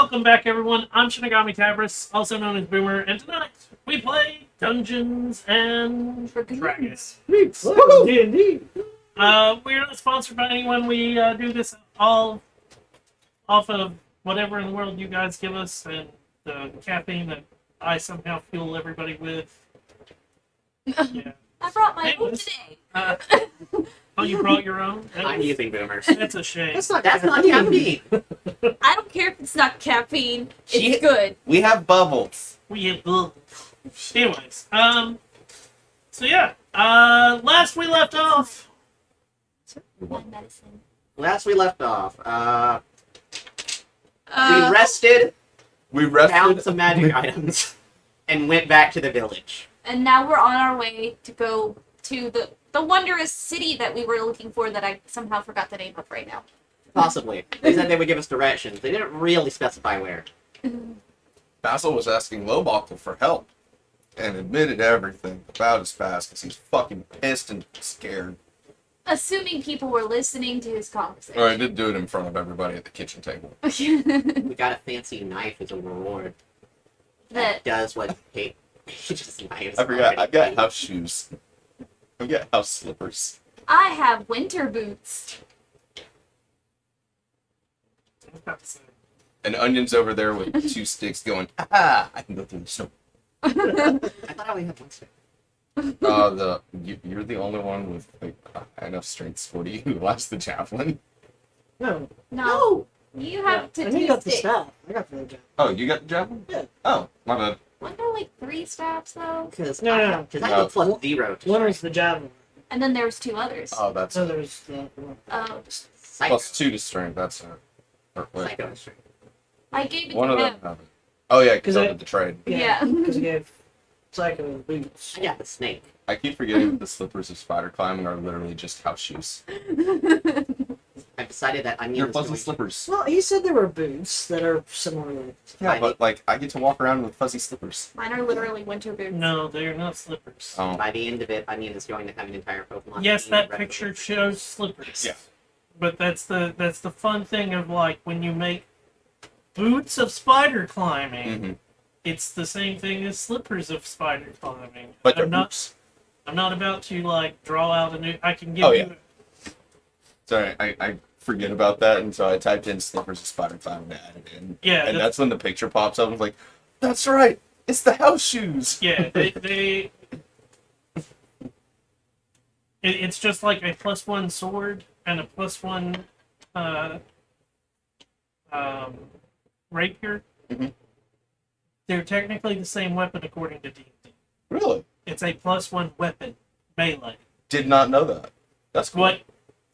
Welcome back, everyone. I'm Shinigami Tabris, also known as Boomer, and tonight we play Dungeons and Dragons. D&D. We're not sponsored by anyone. We do this all off of whatever in the world you guys give us, and the caffeine that I somehow fuel everybody with. Yeah. I brought my own Anyways, today. Oh, you brought your own? I'm using boomers. That's a shame. That's not caffeine. I don't care if it's not caffeine. It's She- good. We have bubbles. Anyways, so yeah, last we left off. My medicine. Last we left off, we Uh, rested, We found rested. some magic items, and went back to the village. and now we're on our way to go to the wondrous city that we were looking for that I somehow forgot the name of right now. Possibly. They said they would give us directions. They didn't really specify where. Basil was asking Lowbuckle for help and admitted everything about his past because he's fucking pissed and scared. Assuming people were listening to his conversation. Or I did do it in front of everybody at the kitchen table. We got a fancy knife as a reward. that Does what Paige's knives. I forgot. already I've got do. house shoes. I've got house slippers. I have winter boots. I was about to say. And Onion's over there with two sticks going, ah, I can go through the snow. I thought I only had one stick. You're the only one with like enough strength score you who lost the javelin. No. No, you have to I do got the sticks. staff. I got the javelin. Oh, you got the javelin? Yeah. Oh, my bad. Weren't there like 3 staffs though? Because No, I no, have no. a plus 0 to One strength. was the javelin. And then there was 2 others. Oh, that's So there's the one. Oh, Psycho. plus 2 to strength. That's a. Or, wait, Psycho to strength. I gave it one to of him. them have it. Oh yeah, because 'Cause I I- did the trade. Yeah. Because he gave Psycho the boots. I got the snake. I keep forgetting that the slippers of spider climbing are literally just house shoes. I've decided that I'm They're using fuzzy slippers. Well, he said there were boots that are similar. Yeah, but like I get to walk around with fuzzy slippers. Mine are literally winter boots. No, they are not slippers. Oh, By the end of it, I mean it's going to have an entire Pokemon. Yes, theme that replica. picture shows slippers. Yeah. But that's the fun thing of like when you make boots of spider climbing, hmm it's the same thing as slippers of spider climbing. But they're I'm not boots. I'm not about to like draw out a new. I can give Oh, you. yeah. Sorry, I forget about that, and so I typed in slippers of spider climbing and added it in. Yeah, And that's- that's when the picture pops up. I was like, that's right, it's the house shoes. Yeah, it's just like a +1 sword and a +1 rapier. Mhm. They're technically the same weapon according to D&D. Really? It's a +1 weapon, melee. Did not know that. That's cool. What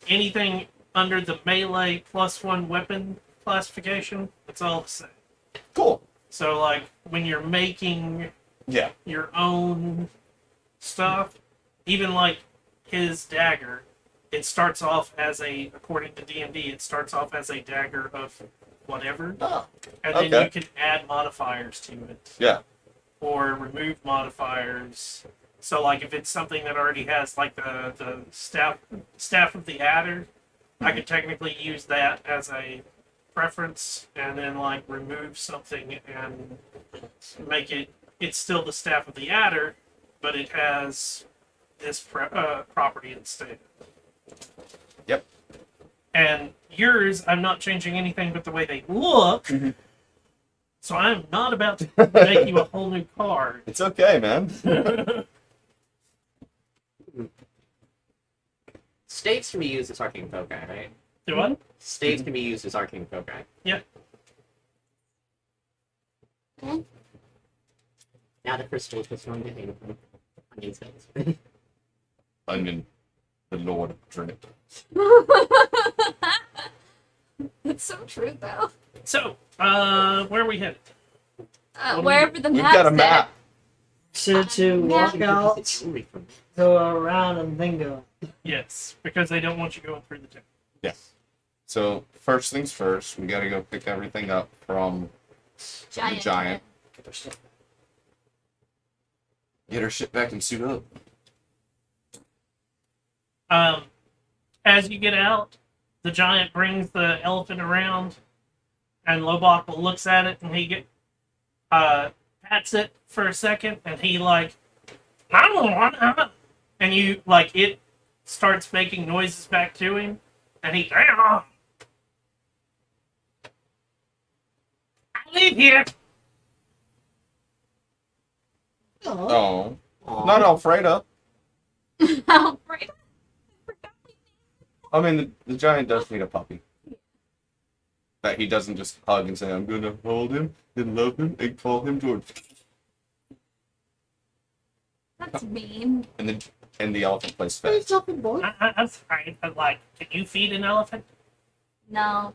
anything under the melee +1 weapon classification, it's all the same. Cool. So like when you're making Yeah. your own stuff, even like his dagger, it starts off as according to D&D, it starts off as a dagger of whatever, Oh, and then okay. you can add modifiers to it yeah. or remove modifiers. So like if it's something that already has like the staff of the adder, I could technically use that as a preference and then like remove something and make it's still the staff of the adder, but it has this property instead. Yep. And yours, I'm not changing anything but the way they look. Mhm. So I'm not about to make you a whole new card. It's okay, man. Staves can be used as arcane foci, right? Do what? Staves can be used as arcane foci. Yeah. Okay. Now the crystals was going to hang from onion spells. Onion, the Lord of Drip. It's so true though. So, where are we headed? Wherever the We've map got a said. map. So to walk out, It's jewelry from go around, and then go. Yes, because they don't want you going through the town. Yes. So first things first, we gotta go pick everything up from Giant. the giant. Get their stuff. Get our shit back and suit up. As you get out, the giant brings the elephant around, And Lobach looks at it and he pats it for a second, and he like, I don't want it. And you like it starts making noises back to him, and he, I leave here. Oh, Oh, Aw. not Alfreda. Alfred. I mean, the giant does need a puppy. That he doesn't just hug and say, I'm gonna hold him and love him and call him George. That's mean. And the elephant plays hey, fast. something, boy. I'm sorry, but like, can you feed an elephant? No.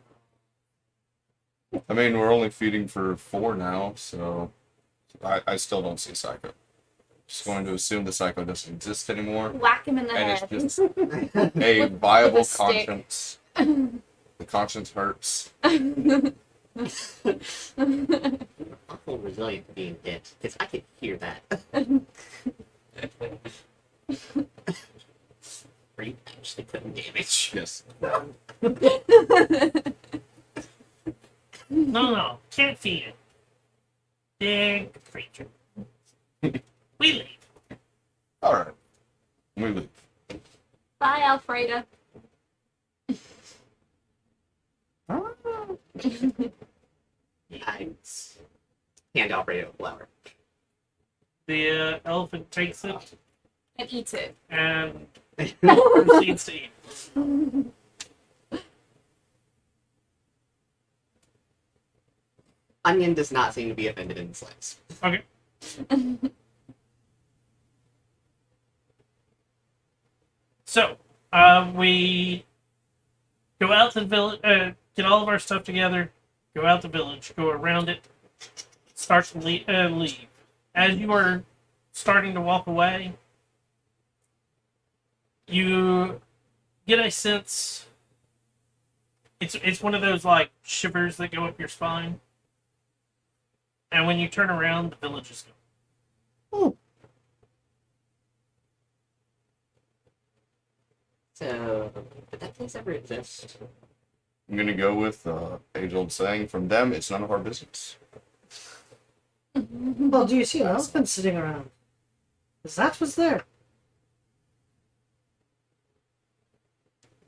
I mean, we're only feeding for 4 now, so I still don't see Psycho. Just going to assume the Psycho doesn't exist anymore. Whack him in the And head. it's just a viable With a stick. conscience. The conscience hurts. Awful resilient to being hit, because I could hear that. Are you actually putting damage? Yes. No, can't feed it. Big creature. We leave. Alright. We leave. Bye, Alfreda. I hand Alfredo a flower. The elephant takes it And eats it. and proceeds to eat. Onion does not seem to be offended in the slightest. Okay. So, we go out to the village, get all of our stuff together, go out the village, go around it, start to leave. As you are starting to walk away, you get a sense. It's one of those like shivers that go up your spine. And when you turn around, the village is gone. So, did that place ever exist? I'm gonna go with age-old saying from them, it's none of our business. Well, do you see an elephant sitting around? Because that was there.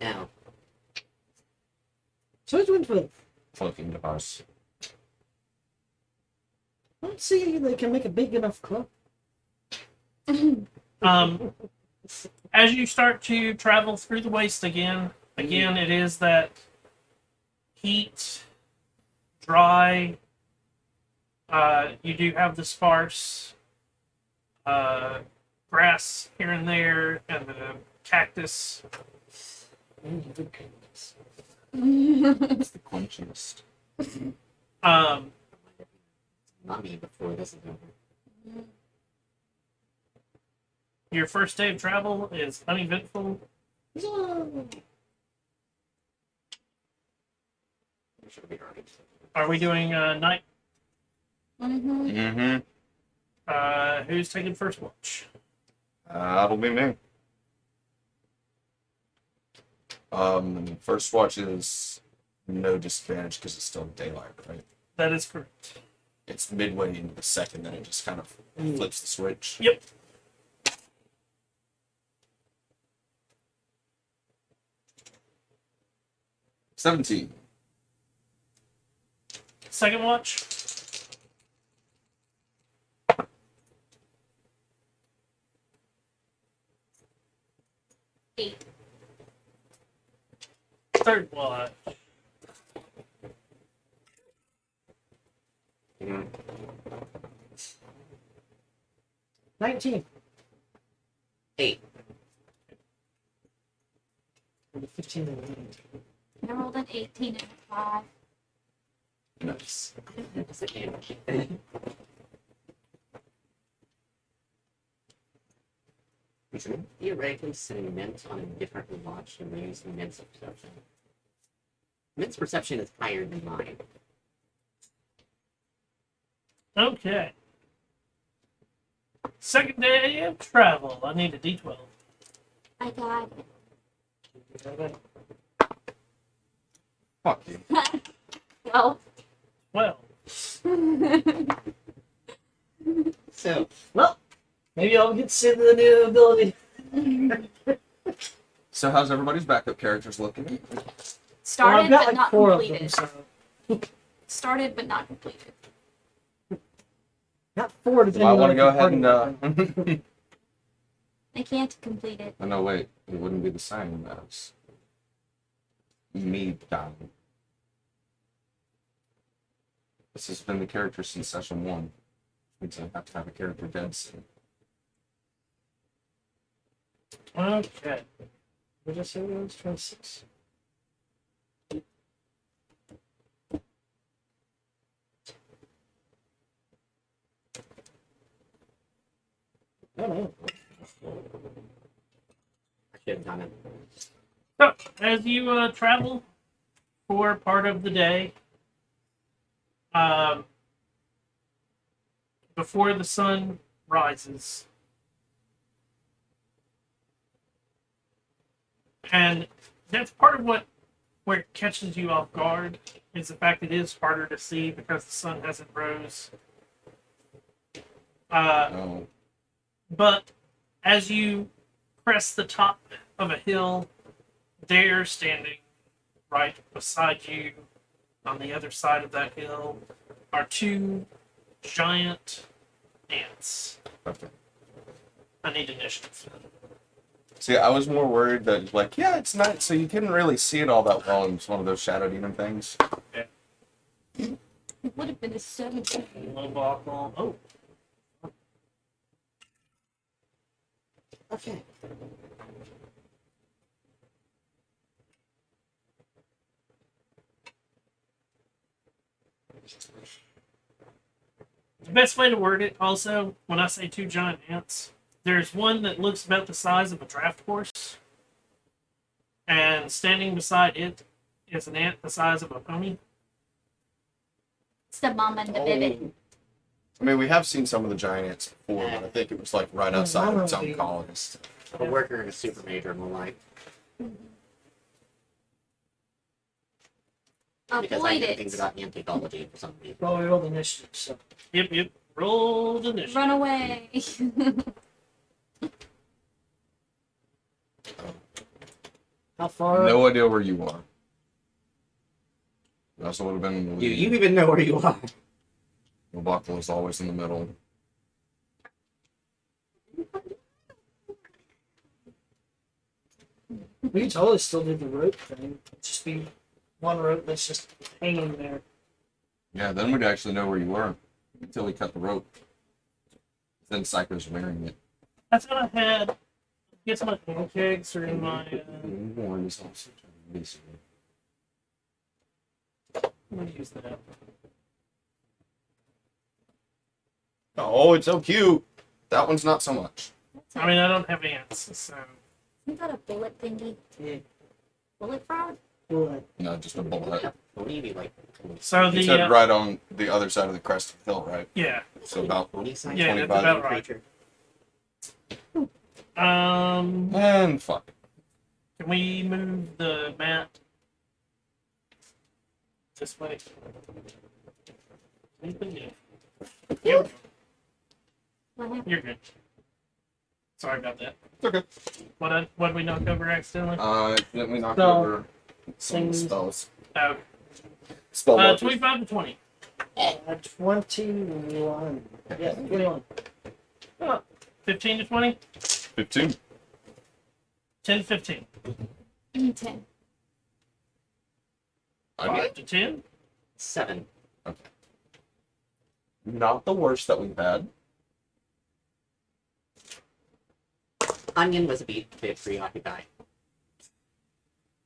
No. So it went with. Floating device. Let's see if they can make a big enough club. As you start to travel through the waste again, it is that heat, dry. You do have the sparse grass here and there, and the cactus. It's the quenchiest. Mommy before this is over. Your first day of travel is uneventful. Should be alright. Are we doing night? Mm-hmm. Mm-hmm. Who's taking first watch? That'll be me. First watch is no disadvantage because it's still daylight, right? That is correct. It's midway into the second, then it just kind of flips the switch. Yep. $17. Second watch. Eight. Third watch. Mm. 19. 8. 15 and 9. I rolled an 18 and a 5. Nice. Isn't theoretically setting Mint on a different watch and using Mint's perception? Mint's perception is higher than mine. Okay. Second day of travel. I need a D12. I got it. Fuck you. Well, Well, So, Well, maybe I'll get to see the new ability. So how's everybody's backup characters looking? Well, Started I've got but like not 4 of completed. them, so Started but not completed. not 4 depending I on want to if go you're ahead and. partying with them. I can't complete it. Oh, no, wait. It wouldn't be the same as me dying. This has been the character since session 1. Which means I have to have a character dead soon. okay. What did I say it was? 26. I don't know. I should have done it. So, as you travel for part of the day, before the sun rises, and that's part of where it catches you off guard is the fact it is harder to see because the sun hasn't rose. Oh. But as you crest the top of a hill, there standing right beside you on the other side of that hill are 2 giant ants. Okay. I need initiative. See, I was more worried that, like, yeah, it's night, so you couldn't really see it all that well. And it's one of those shadow demon things. It would have been a 17. Low buckle. Oh, Okay. the best way to word it also, when I say 2 giant ants, there's one that looks about the size of a draft horse, and standing beside it is an ant the size of a pony. It's the mama and the baby. I mean, we have seen some of the giant ants before, but I think it was like right outside of its own colonist. A worker in a super major and the like. Because I Avoid know things it. about anthology for some reason. Well, we rolled initiative, so. Yep. Roll the initiative. Run away. How far? No idea where you are. It also would have been in the Do lead. you even know where you are? The buckle is always in the middle. We could totally still do the rope thing. It'd just be one rope that's just hanging there. Yeah, then we'd actually know where you were until we cut the rope. Then Psycho's wearing it. I thought I had. Guess my pancakes are in my. Warren is also basically. Let me use that. Oh, it's so cute. That one's not so much. I mean, I don't have ants, so. Isn't that a bullet thingy? Yeah. Bullet frog? Bullet. No, just a bullet. Maybe like So You the said right on the other side of the crest of the hill, right? yeah. So about pony size Yeah, that's 25 about right. creature. and fuck. Can we move the mat this way? Anything? Yeah. Here we go. What happened? You're good. Sorry about that. It's okay. What did we knock over accidentally? Then we knocked Spell. over some of the Things. spells. Oh, Spell markers. 25 to 20. 21. Yeah, 21. 15 to 20. 15. 10 to 15. 10. 5 to 10. 7. Not the worst that we've had. Onion was a bit preoccupied.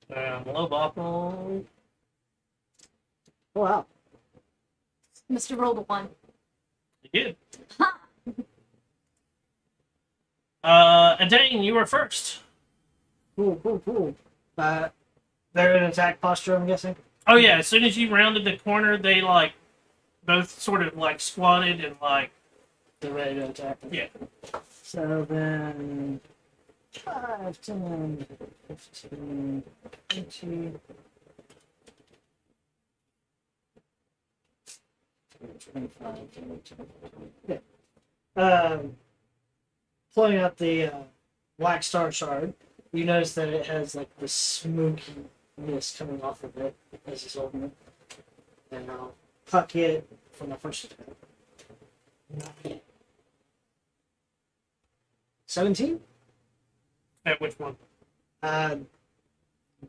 Low buckle. Oh, wow. Mr. Rolled a 1. You did. Ha! And Dane, you were first. Cool. They're in attack posture, I'm guessing. Oh yeah, as soon as you rounded the corner, they like both sort of like squatted and like They're ready to attack. yeah. So then 5, 10, 15, 20. Yeah. Pulling out the Black Star Shard, you notice that it has like this smoky mist coming off of it as he's holding it. And I'll puck it for my first attack. 17? At which one?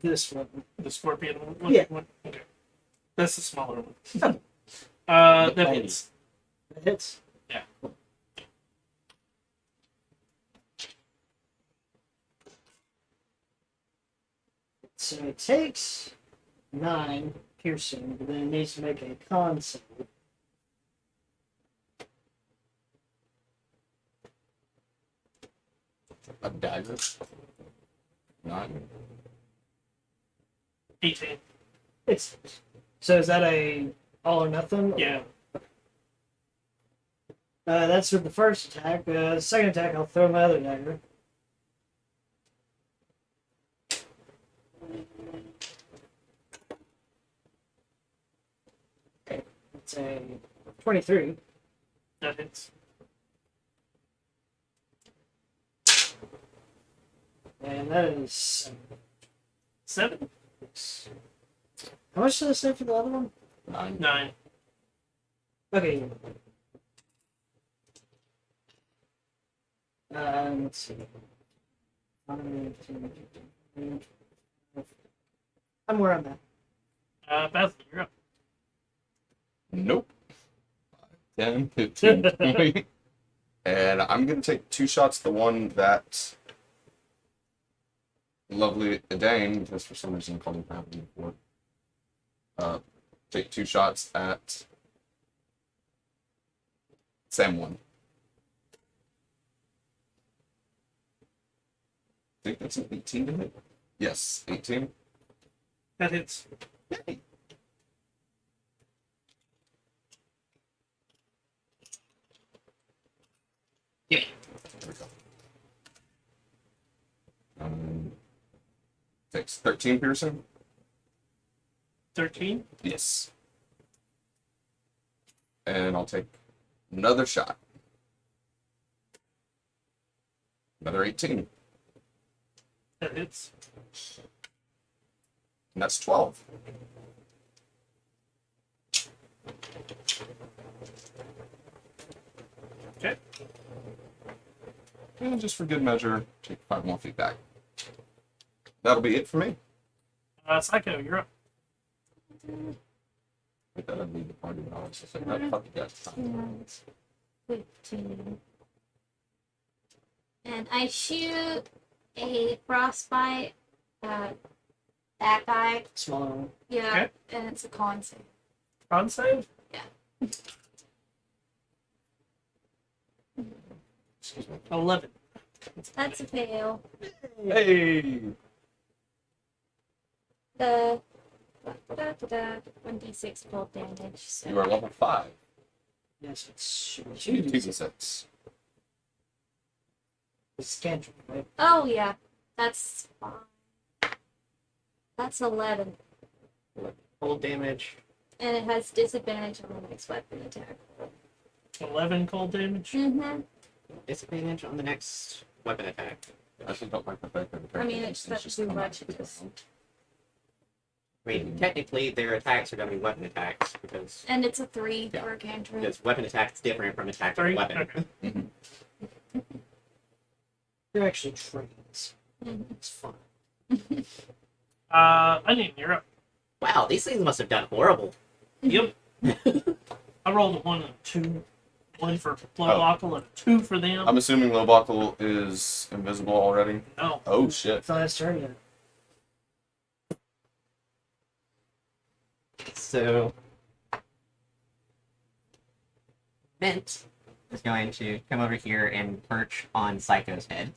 This one. The scorpion one? Yeah. One? Okay. That's the smaller one. The That pony. hits. It hits. Yeah. So it takes 9 piercing, but then it needs to make a con save. A dagger. 9. 18. It's so is that a all or nothing? Yeah. That's with the first attack. Second attack, I'll throw my other dagger. Okay, it's a 23. That hits. And that is 7? how much did I say for the other one? 9. 9. Okay. Let's see. I'm where I'm at. Beth, you're up. Nope. 10, 15, 20. And I'm going to take 2 shots. The one that lovely Edane, because for some reason I called him Paladin before. Take 2 shots at Sam 1. I think that's an 18 to hit. Yes, 18. That hits. Yeah. There we go. Takes 13 piercing. 13? Yes. And I'll take another shot. Another 18. That hits. And that's 12. Okay. And just for good measure, take 5 more feet back. That'll be it for me. Psycho, you're up. I thought I'd leave the party when I was just like, no, fuck you guys. 15. And I shoot a frostbite at that guy. Smaller one. Yeah, Okay. and it's a con save. Con save? Excuse me. 11. That's a fail. Hey! The 1d6 cold damage. So. You are level 5. Yes, it's You do 2d6. It's cantrip, right? Oh yeah, that's fine. That's 11, Cold damage. and it has disadvantage on the next weapon attack. 11 cold damage? Mm-hmm. Disadvantage on the next weapon attack. I actually don't like the fact that the I mean, character it's things not just too come much, out of the just- ground. I mean, technically, their attacks are going to be weapon attacks because And it's a 3 Yeah. for a cantrip. weapon attack is different from attack with a 3? weapon. Okay. Mhm. They're actually trains. Mhm. It's fun. Onion, you're up. Wow, these things must have done horrible. Yep. I rolled a 1 and a 2. 1 for Oh. Blowlockle and a 2 for them. I'm assuming Lowbuckle is invisible already. No. Oh shit. It's not his turn yet. So, Mint is going to come over here and perch on Psycho's head.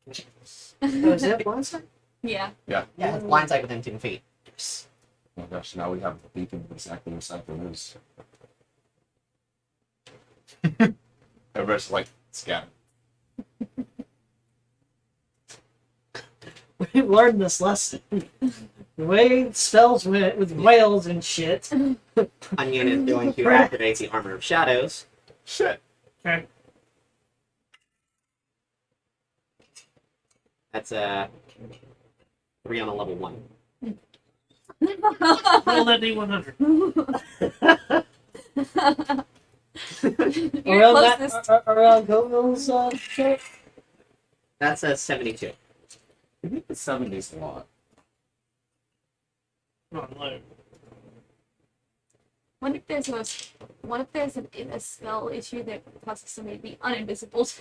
Oh, is that blindside? Yeah. Yeah, it's blindside within 10 feet. Yes. Oh my gosh, now we have a beacon of exactly what Psycho is. Everybody's like, scatter. We've learned this lesson. The way spells went with whales and shit. Onion is going to Crap. activate the Armor of Shadows. Shit. Okay. That's a 3 on a level 1. Roll that D100. You're around closest. around Covil's check. That's a 72. I think the 70's a lot. Come on, low. What if there's a spell issue that causes somebody to be uninvisible?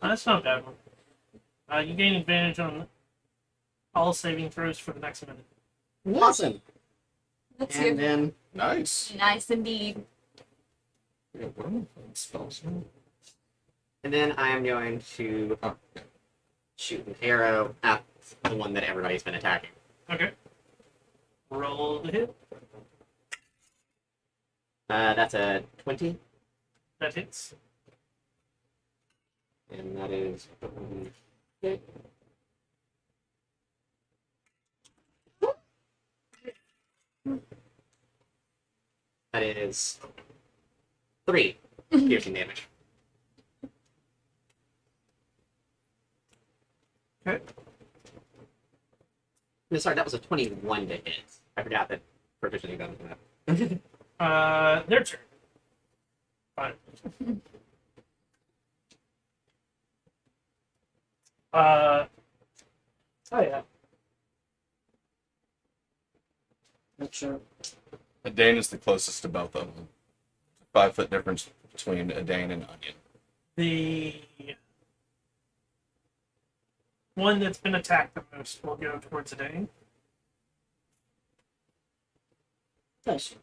That's not a bad one. You gain advantage on all saving throws for the next minute. Awesome. That's And good. then Nice. Nice indeed. Yeah, what are my spells now? and then I am going to Oh, yeah. shoot an arrow at the one that everybody's been attacking. Okay. Roll the hit. That's a 20, That hits. and that is that is 3 piercing damage. Okay. No, sorry, that was a 21 to hit. I forgot that proficiency bonus for that. Their turn. Fine. Oh yeah. Not sure. Adane is the closest to both of them. 5-foot difference between Adane and Onion. The one that's been attacked the most will go towards Adane. Nice.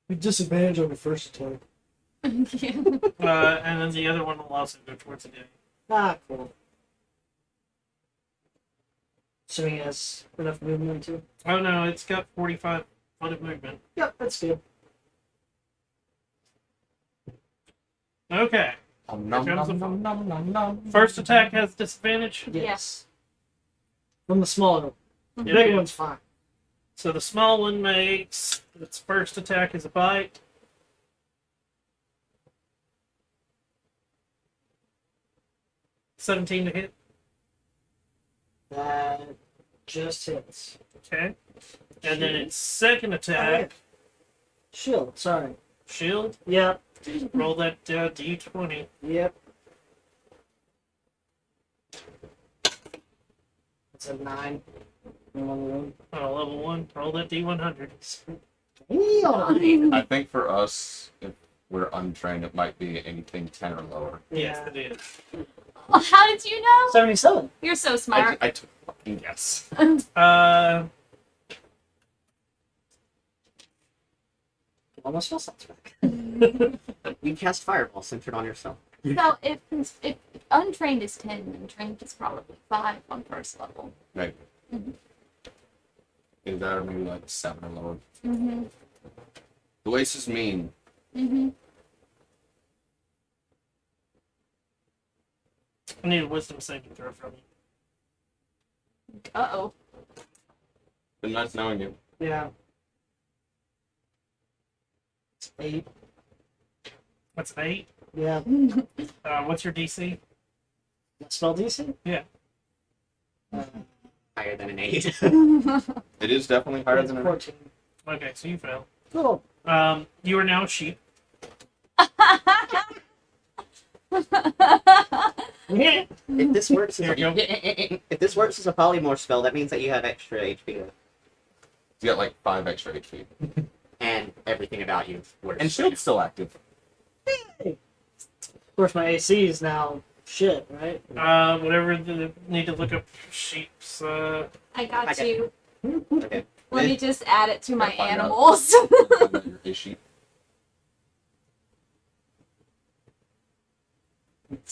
With disadvantage on the first attack. Yeah. And then the other one will also go towards Adane. Ah, cool. Assuming he has enough movement too. Oh no, it's got 45 foot of movement. Yep, that's good. Okay. Nom, comes the nom, nom, nom, nom. First attack has disadvantage. Yes. From the smaller one. The Yeah. big one's fine. So the small one makes its first attack is a bite. $17 to hit. That just hits. Okay. And then its second attack, Shield, sorry. shield. Yep, Roll that D20. yep. It's a 9. On a level 1. Roll that D100. Damn. I think for us, if we're untrained, it might be anything 10 or lower. Yes, Yeah. it is. Oh, how did you know? 77. You're so smart. I took a fucking guess. Almost fell slots back. You cast Fireball centered on yourself. So if untrained is 10, then trained is probably 5 on first level. Maybe. Mhm. Either that or maybe like 7 or lower. Mm-hmm. The Waste is mean. Mm-hmm. I need a wisdom saving throw from you. Uh-oh. Been nice knowing you. Yeah. It's 8. That's an 8. Yeah. What's your DC? Spell DC? Yeah. Higher than an 8. It is definitely higher than a 14. Okay, so you fail. Cool. You are now a sheep. If this works as There you a, if this works as a polymorph spell, that means that you have extra HP left. You got like 5 extra HP. And everything about you works. And shield's still active. Of course, my AC is now shit, right? Whatever the need to look up sheep's. I got Okay. you. Okay. Let me just add it to my Gotta find out. animals. Your A sheet.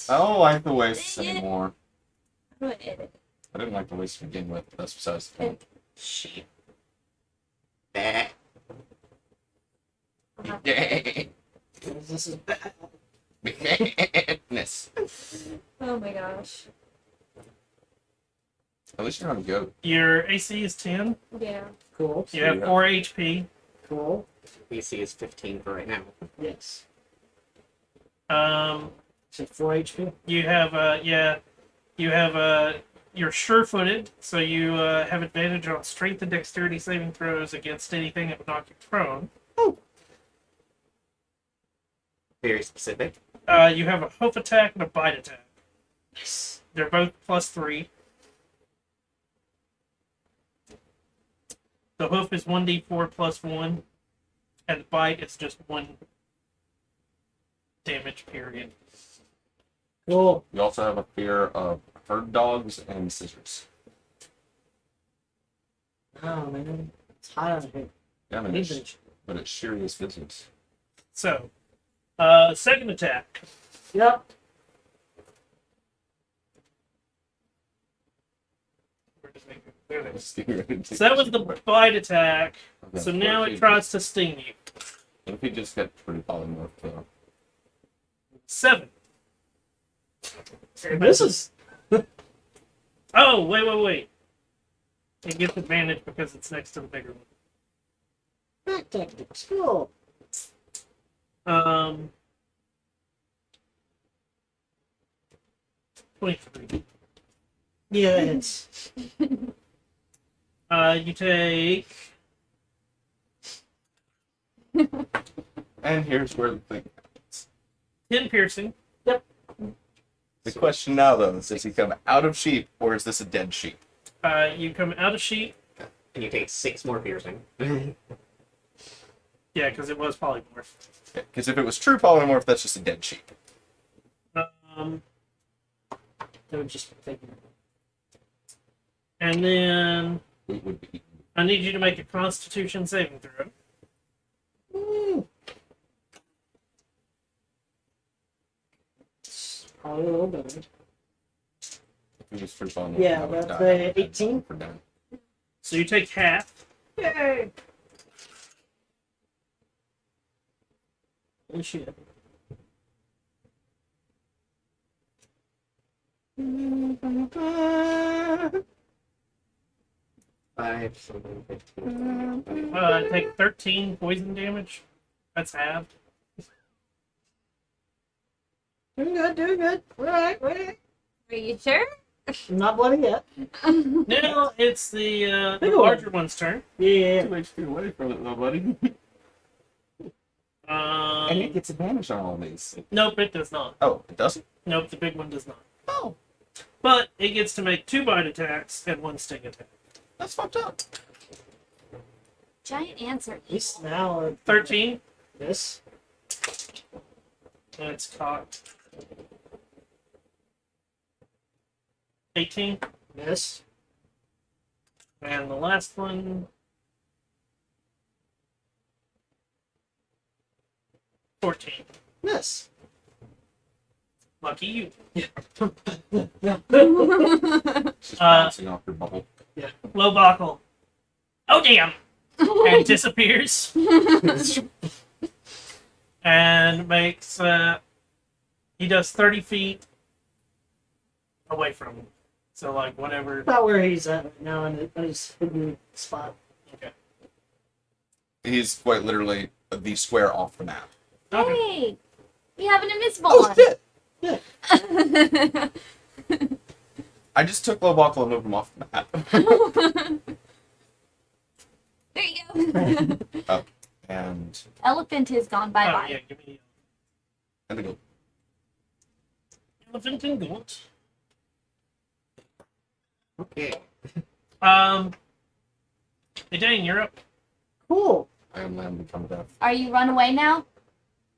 Oh, I like the Wastes anymore. How do I edit? I didn't like the Wastes to begin with. That's besides the point. Sheep. Bah. This is bad. Badness. Oh my gosh. At least you're not a goat. Your AC is 10. Yeah. Cool. You have Yeah. 4 HP. Cool. AC is 15 for right now. Yes. Um, So 4 HP. you have you're sure-footed, so you have advantage on strength and dexterity saving throws against anything that would knock you prone. Very specific. You have a hoof attack and a bite attack. Nice. They're both +3. The hoof is 1d4 +1, and the bite is just 1 damage period. Cool. You also have a fear of herd dogs and scissors. Oh man, it's hot out here. Yeah, man, Need bitch. but it's serious business. So, second attack. Yep. Where does it go? There it is. Just getting ready to So that was the bite attack. Okay, So what now if it he tries to sting you. just- What if he just got pretty polymorph though? 7. This is Oh, wait. It gets advantage because it's next to the bigger one. back tactics. Cool. 23. Yeah, it's You take And here's where the thing. 10 piercing. The question now though is, does he come out of sheep or is this a dead sheep? You come out of sheep. And you take 6 more piercing. Yeah, because it was polymorph. Because if it was true polymorph, that's just a dead sheep. Um, they would just figure. and then We would be. I need you to make a Constitution saving throw. It's probably a little better. If it was true polymorph, Yeah, I would that's die. a 18. For down. So you take half. Yay! Oh shit. Five, 7, 15. Take 13 poison damage. That's halved. Doing good. Alright. Are you sure? I'm not bloody yet. Now it's the Big one. larger one's turn. Yeah. 2 HP away from it though, buddy. And it gets advantage on all these. Nope, it does not. Oh, it doesn't? Nope, the big one does not. Oh, But it gets to make 2 bite attacks and 1 sting attack. that's fucked up. Giant ants are At least now 13. this. And it's cocked. 18. This. And the last one. 14. This. Lucky you. It's just bouncing off your bubble. Low buckle. Oh damn! And disappears. And makes he does 30 feet away from him. So like whatever. About where he's at right now in his hidden spot. He's quite literally the square off the map. Okay. Hey, we have an invisible Oh one. shit! Yeah. I just took low buckle and moved him off the map. There you go. And Elephant is gone. Bye Oh bye. yeah, give me the goat. elephant and goat. Okay. Hey Dane, you're up. Cool. I am lamb become death. Are you run away now?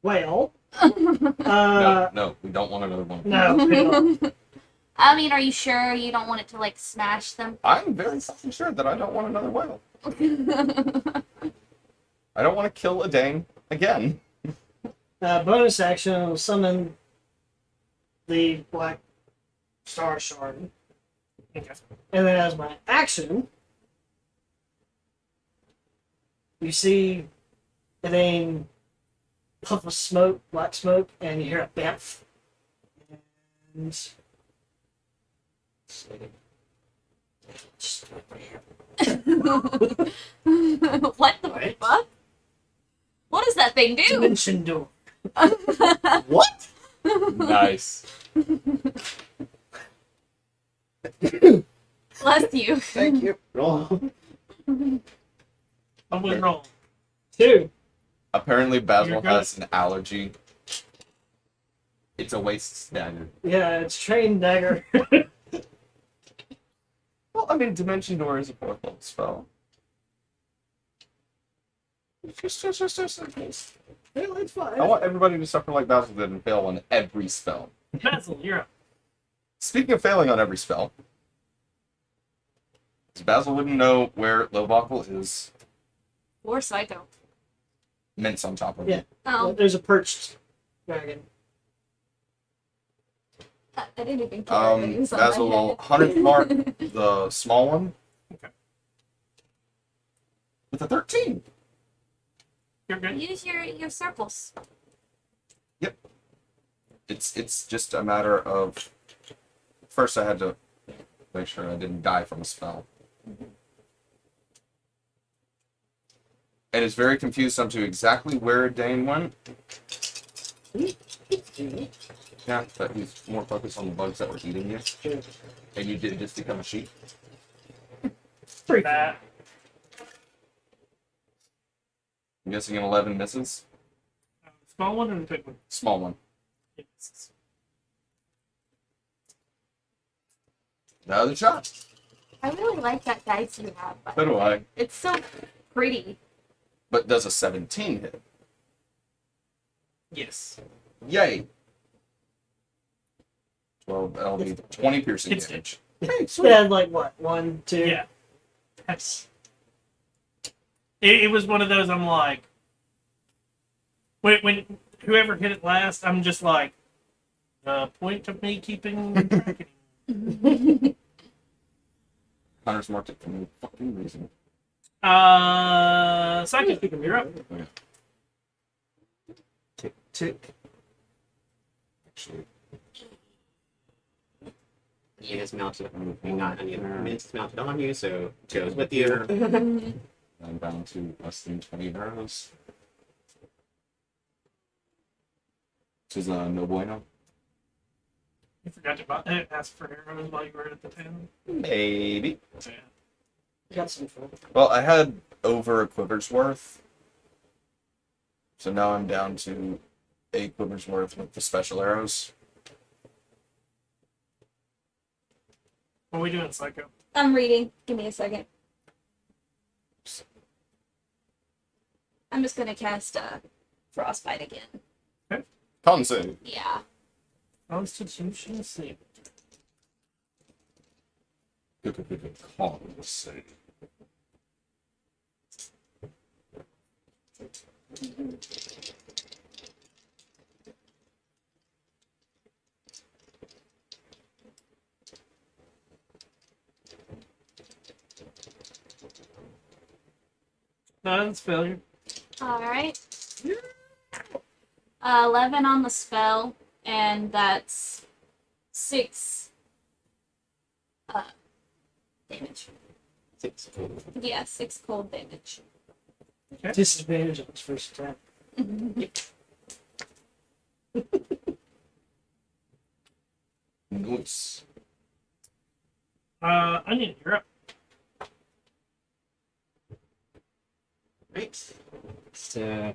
Well. No, we don't want another one. No. we don't. I mean, are you sure you don't want it to like smash them? I'm very fucking sure that I don't want another whale. I don't want to kill a Dane again. Bonus action will summon the Black Star Shard. Okay. And then as my action, you see it ain't puff of smoke, black smoke, and you hear a bamf. And Just over here. What the What? fuck? What does that thing do? Dimension door. What? Nice. Bless you. Thank you. Roll. I'm with roll. 2. Apparently, Basil You're good. has an allergy. It's a waste dagger. Yeah, it's trained dagger. Well, I mean, Dimension Door is a 4th level spell. Just in case. Yeah, it's fine. I want everybody to suffer like Basil did and fail on every spell. Basil, you're up. Speaking of failing on every spell, Basil wouldn't know where Lowbuckle is. Or psycho. Mints on top of Yeah. it. Oh, There's a perched dragon. I didn't even care. that it was on my Basil will head. 100 mark the small one. Okay. With a 13. You're good. Use your circles. It's just a matter of first I had to make sure I didn't die from a spell. And it's very confused onto exactly where Dane went. Yeah, but he's more focused on the bugs that were eating you. Sure. And you did just become a sheep. Pretty That. I'm guessing an 11 misses. Small one or the big one? Small one. Yes. Another shot. I really like that dice you have. So do I. It's so pretty. But does a 17 hit? Yes. Yay! 12, that'll be 20 piercing It's damage. Yeah, like what? 1, 2. Yeah. That's. It was one of those. I'm like, when whoever hit it last, I'm just like, the point of me keeping track. Hunter's marked it for no fucking reason. Psychic, you're up. Tick, tick. Actually, Ian is mounted on you, not on you. Mint's mounted on you, so goes with you. I'm down to less than 20 arrows. This is no bueno. You forgot to ask for arrows while you were at the town. Maybe. So, yeah. Got some fun. Well, I had over a quiver's worth. So now I'm down to a quiver's worth with the special arrows. What are we doing, Psycho? I'm reading. Give me a second. I'm just gonna cast Frostbite again. Con save. Yeah. Constitution save. Con save. No, that's failure. All right. 11 on the spell, and that's 6 damage. 6. Yeah, 6 cold damage. Disadvantage on his first attack. Nice. Onion, you're up. Right. So.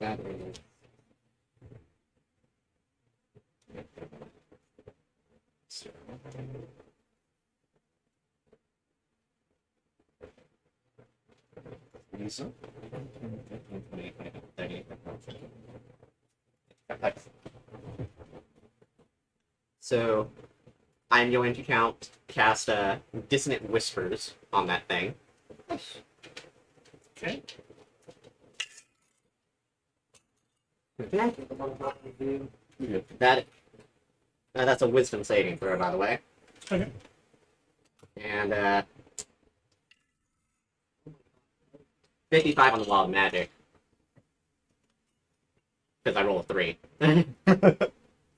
That is. So. Lisa? So, I'm going to cast Dissonant Whispers on that thing. Okay. That's a Wisdom saving throw, by the way. Okay. And 55 on the wall of magic. Because I roll a 3.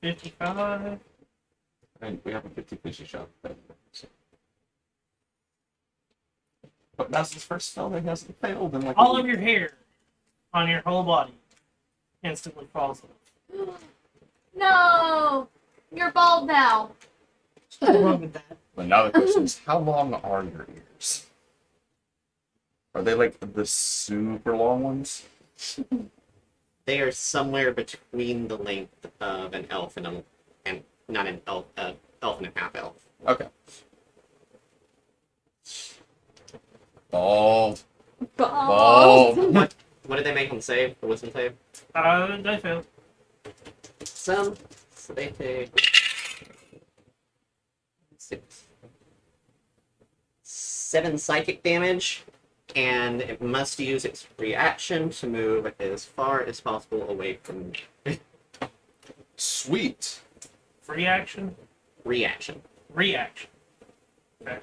55. And we have a 50-50 shot. But that's his first spell that hasn't failed in like All of your hair on your whole body instantly falls off. No, you're bald now. What's wrong with that? But now the question is, how long are your ears? Are they like the super long ones? They are somewhere between the length of an elf and not an elf, elf and a half elf. Okay. Bald. Bald. Bald. What did they make on save? The wisdom save? They failed. So they take 7 psychic damage, and it must use its reaction to move as far as possible away from Sweet. Free action, reaction. reaction. Okay.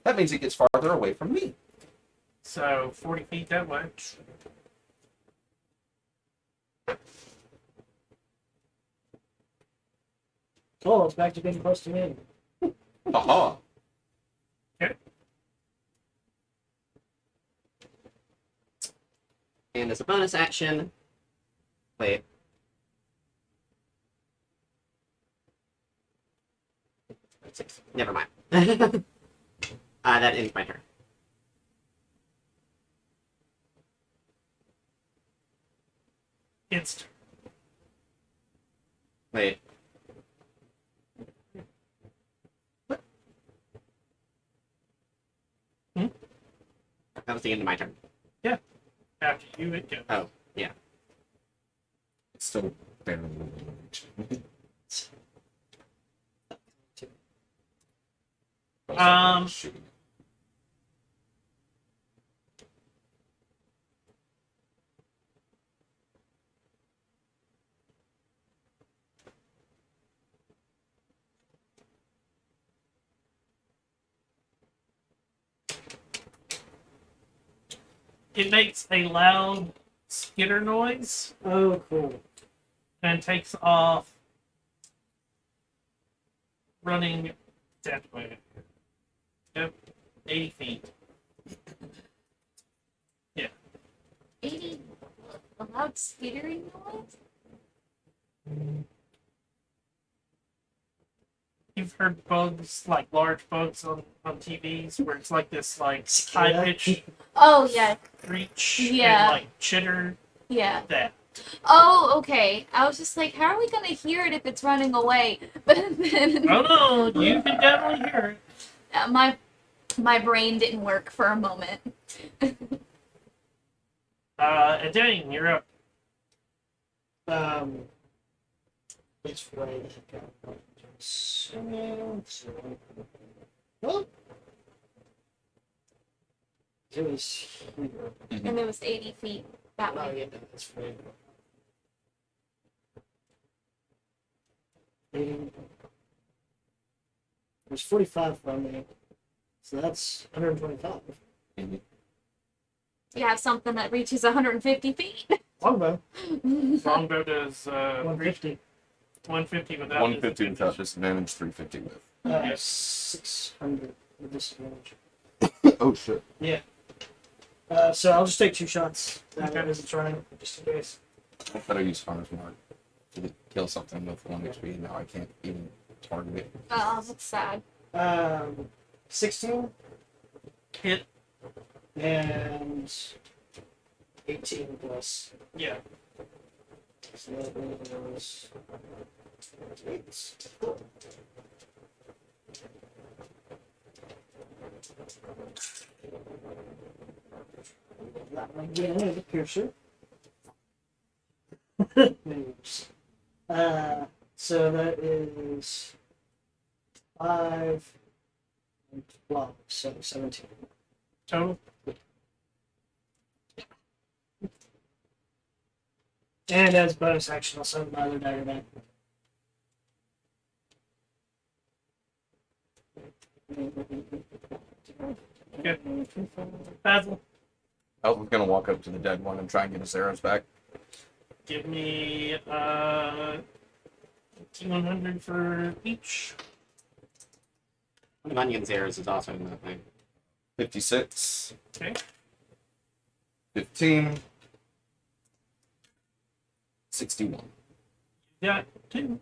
That means it gets farther away from me. So 40 feet that way. Oh, it's back to being close to me. Aha. And as a bonus action, wait. Six. Never mind. That ends my turn. Instant. Wait. Hmm? That was the end of my turn. After you, it goes. Oh, It's still barely within reach. Shooting. It makes a loud skitter noise Oh, cool. and takes off running that way. Yep, 80 feet. 80. A loud skittering noise? You've heard bugs, like large bugs on TVs, where it's like this like Cicada? high pitched Oh, yeah. screech Yeah. and like chitter. Yeah. That. Oh, okay. I was just like, how are we going to hear it if it's running away? But then Oh no, you can definitely hear it. my brain didn't work for a moment. And Dane, you're up. It's right. Well, it was here. And it was 80 feet that Oh, way. yeah, that's right. 80. It was 45 from me. So that's 125. You have something that reaches 150 feet. Longbow, Longbow does 150. 150 without 150 without disadvantage. disadvantage, 350 with. Yeah. 600 with disadvantage. Oh shit. So I'll just take 2 shots Okay. as it's running, just in case. I thought I used Hunter's Mark to kill something with 1 HP. Now I can't even target it. Oh, that's sad. 16 Hit. and 18 plus. Yeah. So that was 8. That one again with the piercer. Moves. So that is 5 and 12, so 17. Total. And as bonus action, I'll send my other dagger back. Basil. I was gonna walk up to the dead one and try and get his arrows back. Give me T100 for each. One of Onion's arrows is also in that thing. 56, Okay. 15, 61. Got 2.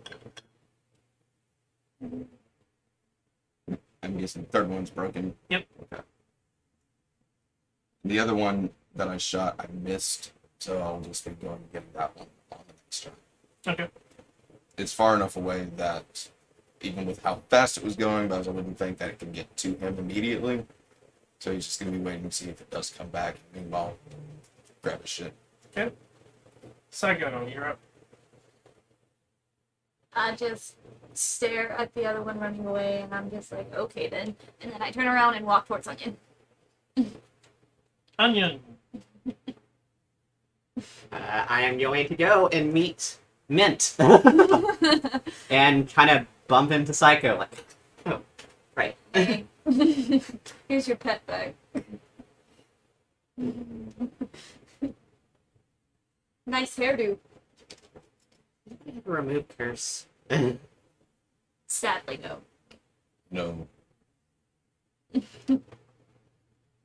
I'm guessing the third one's broken. Yep. Okay. The other one that I shot, I missed, so I'll just be going and getting that one on the next turn. Okay. It's far enough away that even with how fast it was going, I wouldn't think that it could get to him immediately. So he's just going to be waiting to see if it does come back. Meanwhile, grab his shit. Okay. Psycho, you're up. I just stare at the other one running away, and I'm just like, okay then. And then I turn around and walk towards Onion. Onion. I am going to go and meet Mint and kind of bump into Psycho. Like, oh, right. Hey. Here's your pet bag. Nice hairdo. Remove curse. Sadly, no. No.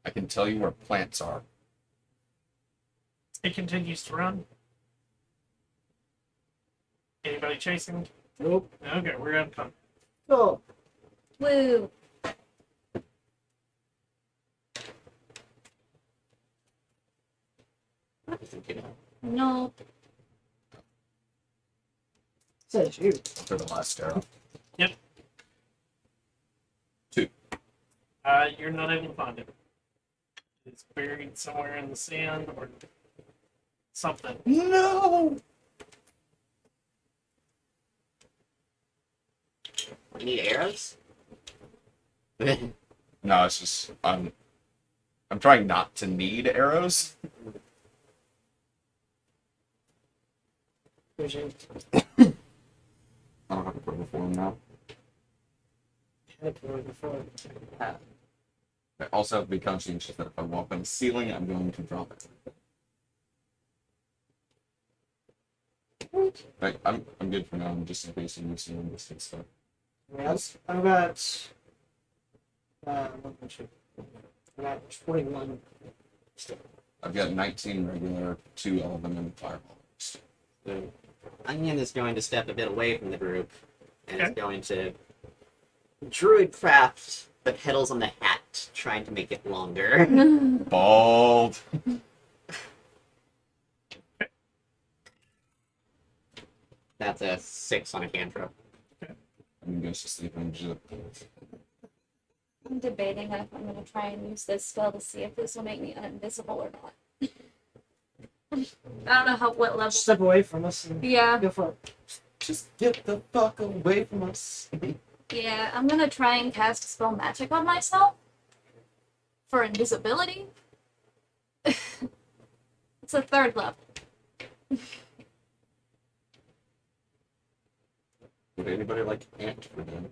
I can tell you where plants are. It continues to run. Anybody chasing? Nope. Okay, we're gonna come. Oh, Woo. No. says you. For the last arrow. You're not able to find it. It's buried somewhere in the sand or something. No! We need arrows? No, it's just I'm trying not to need arrows. Here's your I don't have to put before him now. head for before. I also have to be conscientious that if I walk on the ceiling, I'm going to drop it. Like, I'm good for now. I'm just increasing the ceiling distance stuff. Yes, I've got. What was it? I got 21. Still. I've got 19 regular, 2 element, and fireball. So, Onion is going to step a bit away from the group and is Okay. going to druid craft the petals on the hat, trying to make it longer. Bald. That's a 6 on a cantrip. I'm going to sleep in just. I'm debating if I'm going to try and use this spell to see if this will make me invisible or not. I don't know what level. Step away from us and Yeah, go for it. Just get the fuck away from us. yeah. I'm going to try and cast spell magic on myself for invisibility. It's a 3rd level. Would anybody like ant for them?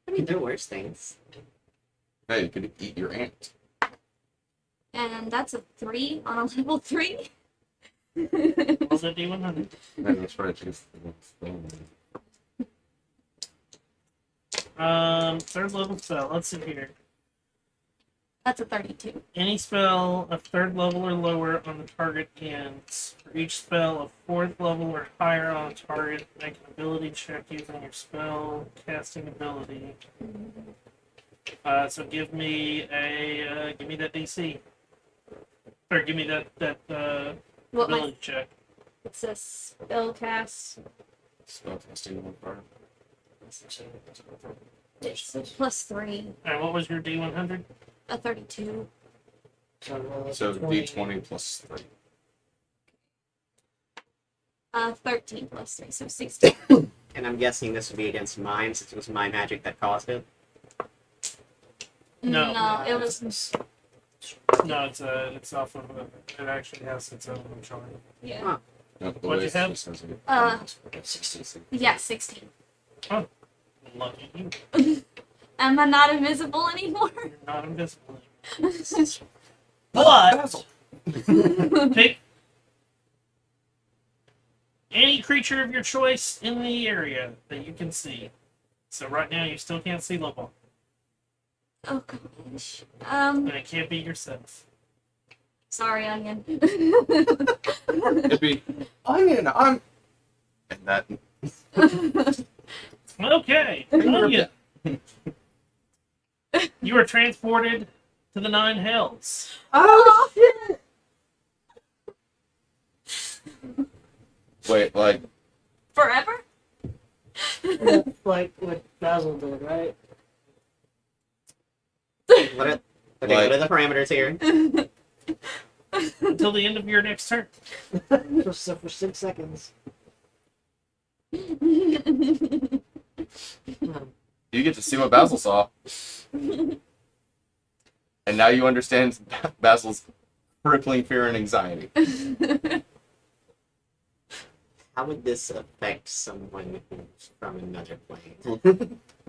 I mean, there are worse things. Hey, you could eat your ant. And that's a 3 on a level 3. Was it D100? Yeah, that's right. She's 3rd level spell. Let's see here. That's a 32. Any spell of 3rd level or lower on the target ends. For each spell of 4th level or higher on a target, make an ability check using your spell casting ability. So give me that DC, or give me that What my ability check. it says spell cast. spellcasting one part. It's a +3, And what was your D100? a 32. So d20 plus 3. 13 +3, so 16. And I'm guessing this would be against mine, since it was my magic that caused it. No. It was No, it's off of it actually has its own chart. yeah. Huh. No, the What'd way you it have? just says it. Uh, 16. Yeah, 16. Lucky you. Am I not invisible anymore? You're not invisible. But Basil. pick any creature of your choice in the area that you can see. So right now you still can't see Lobot, Oh gosh. and it can't be yourself. Sorry, Onion. It'd be onion. I'm. And that. Okay, Finger of Onion. You are transported to the Nine Hells. Oh shit! Wait, like Forever? Yeah, like what Basil did, right? What are, okay, Like- what are the parameters here? Until the end of your next turn. for 6 seconds. you get to see what Basil saw, and now you understand Basil's crippling fear and anxiety. How would this affect someone who's from another plane?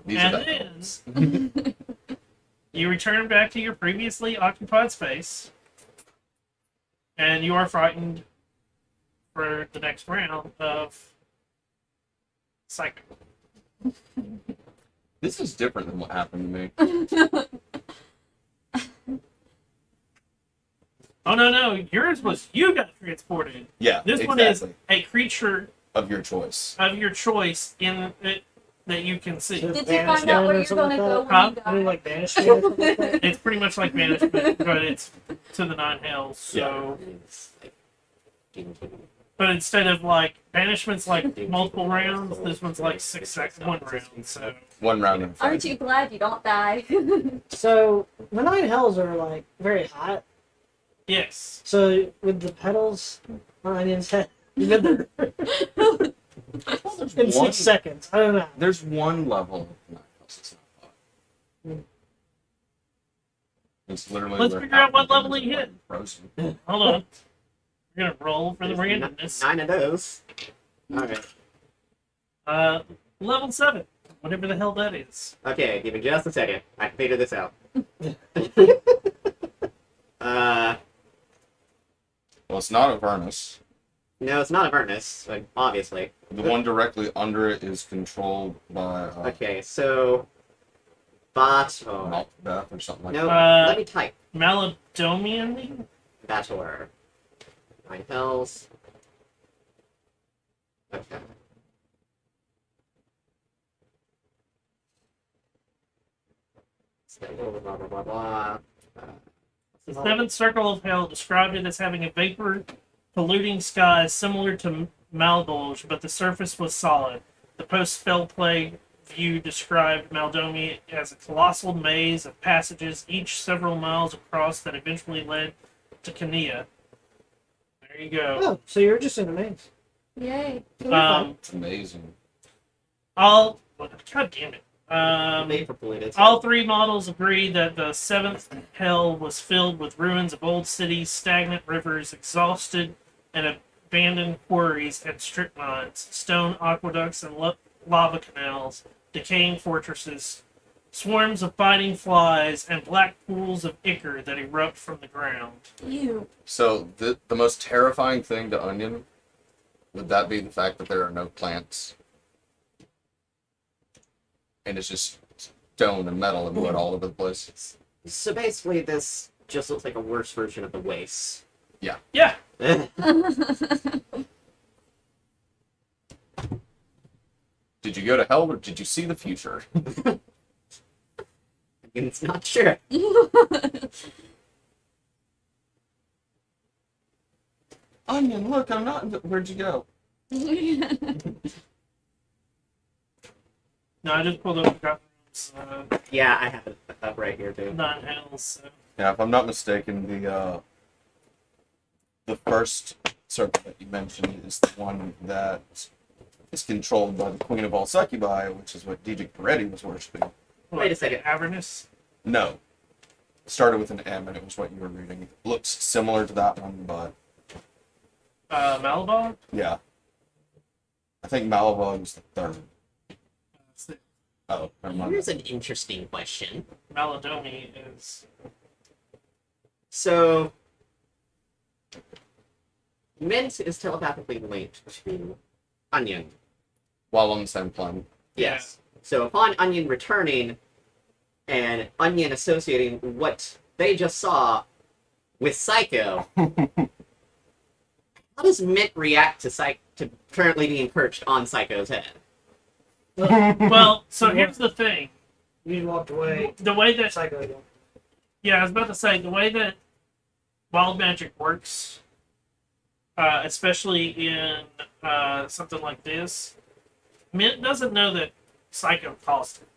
These are And the then elves. you return back to your previously occupied space, and you are frightened for the next round of Psycho. This is different than what happened to me. Oh no, yours was you got transported. Yeah, This exactly. one is a creature Of your choice. of your choice in it that you can see. So- Did you find out where you're gonna go when Huh? you I mean, die? like banishment or something like that? It's pretty much like management, but it's to the Nine Hells. So, It's like, but instead of like banishment's like multiple rounds, this one's like 6 seconds, 1 round. So, One round in a fight. Aren't you glad you don't die? So the 9 hells are like very hot. yes. So with the petals on Onion's head, you've been there in 6 seconds. I don't know. There's one level of Nine Hells that's not hot. It's literally. Let's where figure out what half the level he things are hit. Frozen. Hold on. We're gonna roll for the there's randomness. 9 of those. Alright. Level 7, whatever the hell that is. Okay, give me just a second. I can figure this out. Well, it's not Avernus. No, it's not Avernus, like, obviously. The one directly under it is controlled by Okay, so... Battle. Maltbeth or something like No, that. let me type. Maladomian? Bachelor. 9 hells. Okay. So, blah, blah, blah, blah. The seventh circle of hell described it as having a vapor polluting sky similar to Malbolge, but the surface was solid. The post-spell plague view described Maldomi as a colossal maze of passages, each several miles across, that eventually led to Kania. There you go. Oh, so you're just in a maze. Yay. It's amazing. God damn it. Vapor polluted. All three models agree that the seventh hell was filled with ruins of old cities, stagnant rivers, exhausted and abandoned quarries and strip mines, stone aqueducts and lava canals, decaying fortresses, swarms of biting flies, and black pools of ichor that erupt from the ground. You. So the most terrifying thing to Onion, would that be the fact that there are no plants? And it's just stone and metal and wood all over the place. So basically, this just looks like a worse version of the Waste. Yeah, Did you go to hell or did you see the future? It's not sure. Onion, look, I'm not. Where'd you go? no, I just pulled up Gotham's Yeah, I have it up right here too. Nine Hells. So. Yeah, if I'm not mistaken, the first circle that you mentioned is the one that is controlled by the Queen of all Succubi, which is what DJ Peretti was worshiping. Wait a second. Avernus. No. It started with an M and it was what you were reading. It looks similar to that one, but Malabog? yeah. I think Malabog was the third. Oh, never mind. Here's an interesting question. Maladomi is. So, Mint is telepathically linked to Onion. While on the same planet. Yes. So upon Onion returning, and Onion associating what they just saw with Psycho, how does Mint react to currently being perched on Psycho's head? Well, so here's the thing. You walked away. The way that Psycho again. Yeah, I was about to say the way that wild magic works, especially in something like this, Mint doesn't know that Psycho caused it.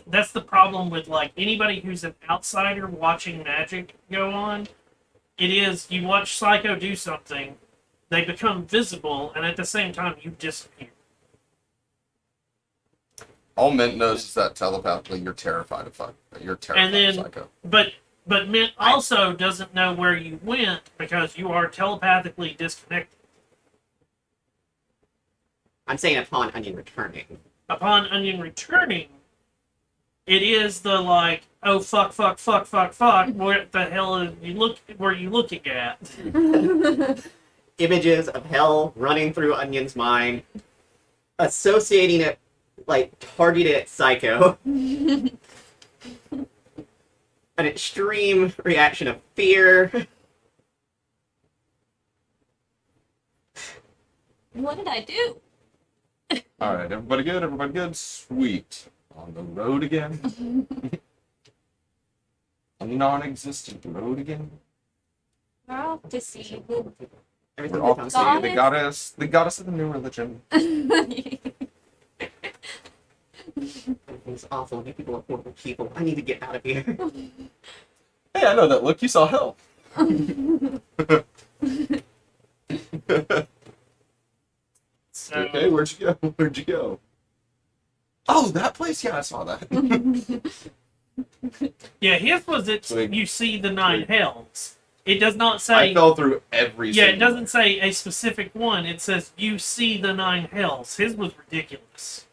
That's the problem with like anybody who's an outsider watching magic go on. It is you watch Psycho do something, they become visible, and at the same time you disappear. All Mint knows is that telepathically you're terrified of then- Psycho. But Mint also doesn't know where you went because you are telepathically disconnected. I'm saying upon Onion returning. Upon Onion returning, it is the like, oh fuck, what the hell were you looking at? Images of hell running through Onion's mind, associating it, like, targeted at Psycho. An extreme reaction of fear. What did I do? Alright, everybody good? Everybody good? Sweet. On the road again? A non-existent road again? We're off to see who. Everything We're off to becomes- see. God They is- got us. They got us in the new religion. Everything's awful. You people are horrible people. I need to get out of here. Hey, I know that look. You saw hell. So Okay, where'd you go? Where'd you go? Oh, that place? Yeah, I saw that. yeah, his was it. Sweet. You see the nine hells. It does not I say. fell through every Yeah, it single doesn't say a specific one. It says you see the nine hells. His was ridiculous,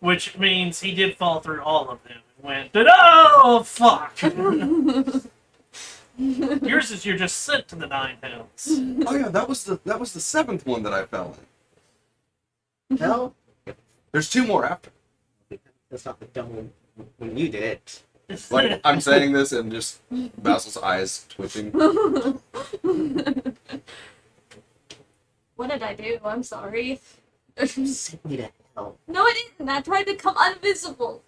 which means he did fall through all of them and went, oh fuck. Yours is you're just sent to the nine hells. Oh yeah, that was the seventh one that I fell in. Hell, There's two more after. that's not the dumb one when you did it. Like I'm saying this and just Basil's eyes twitching. What did I do? I'm sorry. Send me to hell. No, I didn't. I tried to come invisible.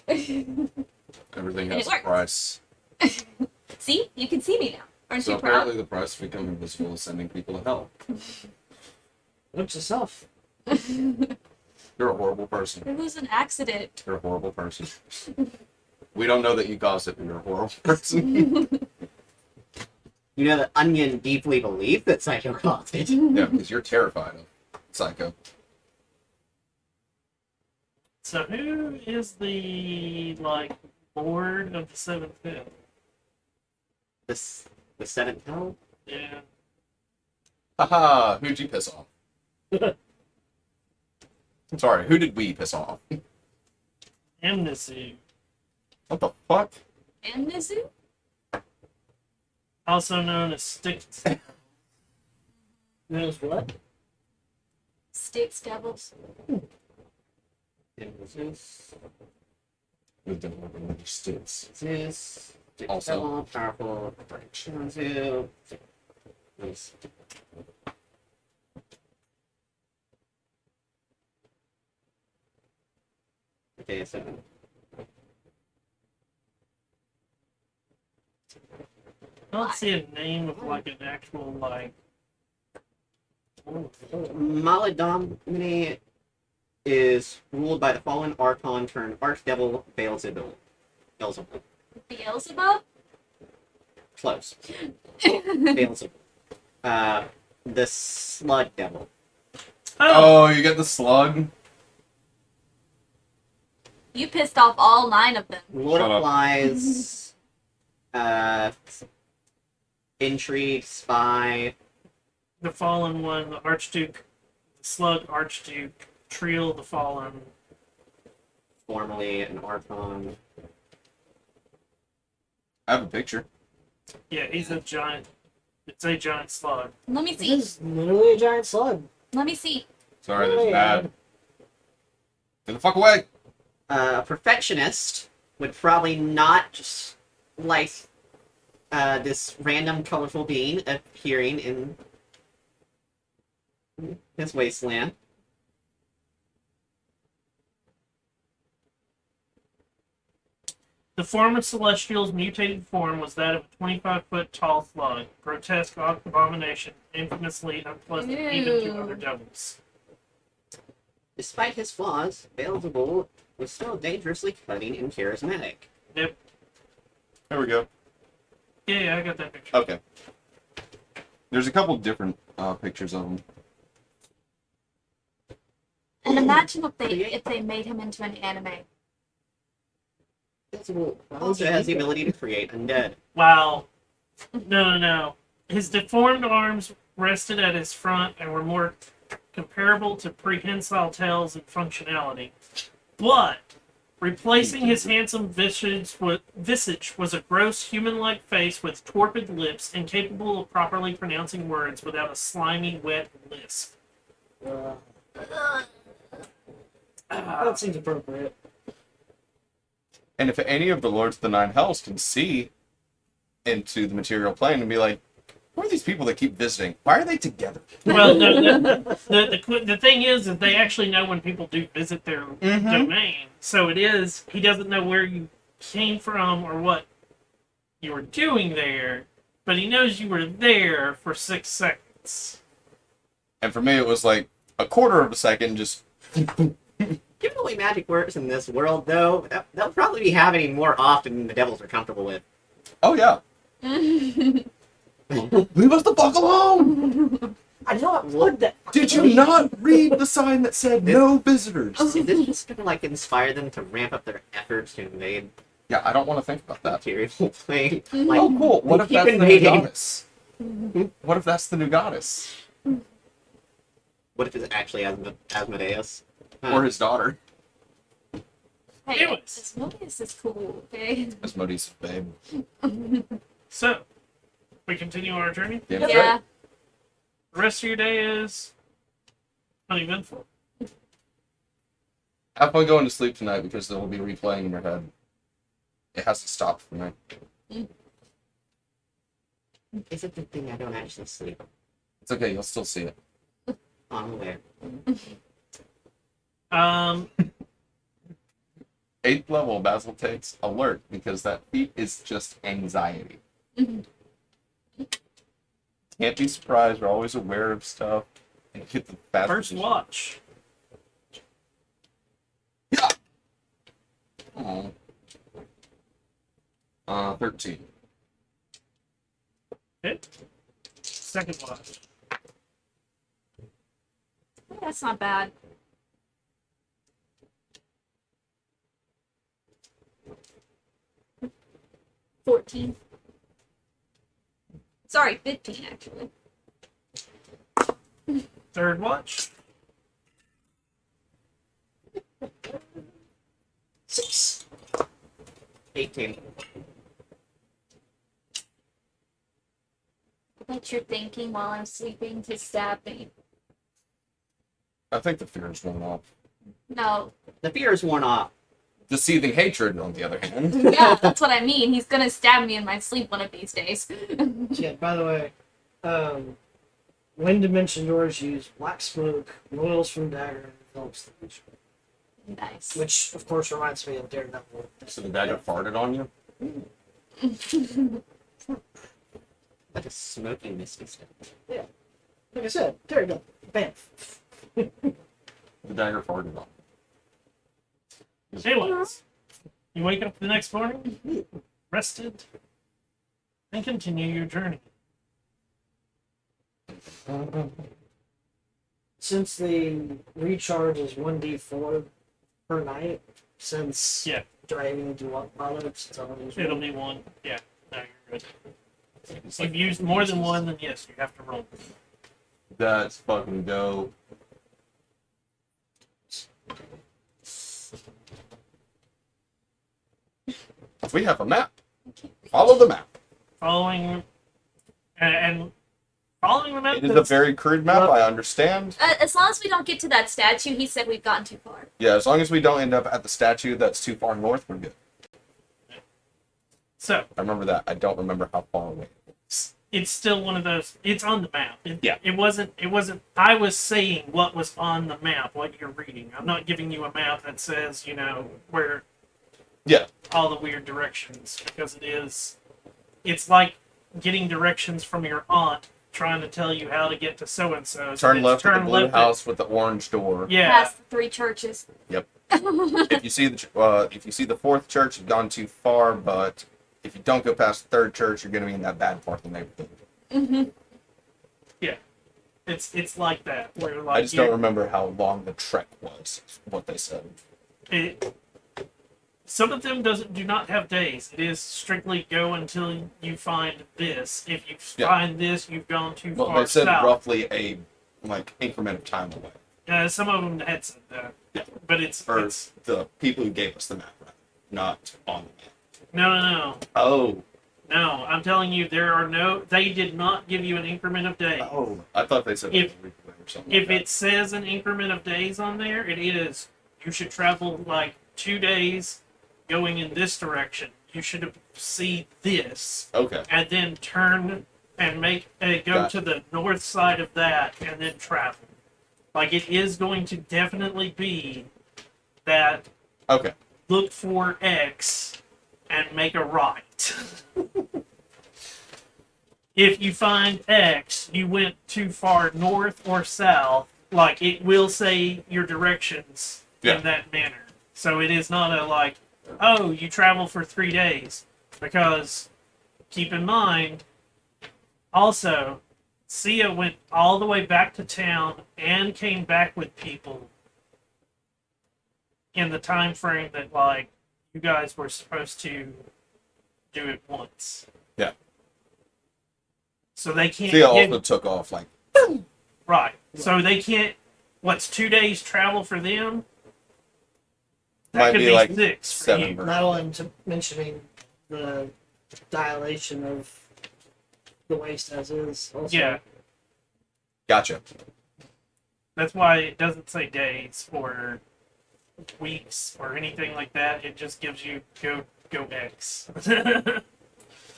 Everything And has it a worked. price. See? You can see me now. Aren't So you proud? apparently the price of becoming invisible is sending people to hell. Look to self. You're a horrible person. It was an accident. You're a horrible person. We don't know that you caused it, but you're a horrible person. You know that Onion deeply believed that Psycho caused it. Yeah, because you're terrified of Psycho. So who is the like lord of the seventh hill? The seventh hell? Yeah. Haha, who'd you piss off? Sorry, who did we piss off? Amnesty. What the fuck? And Nizu? Also known as Styx. Knows what? Styx devils. It was Zeus. Who did what religious stints? Zeus. Also- Devil, powerful. Zeus. Zeus. Okay, so I don't see a name of like an actual like. Maladomini is ruled by the fallen Archon turned Archdevil Beelzebub. Beelzebub. Beelzebub? Close. Beelzebub. The Slud Devil. Oh, Oh, you get the slug? You pissed off all 9 of them. Lord Shut of up. Flies. Intrigue, Spy. the fallen one, the Archduke, the Slug Archduke, Triel the Fallen. Formerly an Archon. I have a picture. Yeah, he's a giant. It's a giant slug. Let me This see. is literally a giant slug. Let me see. Sorry, Oh, that's yeah. bad. Get the fuck away! A perfectionist would probably not just like this random colorful being appearing in his wasteland. The form of Celestial's mutated form was that of a 25-foot tall slug, grotesque abomination, infamously unpleasant even to other devils. Despite his flaws, Beelzebul was still dangerously cunning and charismatic. There we go. Yeah, I got that picture. Okay. There's a couple different pictures of him. And imagine if they made him into an anime. Beelzebul also has the ability to create undead. Wow. No. His deformed arms rested at his front and were more comparable to prehensile tails in functionality. But replacing his handsome visage was a gross human-like face with torpid lips, incapable of properly pronouncing words without a slimy, wet lisp. That seems appropriate. And if any of the Lords of the Nine Hells can see into the material plane and be like, who are these people that keep visiting? Why are they together? Well, the thing is that they actually know when people do visit their domain. So he doesn't know where you came from or what you were doing there, but he knows you were there for 6 seconds. And for me, it was like a quarter of a second, just. Given the way magic works in this world, though, they'll probably be happening more often than the devils are comfortable with. Oh, yeah. Leave us the fuck alone! I know it would. That Did you not read the sign that said no visitors? Is this just gonna like inspire them to ramp up their efforts to invade Yeah, I don't want to think about the that. material plane? Like, Oh, cool. What if keep that's the new invading. goddess? What if that's the new goddess? what if it's actually Asmodeus? Or his daughter? Hey, Anyways. Asmodeus is cool, okay? Asmodeus' babe. So, we continue our journey. Damn Yeah. right. The rest of your day is uneventful. Have fun going to sleep tonight because there will be replaying in your head. It has to stop for me. It's a good thing I don't actually sleep. It's okay, you'll still see it. I'm aware. 8th level, Basil takes alert because that feat is just anxiety. Can't be surprised, we're always aware of stuff. And get the fast First position. watch. Yeah. Oh. 13. Hit. Second watch. That's not bad. $14. Sorry, 15 actually. Third watch. 6. 18. I bet you're thinking while I'm sleeping to stab me. I think the fear is worn off. No. The fear is worn off. The seething hatred, on the other hand. Yeah, that's what I mean. He's gonna stab me in my sleep one of these days. Yeah, by the way, Wind Dimension doors use black smoke, roils from dagger, and envelops the creature. Nice. Which, of course, reminds me of Daredevil. So the dagger farted on you? Like a smoky misty stuff. Like I said, Daredevil. Bam. The dagger farted on you. Anyways, you wake up the next morning, rested, and continue your journey. Since the recharge is 1d4 per night, since Yeah. do I even do what pilots? It's always It'll be one. Yeah, no, you're good. If you've used more than one, then yes, you have to roll. That's fucking dope. We have a map. Follow Follow the map. following and following the map. It is a very crude map, I understand. As long as we don't get to that statue, he said we've gotten too far. Yeah, as long as we don't end up at the statue that's too far north, we're good. So I remember that. I don't remember how far away it was. it's still one of those. It's on the map. Yeah. It wasn't. It wasn't. I was saying what was on the map, what you're reading. I'm not giving you a map that says, where. Yeah. All the weird directions, because it is. It's like getting directions from your aunt trying to tell you how to get to so and so. Turn left at the blue house with the orange door. Yeah. Past the 3 churches. If you see the fourth church, you've gone too far. But if you don't go past the third church, you're going to be in that bad part of the neighborhood. Mm-hmm. It's like that. Where like I just don't remember how long the trek was. Is what they said. Some of them do not have days. It is strictly go until you find this. If you find this, you've gone too Well, far they said south. roughly a increment of time away. Some of them had said that. Yeah. But it's The people who gave us the map, rather, not on the map. no. Oh. No, I'm telling you, they did not give you an increment of days. Oh. I thought they said If- a week away or something. If like it says an increment of days on there, it is you should travel like 2 days going in this direction. You should see this, that. Okay. and then turn and go Gotcha. to the north side of that, and then travel. Like it is going to definitely be that. Okay. Look for X and make a right. If you find X, you went too far north or south, like it will say your directions Yeah. in that manner. So it is not a like, oh, you travel for 3 days. Because keep in mind, also, Sia went all the way back to town and came back with people in the time frame that like you guys were supposed to do it once. Yeah. So they can't Thea give- also took off like right. So they can't. What's 2 days travel for them? That Might could be be like 6 for 7 you. or- Not only to mentioning the dilation of the waste as is. Also. Yeah, gotcha. that's why it doesn't say days or weeks or anything like that. It just gives you go X.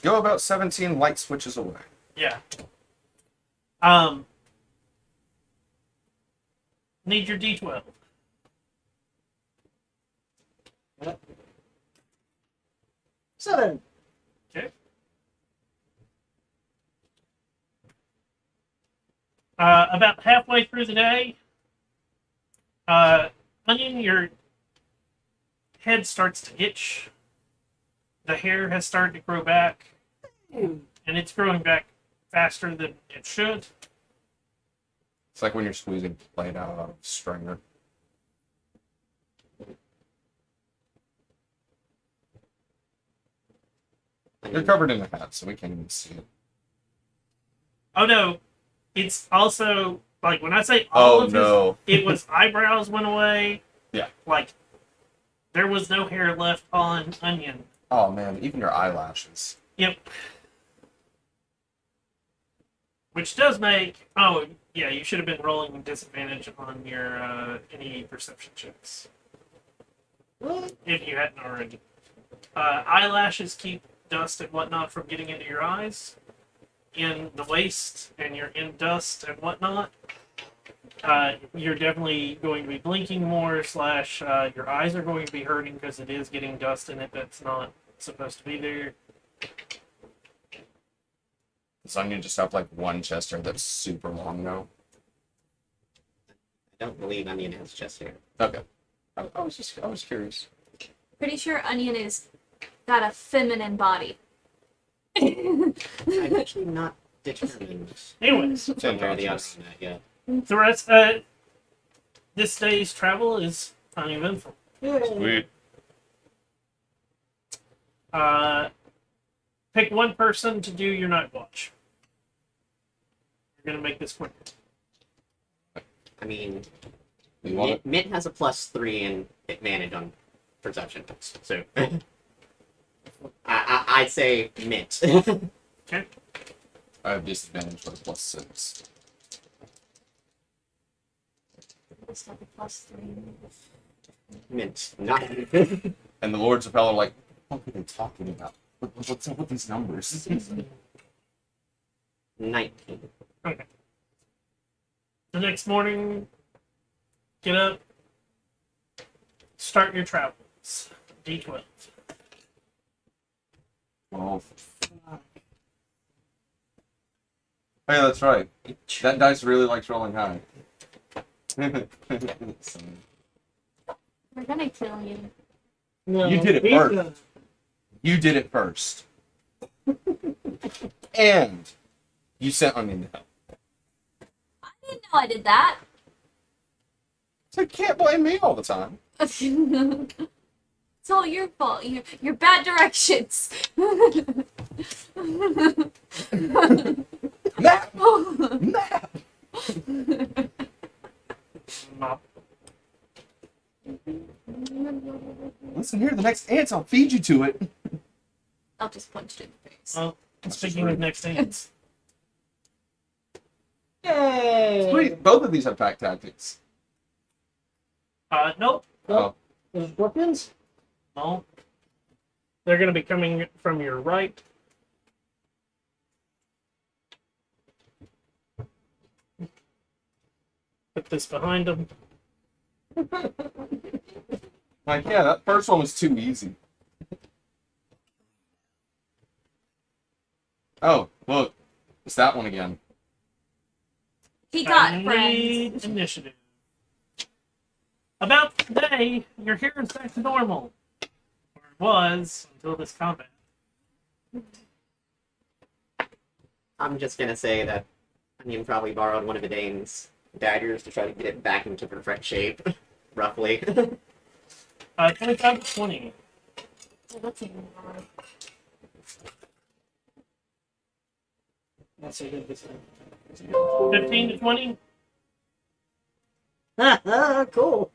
Go about 17 light switches away. Yeah. Need your D12. Seven. Okay. About halfway through the day, Onion, your head starts to itch. The hair has started to grow back, and it's growing back faster than it should. It's like when you're squeezing plate out of a stringer. You're covered in a hat, so we can't even see it. Oh no, it's also like when I say all Oh of no. it was eyebrows went away. Yeah. Like there was no hair left on Onion. Oh man, even your eyelashes. Yep. Which does make yeah, you should have been rolling disadvantage on your any perception checks What? if you hadn't already. Eyelashes keep dust and whatnot from getting into your eyes, in the waist, and you're in dust and whatnot. You're definitely going to be blinking more. / your eyes are going to be hurting because it is getting dust in it that's not supposed to be there. Does Onion just have like one chest hair that's super long now? I don't believe Onion has chest hair. Okay. I was curious. Pretty sure Onion is got a feminine body. I'm actually not determined Anyways, Same one way or the other chest. on that yet. the rest, this day's travel is uneventful. Sweet. Pick one person to do your night watch. You're gonna make this quick. I mean, You want it? Mitt has a +3 in advantage on perception, so I'd say mint. I have disadvantage for the +6. Let's have a +3. Mint. Not. And the Lords of Hell are like, what are they talking about? What's up with these numbers? 19. The next morning, get up, start your travels. D12. Well, oh yeah, that's right. That dice really likes rolling high. So, We're gonna kill you. No, You did it he's first. gonna- you did it first. And you sent Onion to hell. I didn't know I did that. So you can't blame me all the time. It's all your fault. Your bad directions. Map! Map! Mop. Listen here, the next ants, I'll feed you to it. I'll just punch it in the face. Well, speaking of next ants, Yay! Sweet, both of these have pack tactics. nope, Oh, There's scorpions? no. They're going to be coming from your right. Put this behind them. like, yeah, that first one was too easy. Oh, look, it's that one again. He got I friends. need initiative. About today, your hearing's back to normal. Or it was until this combat. I'm just gonna say that Onion probably borrowed one of Edane's daggers to try to get it back into perfect shape, roughly. 25 to 20. Oh, that's even more. That's a good design. 15 to 20. Cool.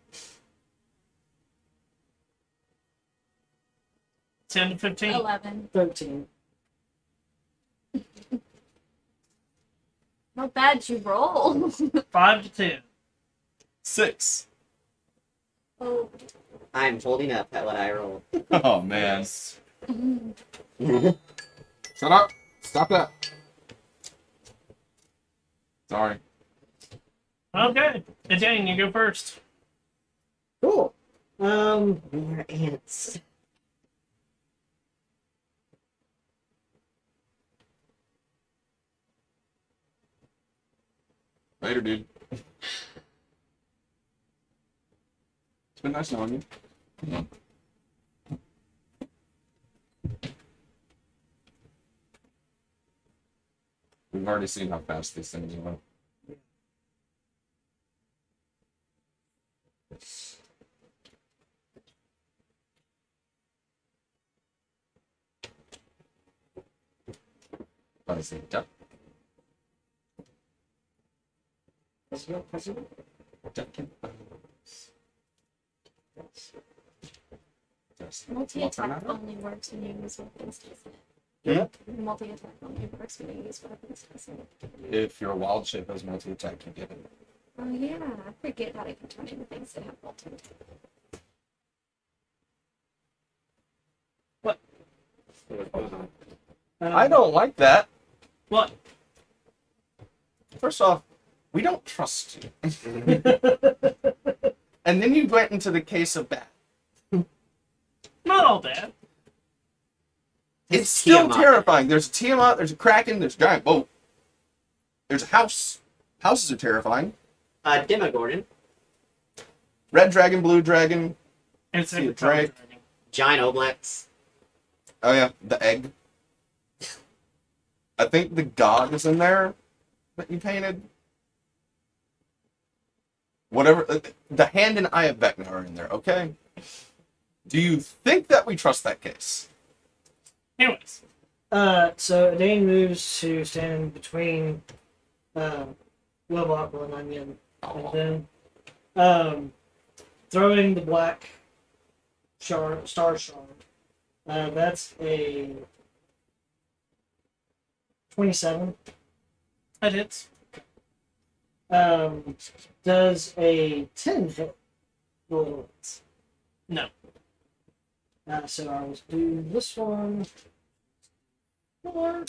10 to 15. 11. 13. Not bad you roll. 5 to 10. 6. Oh. I'm holding up at what I rolled. Oh, man. Shut up. Stop that. Sorry. Okay. Dang, you go first. Cool. More ants. Later, dude. It's been nice knowing you. We've already seen how fast these things are. What is it? Duck? Duck and bones. Multi-attack only works when you use weapons, doesn't it? Yep. Multi-attack only works when you use weapons, doesn't it? If your wild shape has multi-attack, you get it. Oh yeah, I forget that I can turn into things that have multi-attack. I don't like that. What? First off, we don't trust you. And then you went into the case of bat. Not all bad. It's still Tiamat. terrifying. There's a Tiamat, there's a Kraken, there's a giant boat. There's a house. Houses are terrifying. Demogorgon. Red dragon, blue dragon. And See a Drake. drake. Giant Oblex. Oh yeah, the egg. I think the god is in there that you painted. Whatever. The hand and eye of Vecna are in there, okay? Do you think that we trust that case? Anyways, So Dane moves to stand between Wilbok and Onion, and then throwing the black star shard. That's a 27. That hits. Does a 10 hit? Roll it. No. So I will do this one. 4.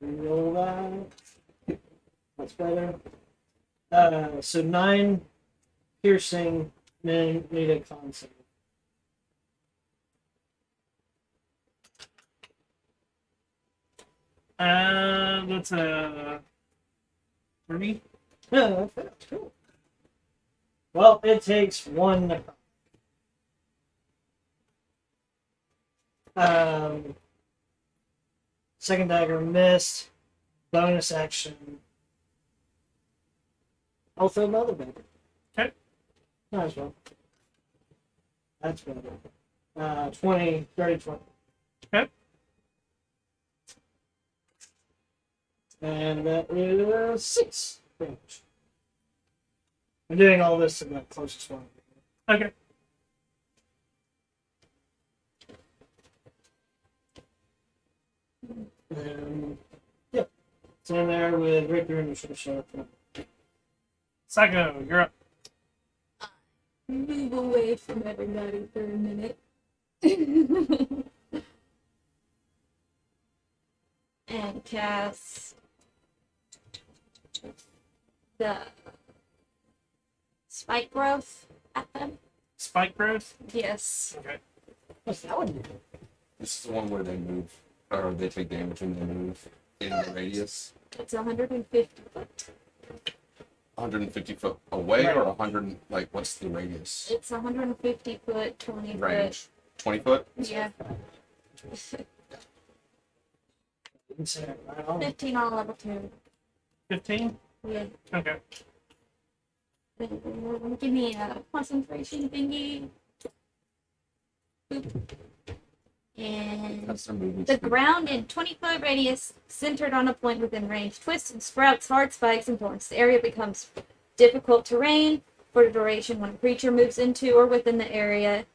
Roll that. That's better. So 9 piercing, then need a con save. That's a 3. Yeah, that's cool. Well, it takes 1 necrotic. Second dagger missed. Bonus action. I'll throw another dagger. Okay. Might as well. That's better. 20, 30, 20. Okay. And that is 6 damage. I'm doing all this to the closest one. Okay. Yep. It's in there with Rapier and the short. Psycho, you're up. Move away from everybody for a minute. And cast the spike growth at them. Spike growth. Yes. Okay. What's that one do? This is the one where they move, or they take damage when they move in the radius. It's 150 foot. 150 foot away, or 100, like, what's the radius? It's 150 foot, 20 Range. 20 foot? foot. Yeah. You can say it right on. 15 on level 2. 15. Yeah. Okay. Give me a concentration thingy. Boop. And That's their movement the speed. ground in 20-foot radius centered on a point within range twists and sprouts hard spikes and thorns. The area becomes difficult terrain for the duration when a creature moves into or within the area.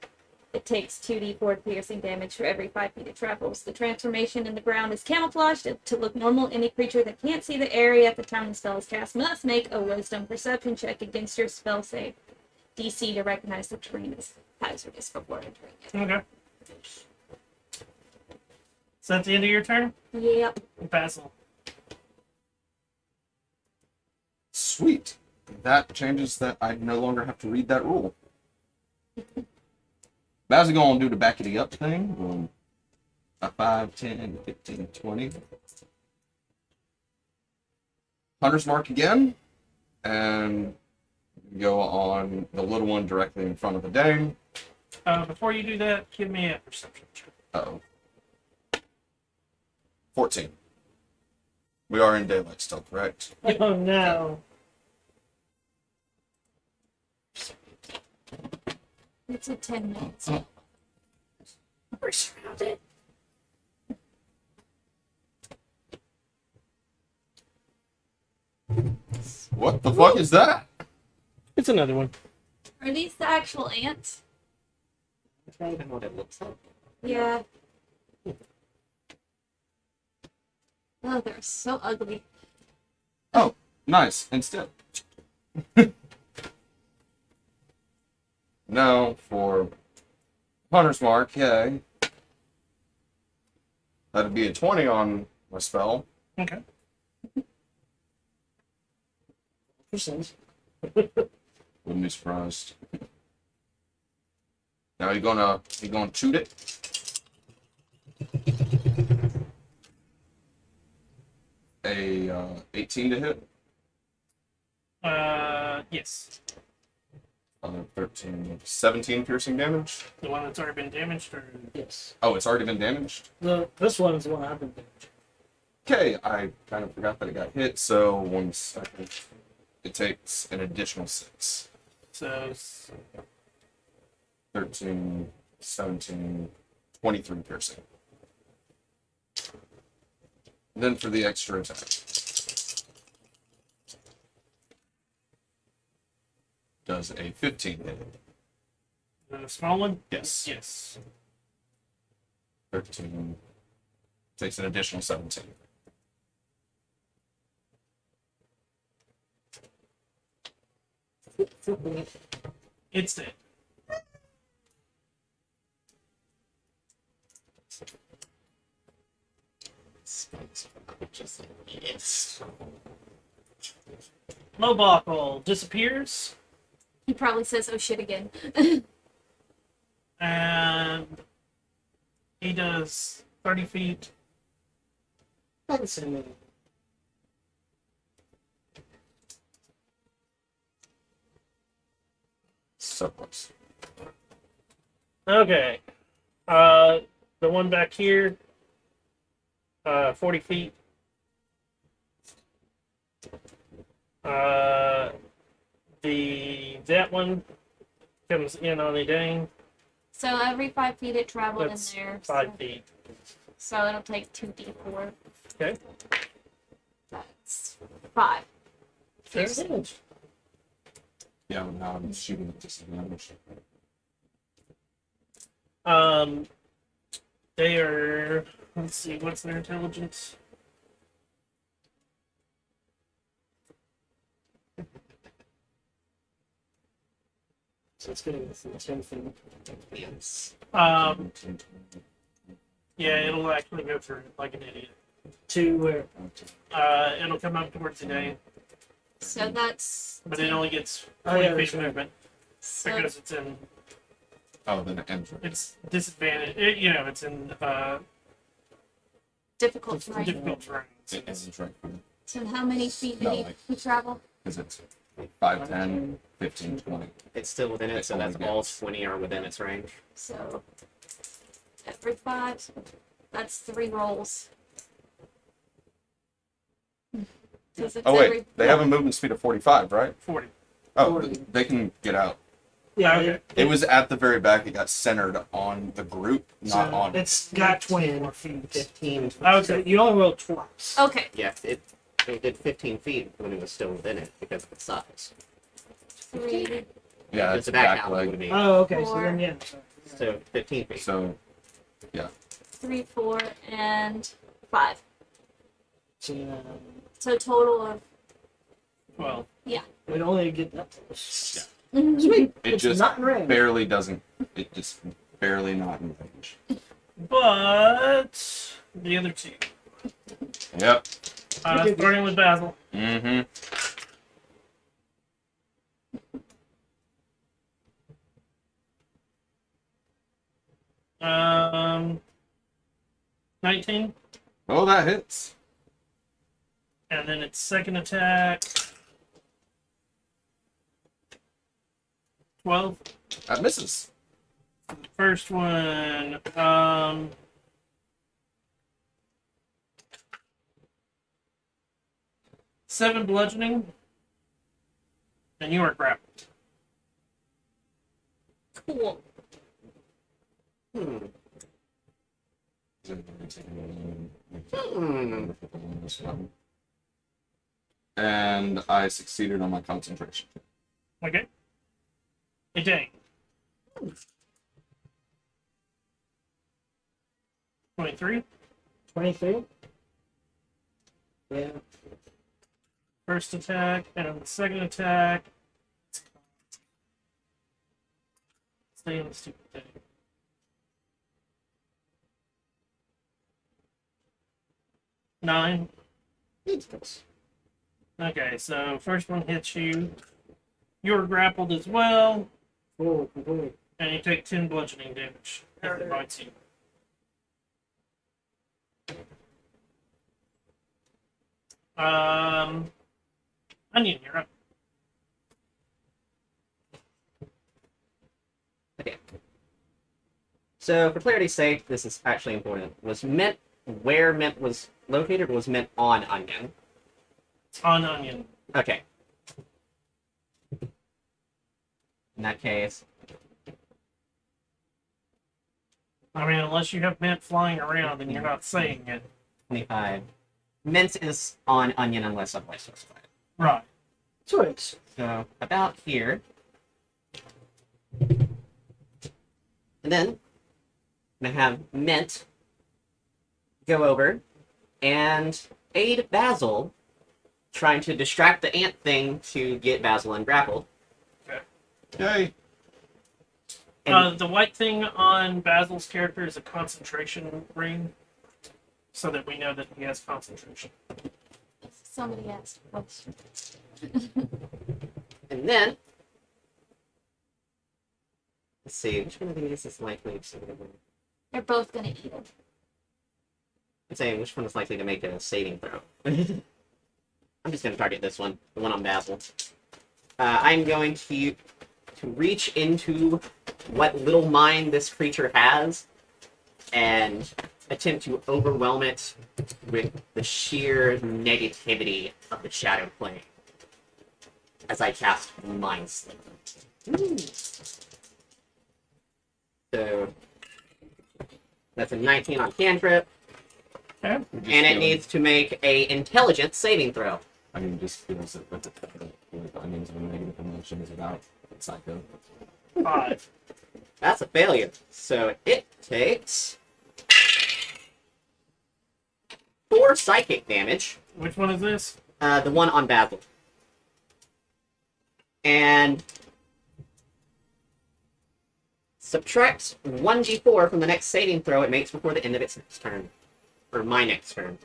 It takes 2d4 piercing damage for every 5 feet it travels. The transformation in the ground is camouflaged to look normal. Any creature that can't see the area at the time the spell is cast must make a wisdom perception check against your spell save DC to recognize the terrain as hazardous before entering it. Okay. Is that the end of your turn? Yep. Basil. Sweet. That changes that I no longer have to read that rule. Basil's going to do the back of the up thing. A 5, 10, 15, 20. Hunter's Mark again. And go on the little one directly in front of the dame. Before you do that, give me a perception check. Uh-oh. 14. We are in daylight still, correct? Oh no. It's a 10 minutes. We're surrounded. What the fuck is that? It's another one. Are these the actual ants? That's not even what it looks like. Yeah. Oh, they're so ugly. Nice. Instead. Now for Hunter's Mark, yay. That'd be a 20 on my spell. Okay. Percent. Wouldn't be surprised. Now you gonna shoot it. A 18 to hit. Yes. 13, 17 piercing damage. The one that's already been damaged, or Yes. Oh, it's already been damaged. This one is the one I've been doing. Okay, I kind of forgot that it got hit, so 1 second. It takes an additional 6. so 13, 17, 23 piercing. Then for the extra attack. Does a 15 hit? the small one. Yes. Yes. 13, Takes an additional 17. It's dead. Just idiots. Lowbuckle disappears, He probably says, "Oh shit" again. and he does 30 feet. That's a minute. So close. Okay. The one back here, 40 feet. That one comes in on a dang. So every 5 feet it traveled That's in there. 5 feet. So it'll take 2d4. Okay. That's 5. Sure. Damage. Yeah, well, now I'm shooting at disadvantage. They are. Let's see. What's their intelligence? So it's getting within 10 feet. Yes. Yeah, it'll actually go through it like an idiot. To where? It'll come up towards the day, So that's. but it only gets Oh, 20 yeah, feet that's of right. movement So because it's in. Oh, then it ends. Right. It's disadvantage. It's in difficult terrain. difficult terrain. It ends right here. So how many feet No, did like- he travel? Because it's 5, 10, 15, 20. It's still within it, so It that's only all gets- 20 are within its range. So every 5. That's 3 rolls. 'Cause it's Oh, wait. every- They have a movement speed of 45, right? 40. Oh, 40. they can get out. Yeah, Okay. It was at the very back. It got centered on the group, not so on. it's got 24 feet. 15. So Okay. you only rolled twice. Okay. Yeah, it did 15 feet when it was still within it because of its size. 3. Yeah, Because it's the back back would leg. be. Oh, okay. So 4. then, yeah. Sorry. So 15 feet. So 3, 4, and 5. So, So total of. Well, we'd only get that close. Mhm. Sweet. it It's just not in range. barely doesn't. It just barely not in range. but the other two. Yep. Starting with Basil. Mm-hmm. Um, 19, Oh, that hits. and then its second attack. 12. That misses. First one, 7 bludgeoning, and you are grappled. Cool. Hmm. And I succeeded on my concentration. Okay. Hey, dang. 23. 23? Yeah. First attack, and the second attack. Stay on the stupid thing. Nine. Okay, so first one hits you. You're grappled as well, Oh, complete. and you take 10 bludgeoning damage as it bites you. Onion, you're up. Okay. So, for clarity's sake, this is actually important. Was Mint where Mint was located, or was Mint on Onion? It's on Onion. Okay. In that case, I mean, unless you have mint flying around and you're not saying it. 25. Mint is on Onion unless otherwise specified. Right. Sweet. So, about here. And then, I'm going to have Mint go over and aid Basil, trying to distract the ant thing to get Basil ungrappled. Yay! And The white thing on Basil's character is a concentration ring, so that we know that he has concentration. Somebody asked a question. and then let's see, which one of these is likely to They're both gonna eat it. I'm saying which one is likely to make a saving throw. I'm just going to target this one, the one on Basil. I'm going to reach into what little mind this creature has and attempt to overwhelm it with the sheer negativity of the Shadow Plane as I cast Mind Sliver. So that's a 19 on cantrip. Okay. Just And it feeling- needs to make a intelligence saving throw. I mean, just feels it with the onions and negative emotions about Psycho. 5. That's a failure. So it takes 4 psychic damage. Which one is this? The one on Basil. And subtract 1d4 from the next saving throw it makes before the end of its next turn. Or my next turn.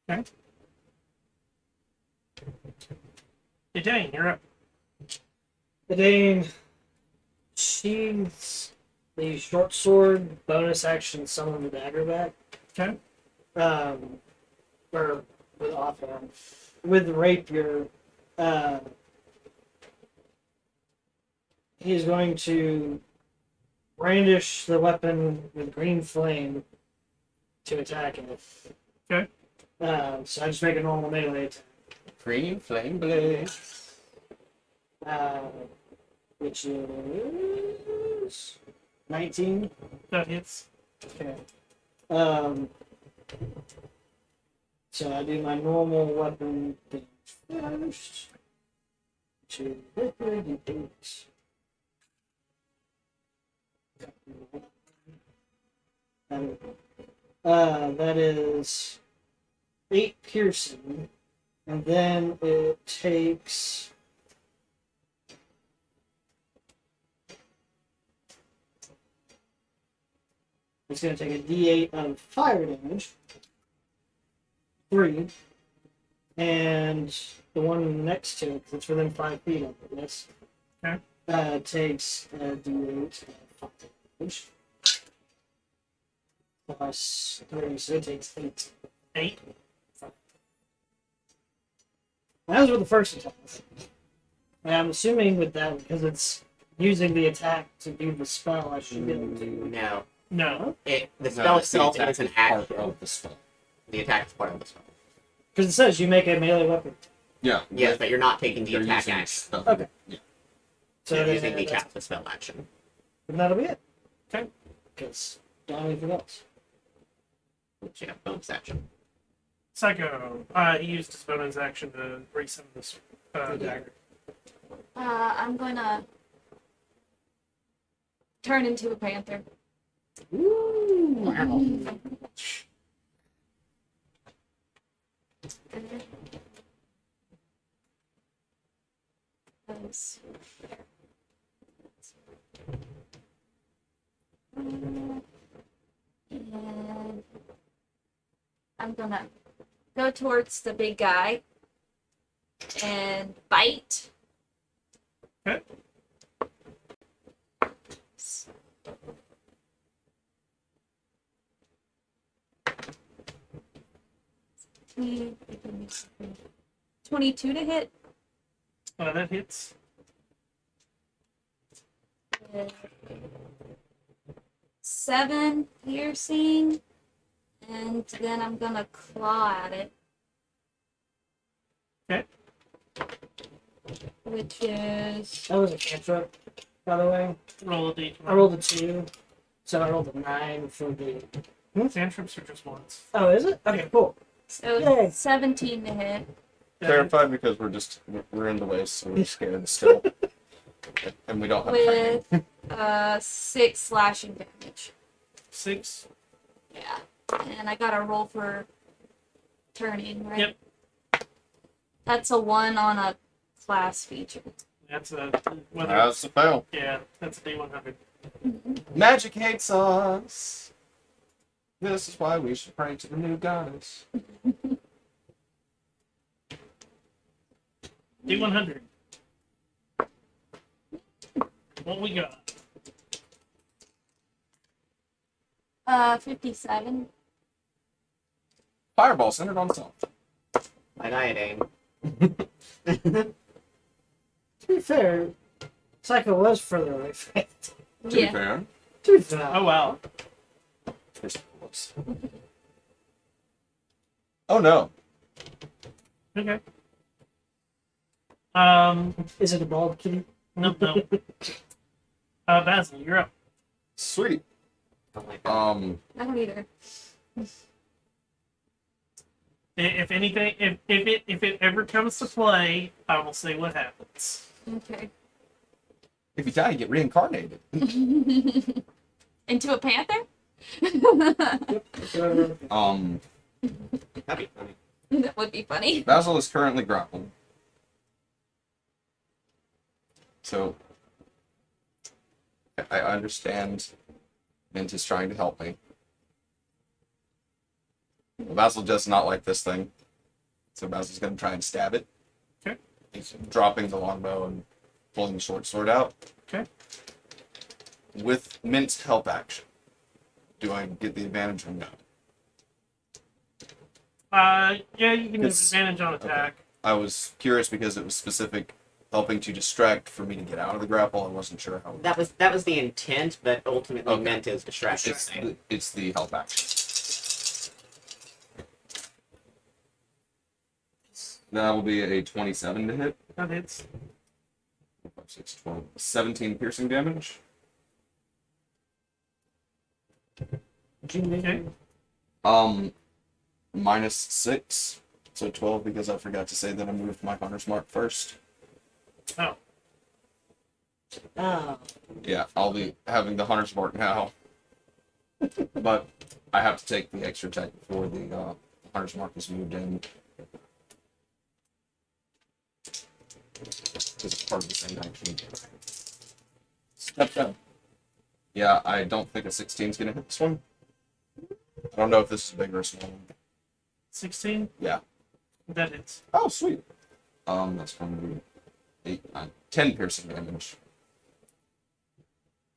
Okay. Hey, Dane, you're up. Dane sheathes the short sword, bonus action, summon the dagger back. Okay. Or with offhand. With the rapier, he's going to brandish the weapon with green flame to attack it. Okay. So I just make a normal melee attack. Green flame blade. Which is 19. That hits. Okay. So I do my normal weapon thing first. To D8. That is 8 piercing, and then it takes it's going to take a D8 of fire damage, 3, and the one next to it, that's within 5 feet of it, yes, Okay. takes a D8 of fire damage. Plus 3, so it takes 8. 8. That was with the first attack. And I'm assuming with that, because it's using the attack to do the spell, I should be able to. No. No. The spell itself is an part action. of the spell. The attack is part of the spell. Because it says you make a melee weapon. Yeah. Yes, but you're not taking the They're attack using action. spell. Okay. Yeah. So You're then using the that's- cast the spell action. then that'll be it. Okay. Because don't have anything else. Which, yeah, bonus action. Psycho. He used his bonus action to resummon this dagger. I'm gonna turn into a panther. Let's see here. And I'm gonna go towards the big guy and bite. Okay. Mm, 22 to hit. That hits. Uh, 7 piercing. And then I'm gonna claw at it. Okay. Which is That was a cantrip, by the way. Roll a d20. I rolled a 2, so I rolled a 9 for the. Cantrips are just once. Oh, is it? Okay, cool. so Yay. 17 to hit. Clarify because we're in the way, so we're scared still. And we don't have training. with 6 slashing damage. 6. Yeah. And I got a roll for turning, right? Yep. That's a 1 on a class feature. That's a whether. That's a fail. Yeah, that's a D100. Magic hates us. This is why we should pray to the new goddess. D100. What we got? 57. Fireball centered on self. Like iodine. To be fair, Psycho was further away from it. To be Yeah. fair. To be fair. Oh wow. Whoops. Oh no. Okay. Is it a bald kitty? No. Basil, you're up. Sweet. Something like that. I don't either. If anything, if it ever comes to play, I will say what happens. Okay. If you die, you get reincarnated. Into a panther? That'd be funny. That would be funny. Basil is currently grappled. So I understand Mint is trying to help me. Basil does not like this thing. So Basil's gonna try and stab it. Okay. He's dropping the longbow and pulling the short sword out. Okay. With Mint's help action, do I get the advantage or no? Yeah, you can have It's- advantage on attack. I was curious because it was specific helping to distract for me to get out of the grapple. I wasn't sure how. That was the intent, but ultimately Okay. meant is distraction. It's the help action. That will be a 27 to hit. That hits. 5, 6, 12, 17 piercing damage. Okay. -6, so 12 because I forgot to say that I moved my hunter's mark first. Oh, Ah, Yeah, I'll be having the hunter's mark now, but I have to take the extra attack before the hunter's mark is moved in. Because it's part of the same action. Step down. Yeah, I don't think a 16 is going to hit this one. I don't know if this is big or small. 16. Yeah. That hits. Oh, sweet. That's going to be 8, 9, 10 piercing damage.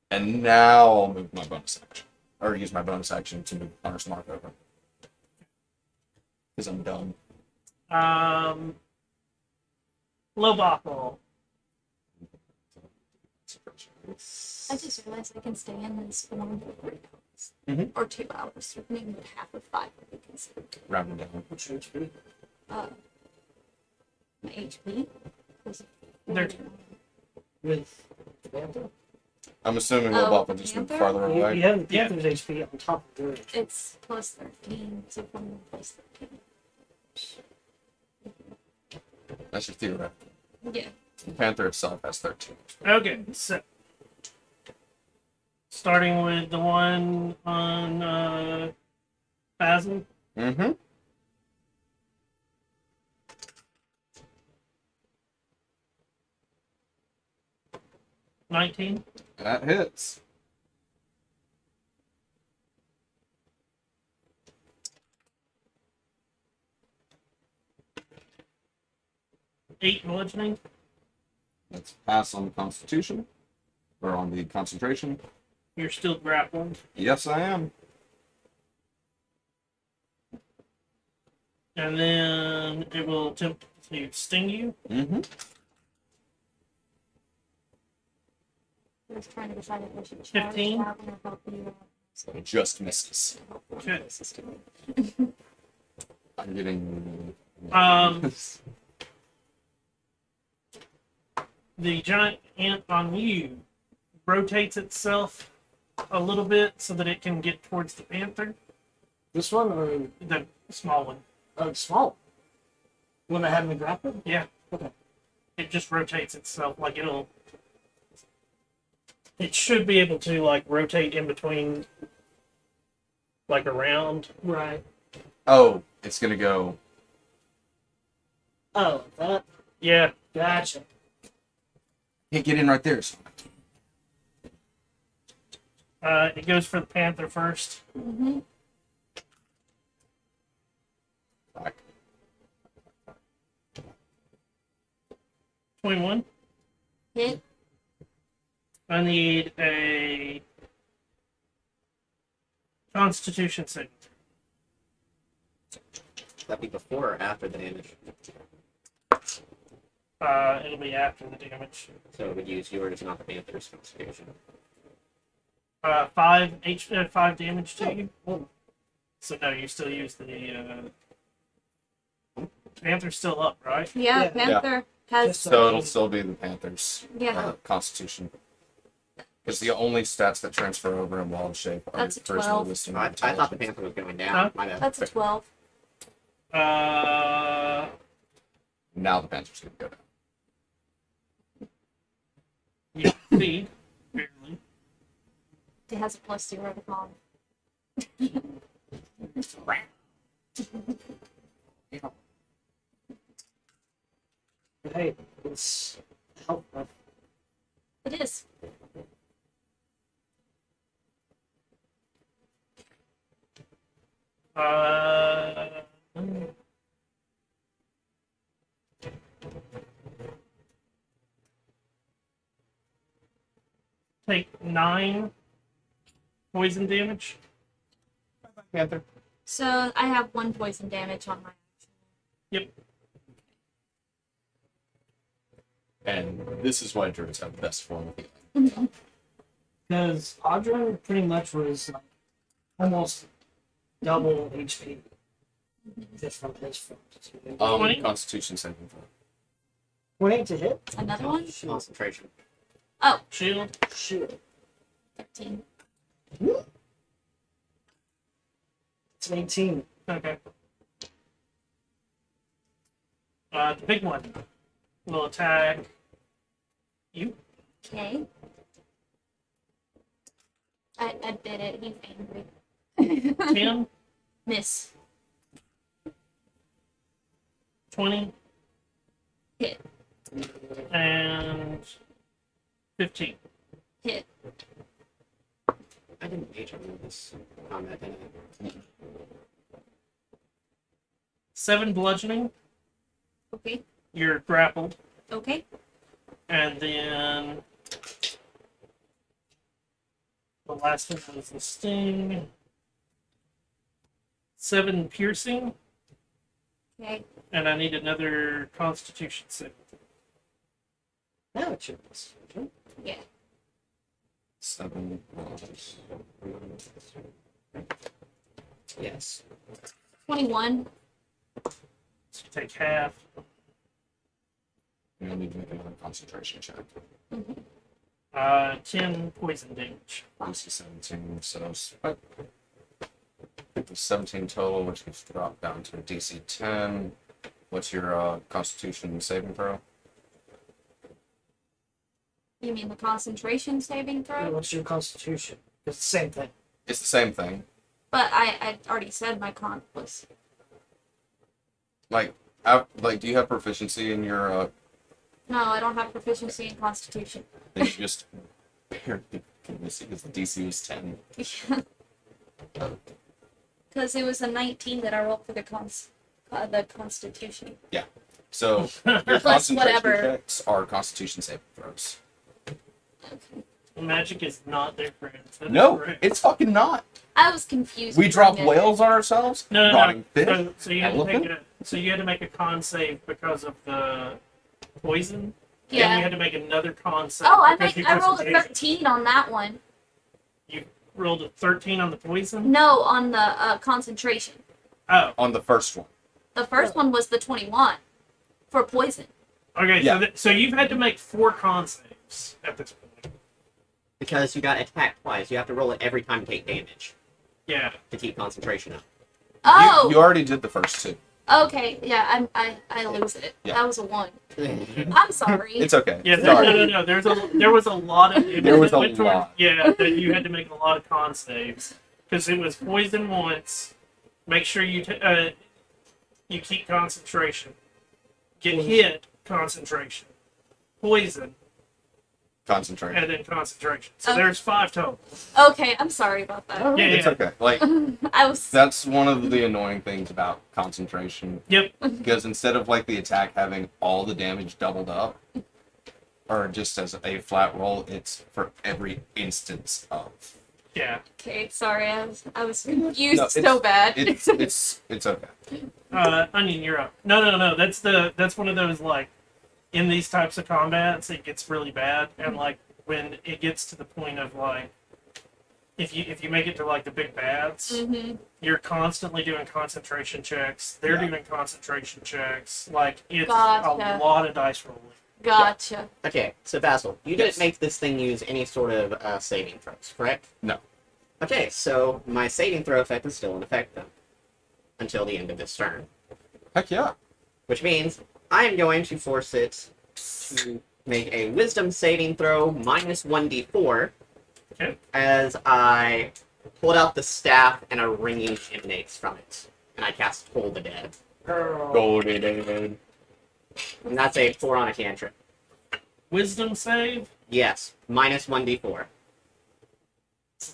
And now I'll move my bonus action. Or use my bonus action to move Hunter's Mark over. Because I'm done. I Low just realized I can stay in this form for 3 hours. Mhm. Or 2 hours. So maybe half of 5 would be considered. Rounding down. what's your HP? My HP was There- With the Panther? I'm assuming Oh, Lobop will just move Panther? farther You away. have the Yeah. Panther's HP on top of yours. It's plus 13, so from plus 13. That's your theoretical. Yeah. The Panther itself has 13. Okay, so starting with the one on Basil. Mm-hmm. $19. That hits. $8 bludgeoning. Let's pass on the Constitution. Or on the concentration. You're still grappling. Yes, I am. And then it will attempt to sting you. Mm-hmm. I was trying to decide if I should charge 15. that one or help you. So it just misses. Okay. I'm getting. The giant ant on you rotates itself a little bit so that it can get towards the panther, This one or the small one. small? One that had me grappled? Yeah. Okay. It just rotates itself like it'll It should be able to like rotate in between, like around. Right. Oh, it's gonna go. Oh, that. Yeah. Gotcha. Hey, get in right there. It goes for the Panther first. Mm-hmm. Back. 21. Hit. I need a Constitution save. That'd be before or after the damage. It'll be after the damage. So it would use yours, not the Panther's Constitution. 5 damage to you. Oh. So no, you still use the Panther's still up, right? Yeah, Yeah. Panther has. Just So it'll still be the Panthers' Yeah. Constitution. Because the only stats that transfer over in wild shape are That's a charisma, 12. wisdom, I and thought the intelligence. Panther was going down. Huh? My bad. That's a 12. Now the Panthers gonna go down. You succeed, barely. It has a +0 to con. But hey, it's helpful. It is. Uh, take 9 poison damage. Panther. So I have 1 poison damage on my action. And this is why druids have the best form of healing. Because Audra pretty much was like almost double HP just from his front. 20? Constitution saving throw. 20 to hit? Another one? Concentration. Oh, Shield. Shoot. 13. It's an 18. Okay. The big one will attack you. Okay. I did it. He's angry. 10, Miss. 20, Hit. and 15. Hit. I didn't mage on this combat, did I? 7 bludgeoning. Okay. You're grappled. Okay. And then the last one was the sting. 7 piercing, Okay. and I need another Constitution save. Now it's yours. Yeah. 7 plus. Yes. 21. So you take half. You'll need to make another concentration check. 10 poison damage. DC 17, so it was 17 total, which gets dropped down to a DC 10. What's your Constitution saving throw? You mean the concentration saving throw? What's your constitution? It's the same thing. It's the same thing. But I already said my con was. Like, do you have proficiency in your? No, I don't have proficiency in constitution. Then you just barely proficiency because the DC was 10. Because it was a 19 that I rolled for the constitution. So your Plus concentration whatever. checks are Constitution saving throws. Okay. Magic is not their friends. That is No, correct. it's fucking not. I was confused. We for a drop minute. whales on ourselves. No, Rotting fish. So you had to elephant? make you had to make a con save because of the poison. And Yeah. you had to make another con save. Oh, because you I rolled a concentrated. 13 on that one. You rolled a 13 on the poison. No, on the concentration. Oh, On the first one. The first one was the 21 for poison. okay. Yeah. So you've had to make 4 con saves at this point. Because you got attacked twice, you have to roll it every time to take damage Yeah. to keep concentration up. Oh, You already did the first 2. Okay, yeah, I lose it. Yeah. That was a 1. I'm sorry. It's okay. Yeah, Sorry. no. There was a lot of There was a went toward- lot. Yeah, that you had to make a lot of con saves because it was poison once. Make sure you keep concentration. Get hit, concentration. Poison, Concentrate. and then concentration. So Okay. there's 5 total. Okay, I'm sorry about that. Yeah, It's okay. Like I was. that's one of the annoying things about concentration. Yep. Because instead of like the attack having all the damage doubled up, or just as a flat roll, it's for every instance of. Yeah. Okay, sorry. I was confused No, so bad. It's okay. Onion, you're up. No. That's one of those like in these types of combats it gets really bad, and like when it gets to the point of like if you make it to like the big bads, Mhm. you're constantly doing concentration checks. They're Yeah. doing concentration checks. Like it's Gotcha. a lot of dice rolling. Gotcha. Okay, so Basil, you Yes. didn't make this thing use any sort of saving throws, correct? No. Okay, so my saving throw effect is still in effect then, until the end of this turn. Heck yeah. Which means I am going to force it to make a wisdom saving throw minus 1d4 Okay. as I pulled out the staff and a ringing emanates from it. And I cast Toll the Dead. Golden David. And that's a 4 on a cantrip. Wisdom save. Yes, minus 1d4.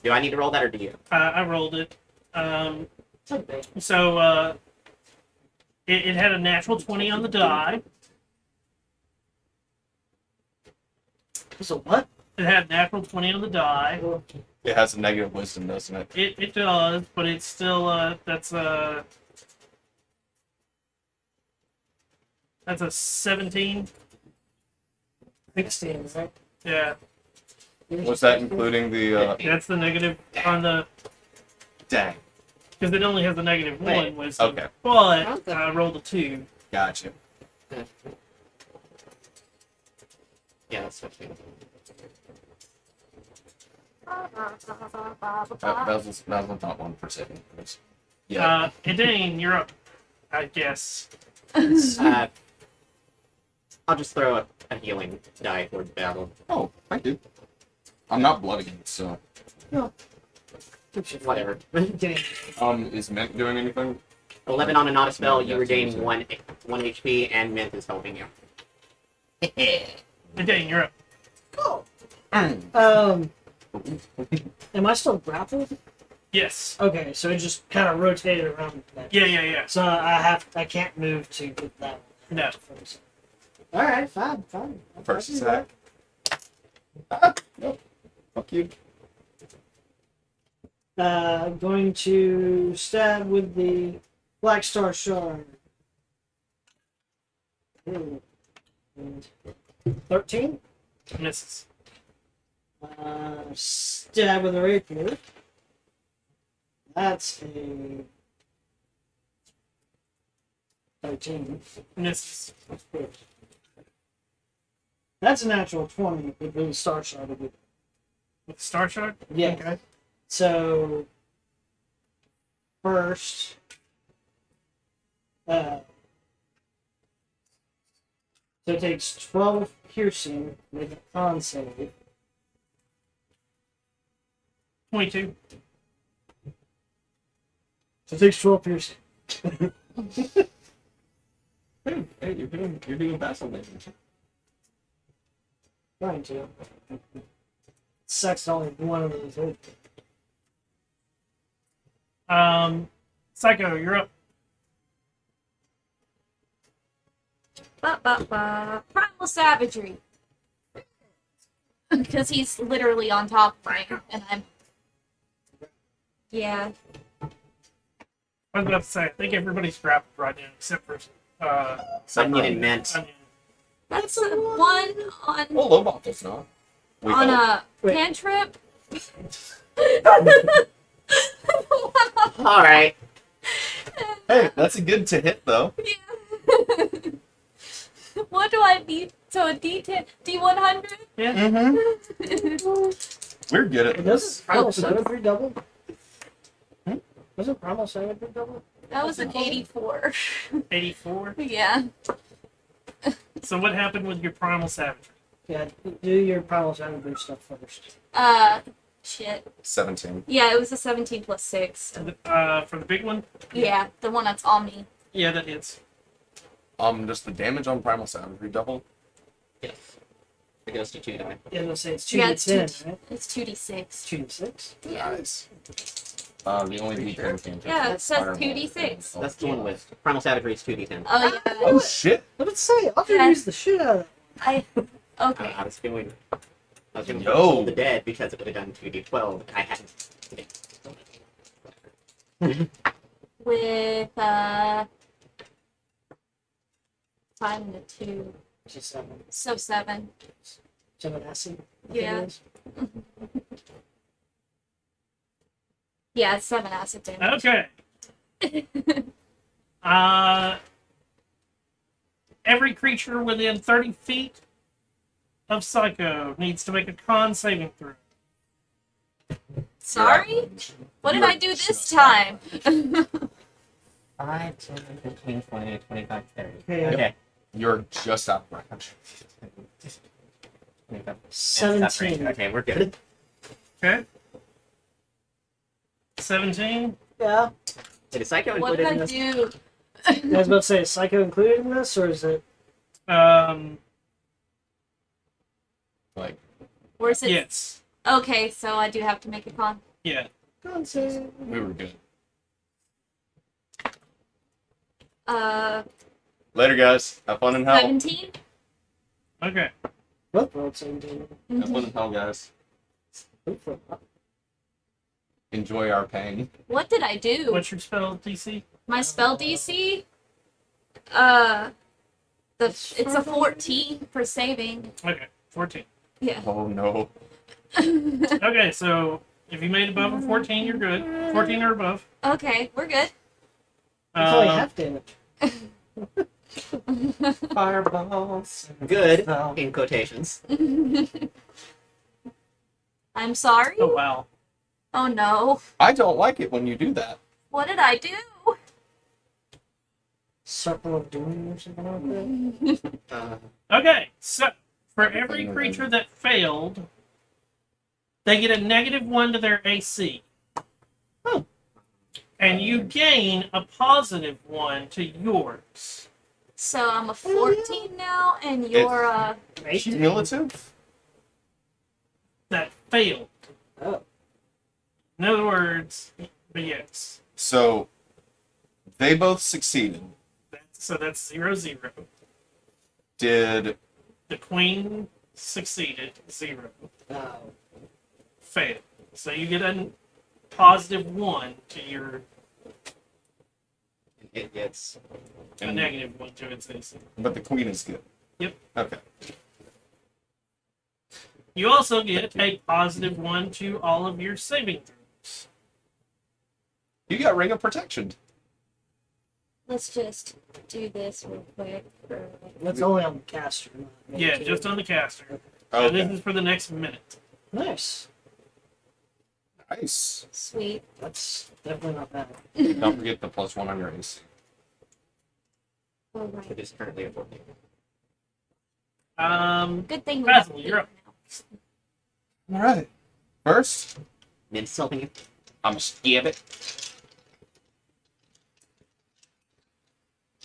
Do I need to roll that or do you? I rolled it. It's okay. So it had a natural 20 on the die. So what? It had natural 20 on the die. It has a negative wisdom, doesn't it? It does, but it's still that's a 17. 16, right? Yeah, Was that including the that's the negative on the dang? because it only has a negative Wait, 1 wisdom. Okay. But I rolled a 2. Gotcha. Yeah, that's 15. Basil's not one for saving throws. Yeah. Dane, you're up. I guess. Uh, I'll just throw a healing die towards Basil. Oh, thank you. I'm not blood against, so. Whatever. Is Mint doing anything? 11 on a not a spell, Yeah, you regain that's 1 HP, and Mint is helping you. Dane, you're up. Cool. Am I still grappled? Yes. Okay, so it just kind of rotated around. Yeah. So I can't move to get that. No. All right, fine. First I'll do that. attack. Nope. Fuck you. Going to stab with the Black Star Shard. 13. Misses. Stab with a rapier. That's a 13. Misses. That's a natural 20 with the Star Shard. With the Star Shard? Yeah. Okay. So first, so it takes 12 piercing with a con save. 22. So it takes 12 piercing. Hey, you're doing Basil damage. Trying to. Sucks only one of those hit. Psycho, you're up. Primal Savagery. Because he's literally on top of me, and I'm. Yeah. I was about to say, I think everybody's grappled right now, except for Onion and Mint. Onion. That's a 1 on Well, Lobot does not. We on hope. a Wait. cantrip. Alright. Hey, that's a good to hit though. What do I need? So a D10, D100? Yeah. Mm-hmm. We're good at It this. doesn't Primal Savagery double? Doesn't Primal Savagery double? That was an 84. 84. Yeah. So what happened with your primal savagery? Yeah, do your primal savagery stuff first. Shit. 17. Yeah, it was a 17 plus 6. For the big one? Yeah, the one that's Omni. Yeah, that hits. Does the damage on primal savagery double? Yes. It goes to 2 die. Yeah, I'm gonna say it's 2 Yeah, to it's 10, 2 right? It's 2d6. 2 to 6. Yeah. Nice. The only D10 can take Yeah, it says fireball. That's 2d6. the one with primal savagery is 2d10. Oh, yeah. Oh shit! I would say, I'll Yeah. use the shit out of it. Okay. I was going Yo. Toll the Dead because it would have done 2d12. And I hadn't. With, 5 and a 2. Just 7. So 7. 7 acid. I think Yeah. it is. Yeah, it's 7 acid damage. Okay. Every creature within 30 feet of Psycho needs to make a con saving throw. Sorry? What did I do this time? 5, 10, 15, 20, 25, 30. Okay. Okay. You're just out of range. 25. 17. Okay, we're good. Okay. 17. Yeah. Is Psycho What included did in I this? do? I was about to say, is Psycho included in this, or is it? Like, Where's it? Yes. Okay, so I do have to make a con. Yeah. Con save. we were good. Later, guys. Have fun in hell. 17? Okay. What rolled 17? Have fun in hell, guys. Hopefully not. Enjoy our pain. What did I do? What's your spell DC? My spell DC? It's a 14 for saving. Okay. 14. Yeah. Oh no. Okay, so if you made above a 14, you're good. 14 or above. Okay, we're good. It's only Um, half damage. Fireballs. Good, in quotations. I'm sorry? oh, wow. Oh no. I don't like it when you do that. What did I do? Circle of Doom or something like that. Okay, so for every creature that failed, they get a -1 to their AC. Oh. And you gain a +1 to yours. So I'm a 14 now, and you're Cumulative? That failed. Oh. In other words, but yes. So, they both succeeded. So that's 0-0. Did The queen succeeded, 0. Oh. Failed. So you get a +1 to your It gets. a -1 to its AC. but the queen is good. Yep. Okay. You also get a +1 to all of your saving throws. You got Ring of Protection. let's just do this real quick. That's only on the caster. Not me, Yeah, too. just on the caster. And Okay. this is for the next minute. Nice. Nice. Sweet. That's definitely not bad. Don't forget the +1 on your AC. All right. It is currently a 14. Good thing we Basil, have you're up. All right. First, Mint's helping you. I'm stab it.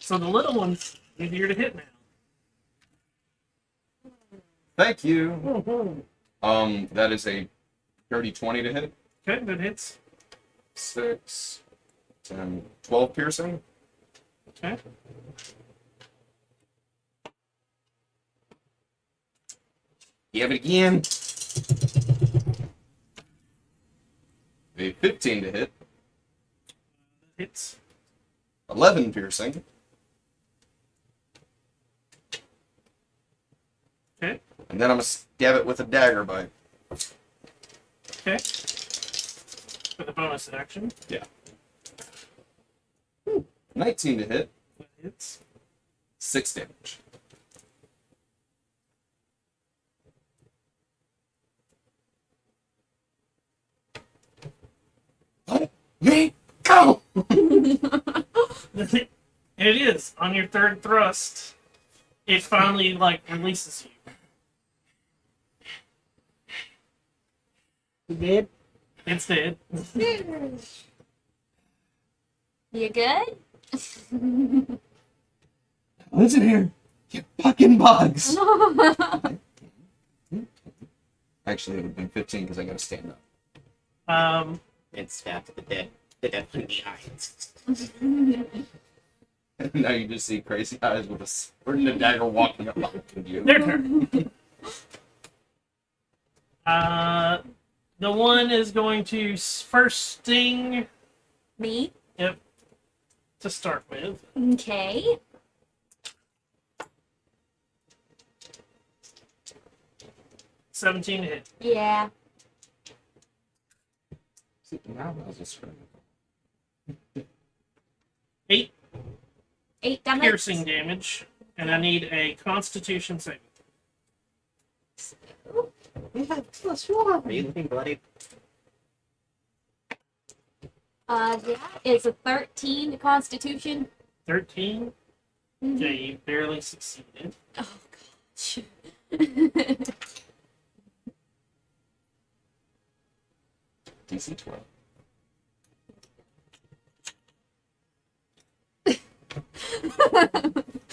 So the little one's easier to hit now. Thank you. Mhm. That is a dirty 20 to hit. Okay, that hits. 6, 10, 12 piercing. Okay. You have it again. A 15 to hit. Hits. 11 piercing. Okay. And then I'm going to stab it with a dagger bite. Okay. For the bonus action. 19 to hit. That hits. 6 damage. Let me go! It is on your third thrust. It finally like releases you. You did? It's dead. You good? Listen here, you fucking bugs. Actually, it would have been 15 because I gotta stand up. And stabbed the dead in the eyes. And now you just see crazy eyes with a sword and a dagger walking up behind you. Their turn. The one is going to first sting Me? to start with. Okay. $17 to hit. Yeah. See, now I was just trying 8 8 damage. piercing damage, and I need a Constitution saving. Yeah, +1. Are you looking bloody? That is a 13 Constitution. 13. Okay, you barely succeeded. Oh gosh. DC 12.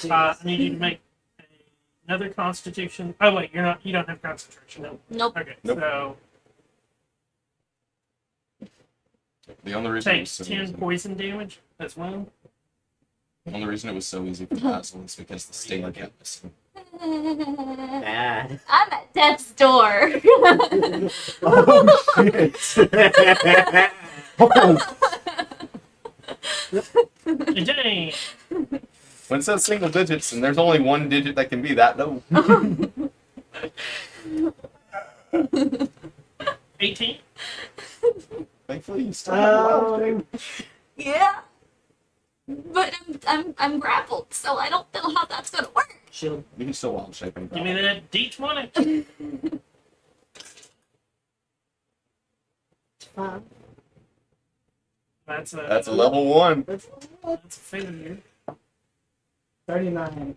I need you to make another Constitution. Oh wait, you don't have concentration. No. Nope. Okay, Nope. so The only reason it was takes so 10 easy, poison damage as well. the only reason it was so easy for Basil is because the stinger kept missing. Bad. I'm at death's door. Oh shit! Dang. When it says single digits and there's only one digit that can be that low. 18. Thankfully, you still have a wild shape. Yeah. But I'm grappled, so I don't know how that's gonna work. Shield. You can still wild shape and Give me that D20. That's That's a level 1. That's a failure. 39.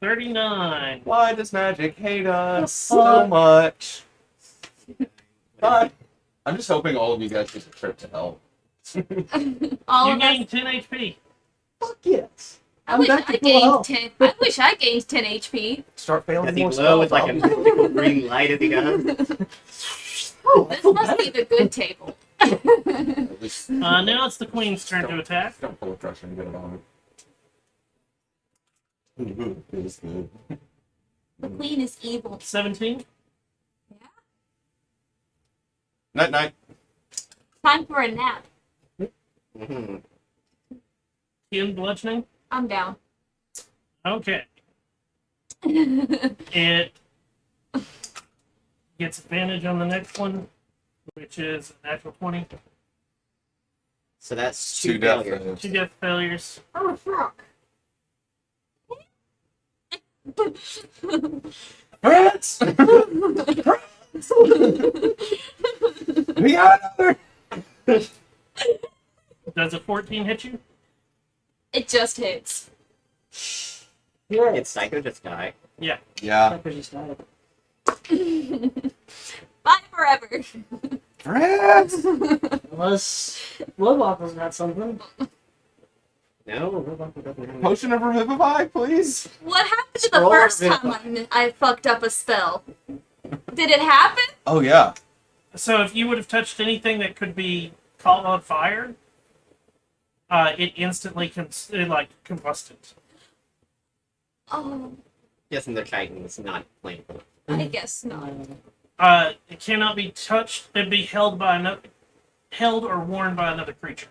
39. Why does magic hate us so much? But I'm just hoping all of you guys get a trip to hell. All You of us. gain 10 HP. Fuck yes. I I'm wish back I to full gained health. 10. I wish I gained 10 HP. Start failing Does he more glow with spells, like a I'll- mystical green light as he goes? This must be the good table. At least Now it's the Queen's turn to attack. don't pull a crush and get it on it. Ooh, feels good. The queen is evil. 17. Night night. Time for a nap. Mm-hmm. 10 bludgeoning. I'm down. Okay. It gets advantage on the next one, which is a natural 20. So that's Two two death failures. saves. 2 death failures. Oh, fuck. Friends! We got another! Does a 14 hit you? It just hits. Yeah. Did Psycho just die? Yeah. Sucker just died. Bye forever. Friends! Unless Woodwalker's got something. No, Robot doesn't have Potion of Revivify, please. What happened to the Scroll first of time I fucked up a spell? Did it happen? Oh, yeah. So if you would have touched anything that could be caught on fire, it instantly combusted. Oh, Guessing the Titans not flammable. I guess not. It cannot be touched. It'd be held or worn by another creature.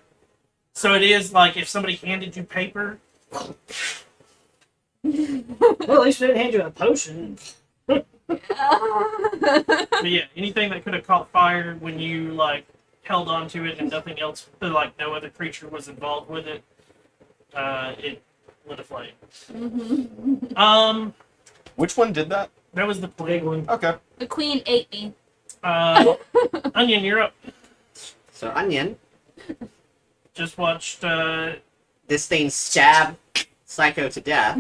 So it is like if somebody handed you paper. Well, at least they didn't hand you a potion. But yeah, anything that could have caught fire when you held onto it and nothing else, no other creature was involved with it, it lit a flame. Which one did that? That was the Big queen. one. Okay. The queen ate me. Onion, you're up. So Onion, Just watched This thing stabbed Psycho to death.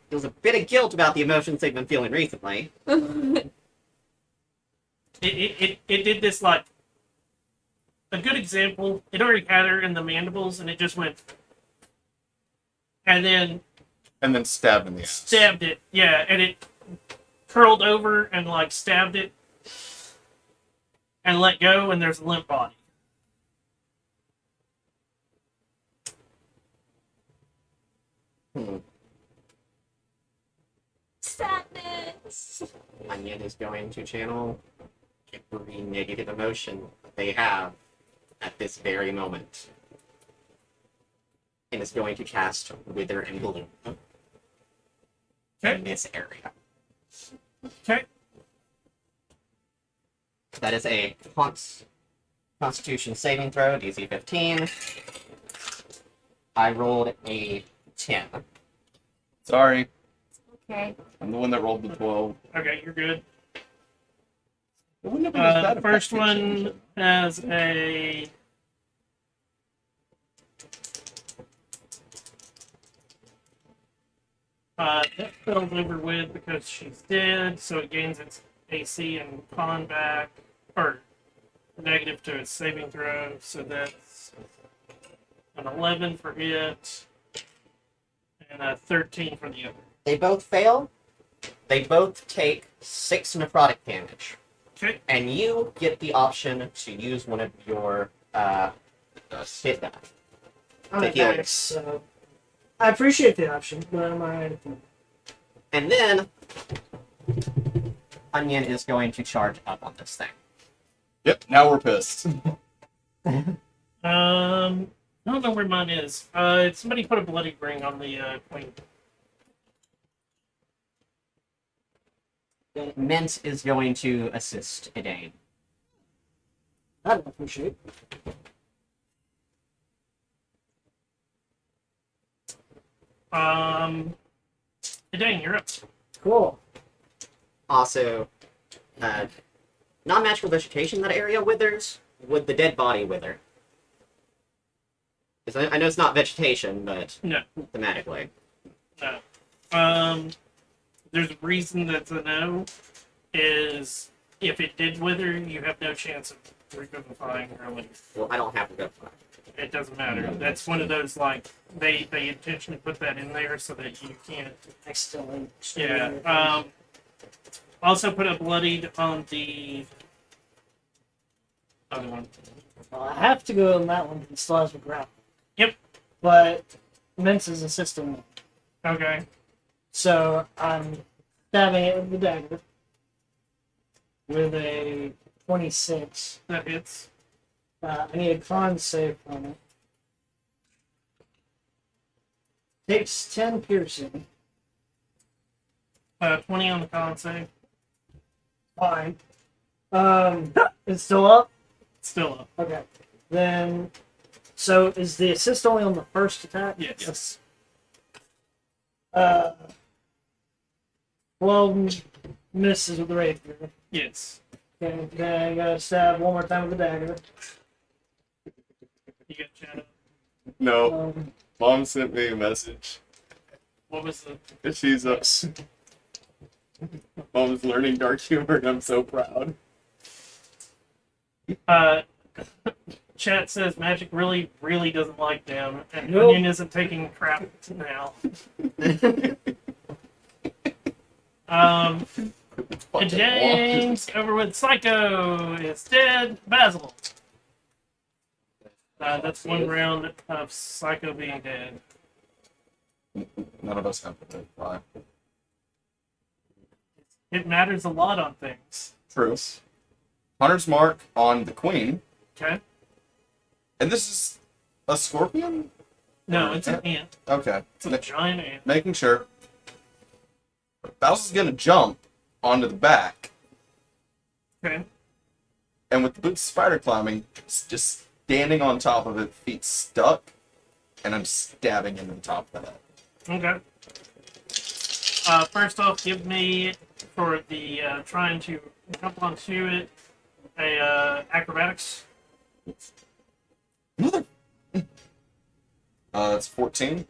Feels a bit of guilt about the emotions they've been feeling recently. It did this like a good example. It already had her in the mandibles, and it just went, and then stabbed in the ass. stabbed it. Yeah, and it curled over and like stabbed it, and let go, and there's a limp body. Sadness. Onion is going to channel every negative emotion that they have at this very moment. And is going to cast Wither and Bloom in this area. Okay. That is a Constitution saving throw, DC 15. I rolled a 10. Sorry, Okay. I'm the one that rolled the 12. Okay, you're good. It wouldn't have been as bad The if first that changed one has a that spells over with because she's dead, so it gains its AC and con back, or negative to its saving throw, so that's an 11 for it, and a 13 for the other. They both fail. They both take 6 necrotic damage. Okay. And you get the option to use one of your hit die. I'm heal at max, so I appreciate the option, but I'm alright. And then Onion is going to charge up on this thing. Yep, now we're pissed. I don't know where mine is. Somebody put a bloody ring on the queen. Mint is going to assist Edane. I appreciate. Dang, you're up. Cool. Also, non-magical vegetation in that area withers. Would the dead body wither? 'Cause I know it's not vegetation, but No. thematically. No. There's a reason that's a no. Is if it did wither, you have no chance of revivifying really. Well, I don't have to go for it. It doesn't matter. That's one of those like they intentionally put that in there so that you can't. Accidentally. Yeah. Also put a bloodied on the other one. Well, I have to go on that one because it still has the ground. Yep. But Mince is assisting me. Okay. So I'm stabbing it with the dagger with a 26. That hits. I need a con save from it. Takes 10 piercing. 20 on the con save. Fine. It's still up? Still up. Okay. Then, so is the assist only on the first attack? Yes. 12 misses with the rapier. Yes. Okay, then I gotta stab one more time with the dagger. You got Shadow. No, Mom sent me a message. What was the? She's Mom's learning dark humor, and I'm so proud. Chat says Magic really, really doesn't like them, and Nope. Onion isn't taking crap now. Fucking James over with Psycho is dead. Basil. That's one round of Psycho being dead. None of us have to reply. It matters a lot on things. True. Hunter's mark on the queen, Okay? and this is a scorpion. No, it's an ant. Okay, It's a giant ant. making sure. Bowser's gonna jump onto the back, Okay? and with the boots spider climbing, just standing on top of it, feet stuck, and I'm stabbing into the top of that. Okay. First off, give me, for the trying to jump onto it, a acrobatics. Mother. That's 14.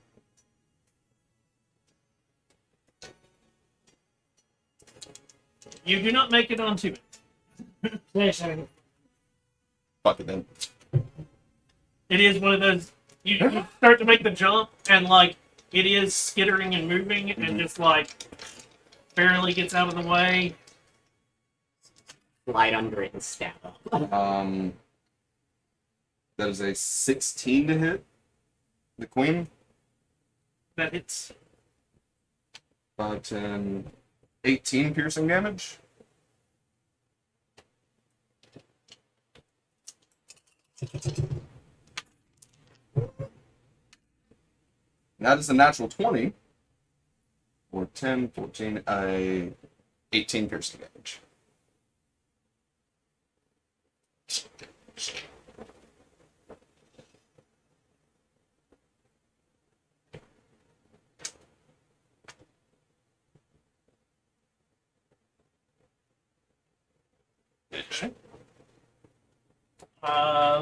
You do not make it onto it. Sorry. Fuck it then. It is one of those. You start to make the jump, and like it is skittering and moving, and just like barely gets out of the way. Slide under it and stab up. That is a 16 to hit the queen. That hits. 5, 10, 18 piercing damage. And that is a natural 20. Or 10, 14, 18 piercing damage.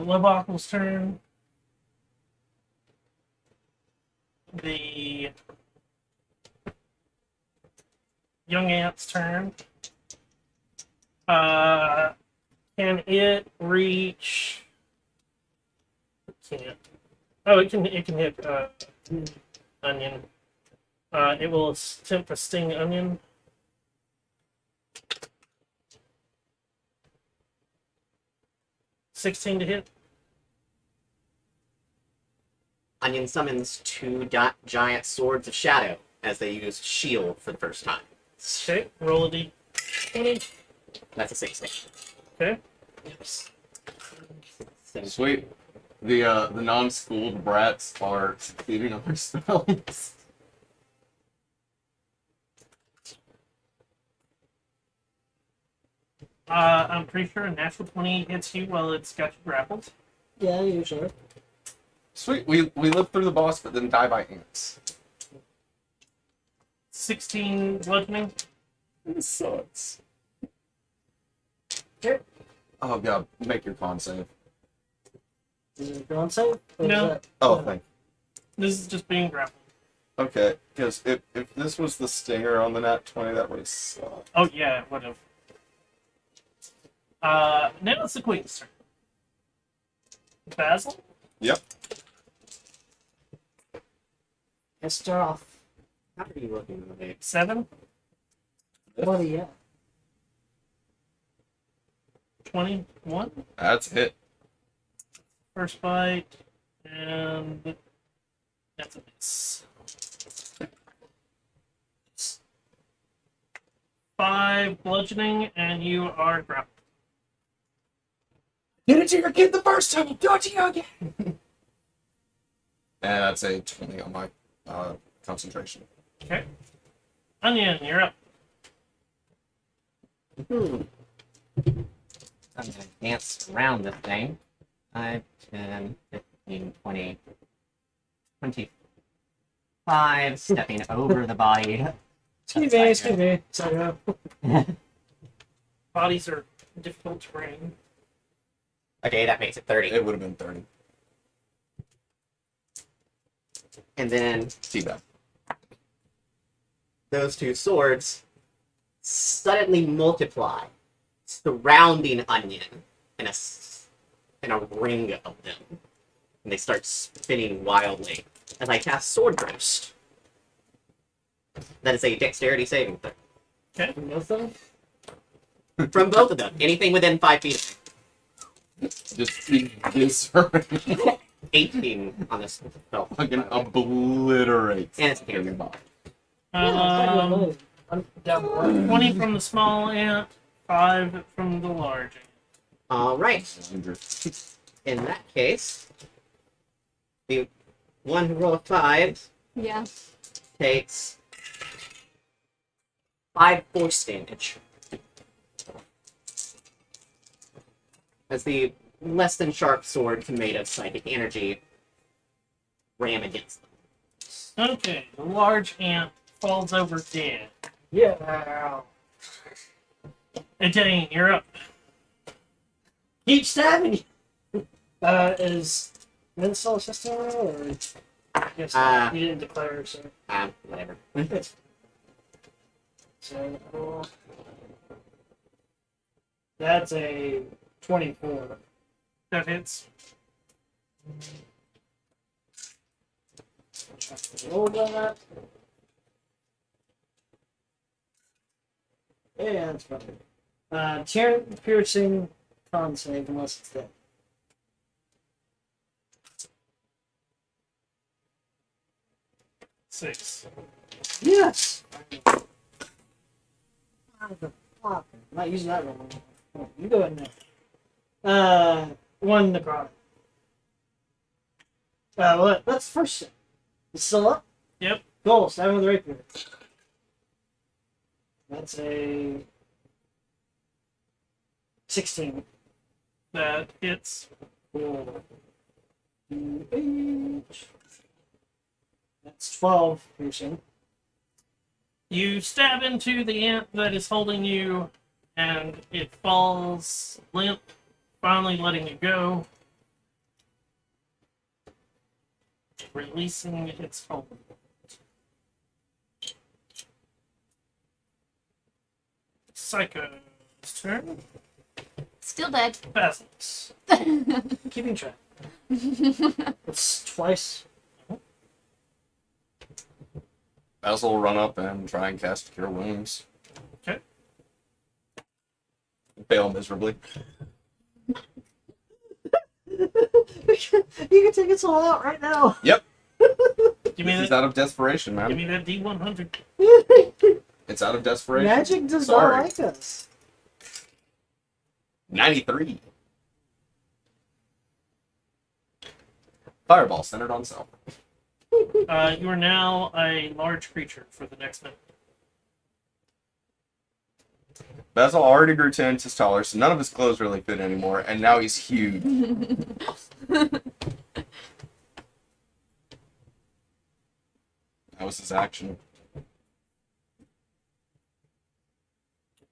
Lobockel's turn. The young ant's turn. Can it reach? It can't. Oh, it can. It can hit onion. It will attempt to sting onion. $16 to hit. Onion summons two giant swords of shadow as they use shield for the first time. Okay, roll a d20. That's a 16. Okay. Yes. Sweet. The non-schooled brats are succeeding on their spells. I'm pretty sure a natural 20 hits you while it's got you grappled. Yeah, usually. Sweet. We live through the boss, but then die by ants. 16 bludgeoning. This sucks. Okay. Oh god, make your con save. Is it a ground save? Or No. Is that, Oh, thank This is just being grappled. Okay, because if this was the stinger on the nat 20, that would have sucked. Oh yeah, it would have. Now it's the queen's turn. Basil? Yep. let's start off. How are you looking at the 7, What are you at? 21. That's a hit. First bite, and that's a miss. 5 bludgeoning, and you are grappled. Did it to your kid the first time, you do it to you again! And that's a 20 on my concentration. Okay. Onion, you're up. I'm gonna dance around this thing. 5, 10, 15, 20, 25, stepping over the body. Excuse me. Sorry. Bodies are difficult terrain. Okay, that makes it 30. It would have been 30. And then Teabag. those two swords suddenly multiply, surrounding Onion in a ring of them. And they start spinning wildly as I cast Sword Burst. That is a dexterity saving throw. Both of them? From both of them. Anything within 5 feet. Just eviscerate. 18 on this spell. Fucking obliterates. And it's a your cantrip. body. I'm down the line. 20 from the small ant, 5 from the large ant. Alright. In that case, the one who rolled 5 Yeah. takes 5 force damage. As the less than sharp sword made of psychic energy ram against them. Okay, the large ant falls over dead. Yeah. And Dane, you're up. Keep stabbing you. Is Minsel assisting or? Yes, Ah. you didn't declare, so Whatever. it's so that's a 24. That hits. Roll that. Yeah, that's fine. Tear piercing con save unless it's dead. Six. Yes! I'm not using that one. You go ahead now. One necrotic. Well, that's the first. It's still up? Yep. Goal, stabbing with the rapier. That's a 16. That hits. 4, 2, 8. That's 12 piercing. You stab into the ant that is holding you, and it falls limp, finally letting you go, releasing its hold. Psycho's turn. Still dead. Basilisk. Keeping track. It's twice. Basil will run up and try and cast Cure Wounds. Okay. Fail miserably. You can take it all out right now. Give me This is that. out of desperation, Give man. me that D100. It's out of desperation. Magic does Sorry. not like us. 93. Fireball centered on self. You are now a large creature for the next minute. Basil already grew 10 inches taller, so none of his clothes really fit anymore, and now he's huge. That was his action.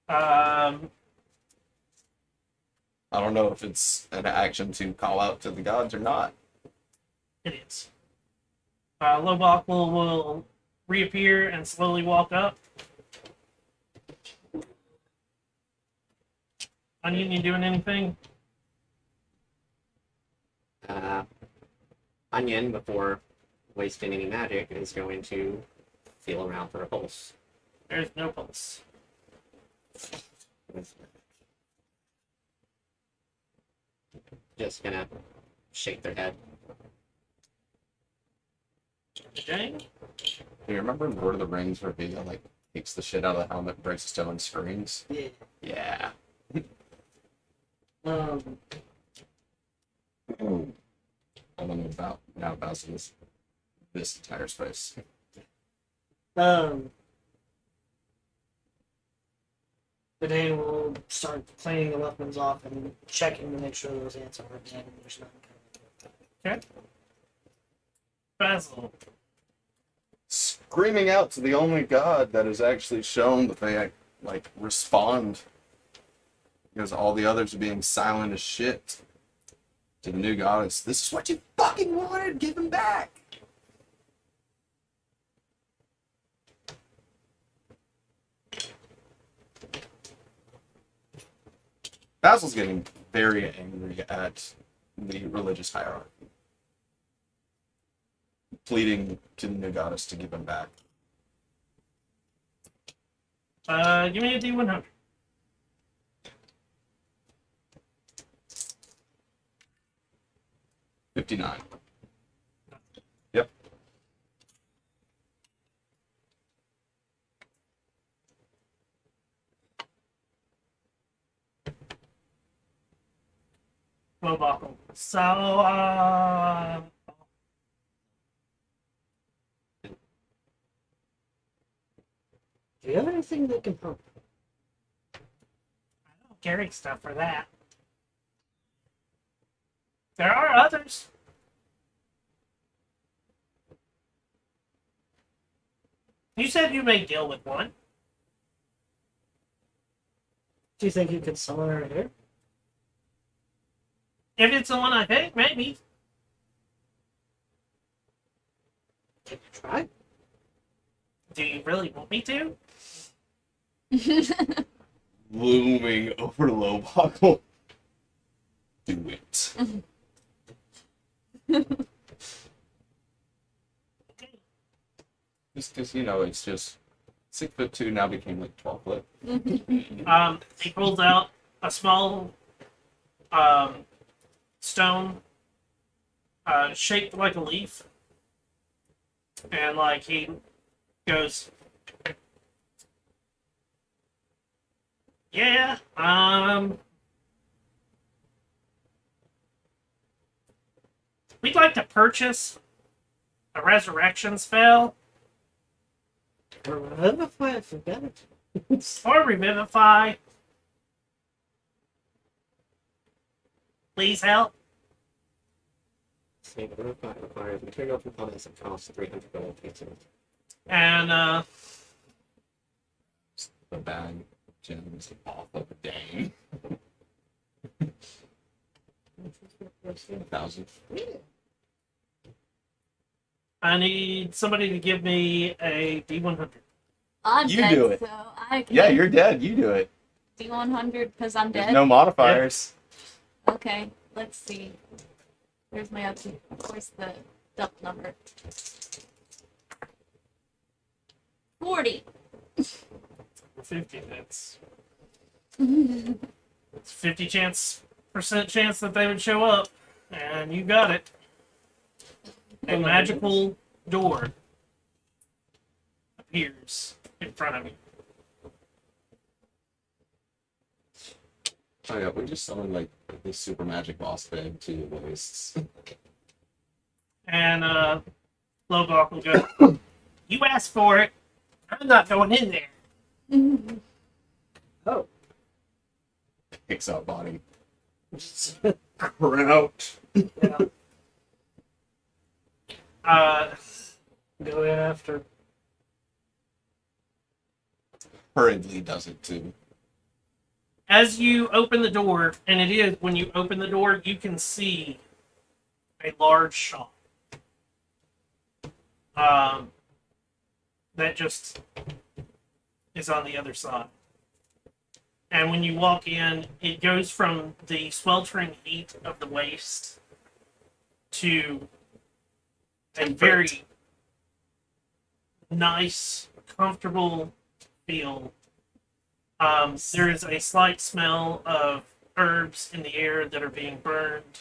Um, I don't know if it's an action to call out to the gods or not. it is. Lobach will reappear and slowly walk up. Onion, you doing anything? Onion, before wasting any magic, is going to feel around for a pulse. There's no pulse. Just gonna shake their head. Jane? Do you remember in Lord of the Rings where Vega like takes the shit out of the helmet, breaks the stone, and screams? Yeah. Yeah. I don't know about now Basil's this entire space. Dane will start cleaning the weapons off and checking to make sure those ants are dead and there's nothing coming. Basil. Screaming out to the only god that has actually shown that they like respond, because all the others are being silent as shit. To the new goddess, this is what you fucking wanted. Give him back. Basil's getting very angry at the religious hierarchy, pleading to the new goddess to give him back. Give me a D100. $59. Yep. Lobach. So, Do you have anything that can help? I don't carry stuff for that. There are others. You said you may deal with one. Do you think you could summon her here? If it's the one I think, maybe. Can you try? Do you really want me to? Looming over Lowbuckle. Do it. Just because, it's just 6'2" now became like 12 foot. He pulls out a small stone shaped like a leaf, and like he goes, "Yeah, we'd like to purchase a resurrection spell Or revivify it for better. or revivify. Please help." Save it requires material components that cost 300 gold pieces. And The bag of gems off of a dang. 1,000. I need somebody to give me a D100. I'm You dead, do it. so I can Yeah, you're dead. You do it. D100 because I'm There's dead. no modifiers. Okay, let's see. Where's my other? Where's the double number? 40. 50. It's 50% chance that they would show up, and you got it. A magical door appears in front of you. Oh yeah, we just summoned like this super magic boss thing to the wastes. And Lobok will go, "You asked for it. I'm not going in there." Oh. Picks up body. Crouch. Yeah. Uh, Go in after. Hurriedly does it too. as you open the door, and it is when you open the door, you can see a large shop. That just is on the other side. And when you walk in, it goes from the sweltering heat of the waste to a very nice, comfortable feel. There is a slight smell of herbs in the air that are being burned.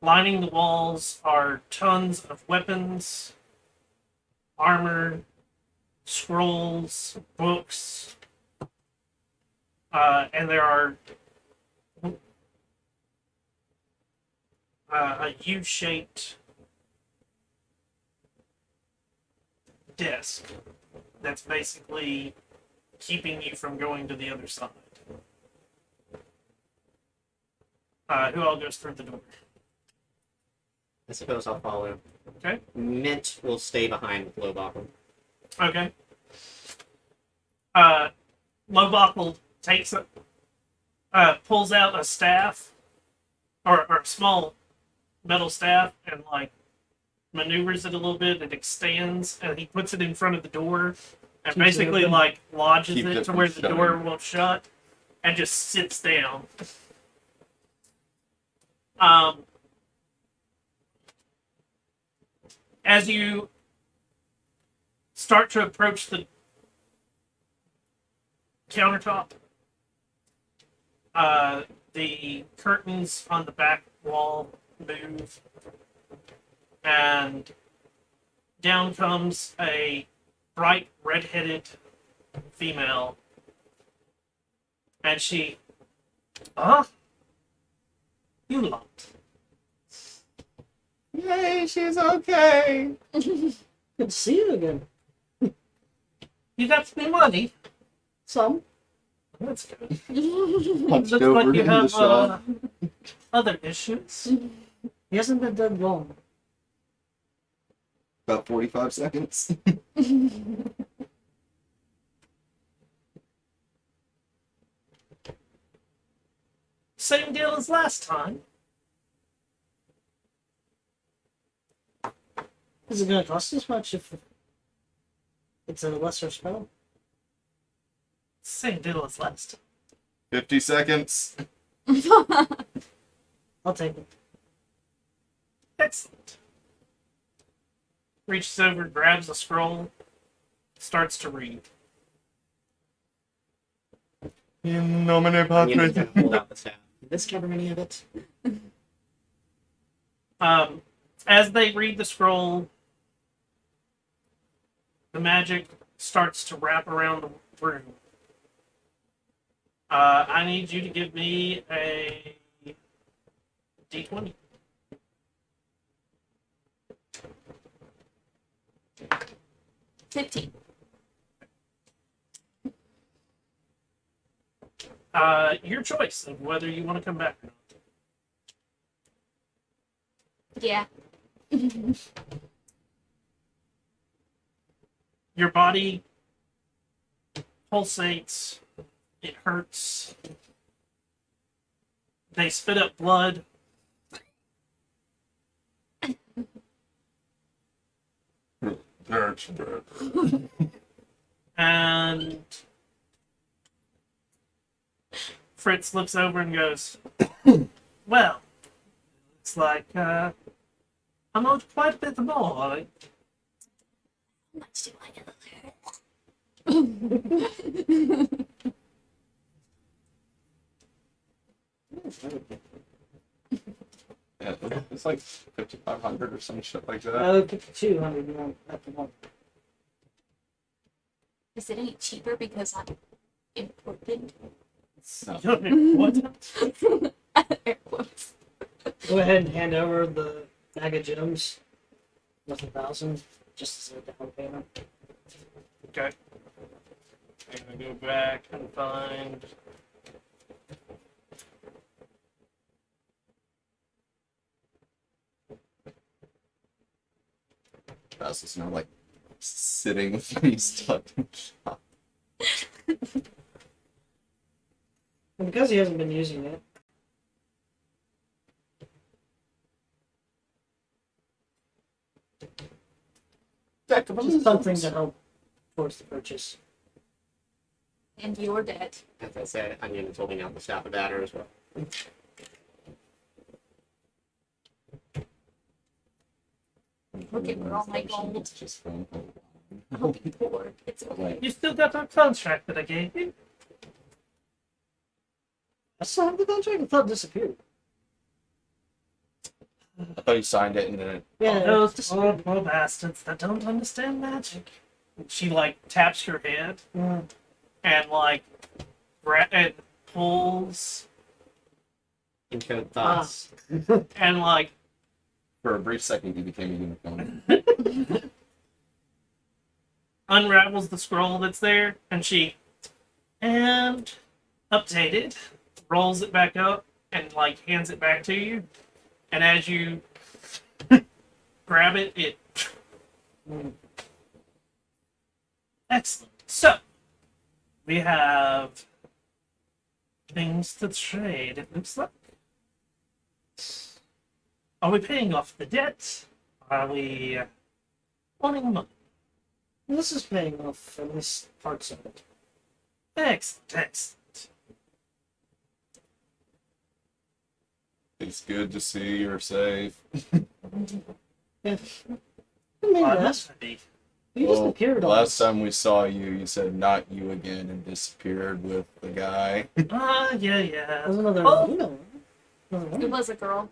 Lining the walls are tons of weapons, armor, scrolls, books, and there are a U-shaped desk that's basically keeping you from going to the other side. Who all goes through the door? I suppose I'll follow. Okay. Mint will stay behind with Lobach. Okay. Lobach takes it, pulls out a staff, or a small metal staff, and like maneuvers it a little bit. It extends, and he puts it in front of the door, and Keeps it basically open. like lodges Keeps it it to from where the door shutting. won't shut, and just sits down. As you start to approach the countertop, the curtains on the back wall move, and down comes a bright red-headed female, and she, you lot. Yay, she's okay. Good to see you again. You got some money. Some. That's good. Punched Looks over like you in the have shop. other issues. He hasn't been dead long. About 45 seconds. Same deal as last time. Is it going to cost as much if it's a lesser spell? Same deal as last. 50 seconds. I'll take it. Excellent. Reaches over, grabs a scroll, starts to read. In nomine Onion's Patris. gonna hold out the staff. Did this cover any of it? As they read the scroll, the magic starts to wrap around the room. I need you to give me a d20. $15. Your choice of whether you want to come back or not. Yeah. Your body pulsates. It hurts. They spit up blood. That's bad. And Fritz looks over and goes, well, it's like, I'm owed quite a bit more. How much do I know? Yeah, it's like 5,500 or some shit like that. 200 more at the moment. Is it any cheaper because I'm important? No. What? Air quotes. Go ahead and hand over the bag of gems with 1,000 just as a down payment. Okay. I'm gonna go back and find. That's just not like sitting with me stuck in shop. And because he hasn't been using it, just something to help towards the purchase. And you're dead. As I said, Onion is holding out the staff of Adder as well. Look at where all my gold. It's just fun. I'll be poor. It's okay. You still got that contract that I gave you? I still have the contract. I thought it disappeared. I thought you signed it and then it. Yeah, Those it's poor, poor bastards that don't understand magic. She like taps your head and like and pulls Encode thoughts. and like For a brief second, you became a unicorn. unravels the scroll that's there, and she and updated, rolls it back up, and like hands it back to you. And as you grab it, it excellent. So we have things to trade. It looks like. Are we paying off the debt? Are we wanting money? This is paying off at least parts of it. Excellent, excellent. It's good to see you're safe. Yeah. Maybe I last. must be. You just appeared on last us. time we saw you, you said not you again and disappeared with the guy. Yeah. There's another Oh. Another one. It was a girl.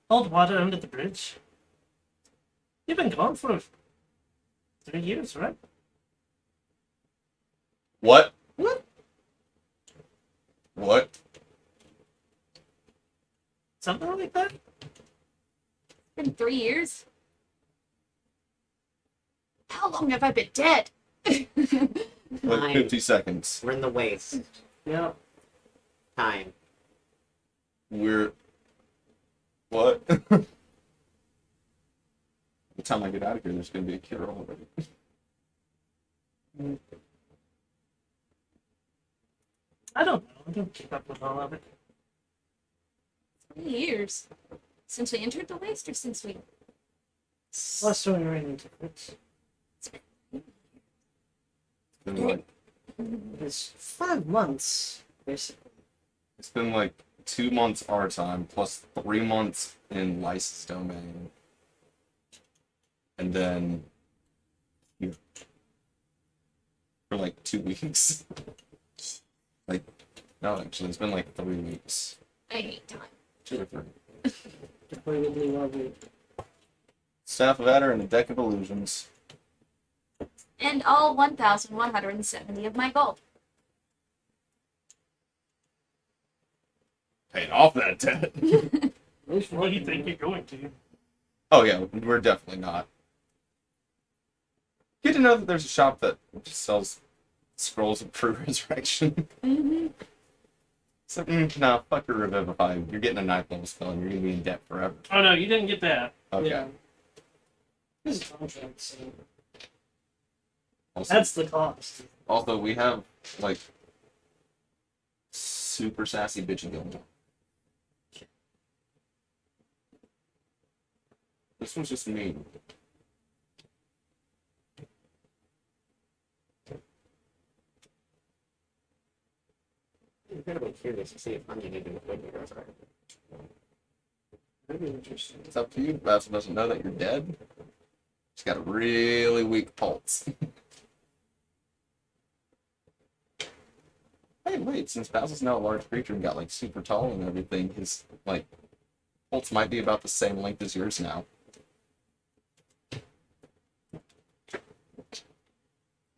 Old water under the bridge. You've been gone for 3 years, right? What? What? What? Something like that? It's been 3 years. How long have I been dead? Like Time. 50 seconds. We're in the waste. Yeah. Time. We're. What? By the time I get out of here, there's going to be a cure already. I don't know. I don't keep up with all of it. 3 years. Since we entered the waste or since we Plus 20 raining tickets. Been like, It's 5 months, basically. it's been like 2 months our time plus 3 months in licensed domain, and then here for like 2 weeks. Like, no, actually, it's been like 3 weeks, I hate time. 2 or 3. Completely lovely. Staff of Adder and a deck of illusions. And all 1,170 of my gold. Paid off that debt. At least What do you one think you're going to? Oh yeah, we're definitely not. Good to know that there's a shop that just sells scrolls of true resurrection. Mm-hmm. So, no, fuck your revivify. You're getting a 9th level spell and you're gonna be in debt forever. Oh no, you didn't get that. Okay. Yeah. This is a contract, so Also, that's the cost. also, we have like super sassy bitching going on. This one's just mean. I'm incredibly curious to see if Onion even would be resurrected. That'd be interesting. It's up to you. Basil doesn't know that you're dead. She's got a really weak pulse. Hey, wait, since Basil's now a large creature and got like super tall and everything, his like pulse might be about the same length as yours now.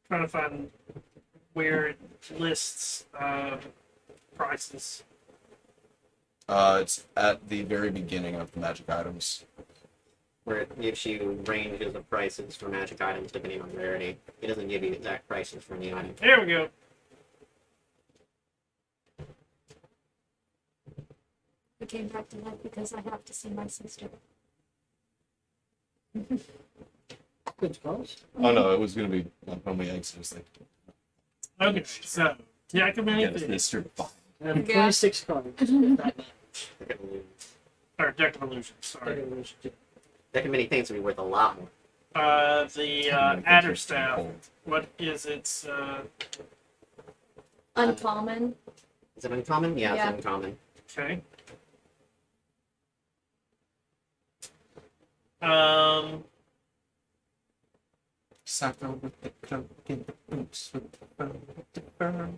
Trying to find where it lists prices. It's at the very beginning of the magic items. Where it gives you ranges of prices for magic items depending on rarity. It doesn't give you exact prices for any item. There we go. I came back to life because I have to see my sister. Good calls. Oh no, it was gonna be like homely eggs. It was like, Okay, so deck of many yeah, things, this certified. I have Yeah. 26 cards. That much. or deck of illusions. Sorry. That can many things would be worth a lot more. The adder staff. What is its? Uncommon. Is it uncommon? Yeah, Yeah. it's uncommon. Okay. Sacco with the cloak and the boots with the fur with the fur.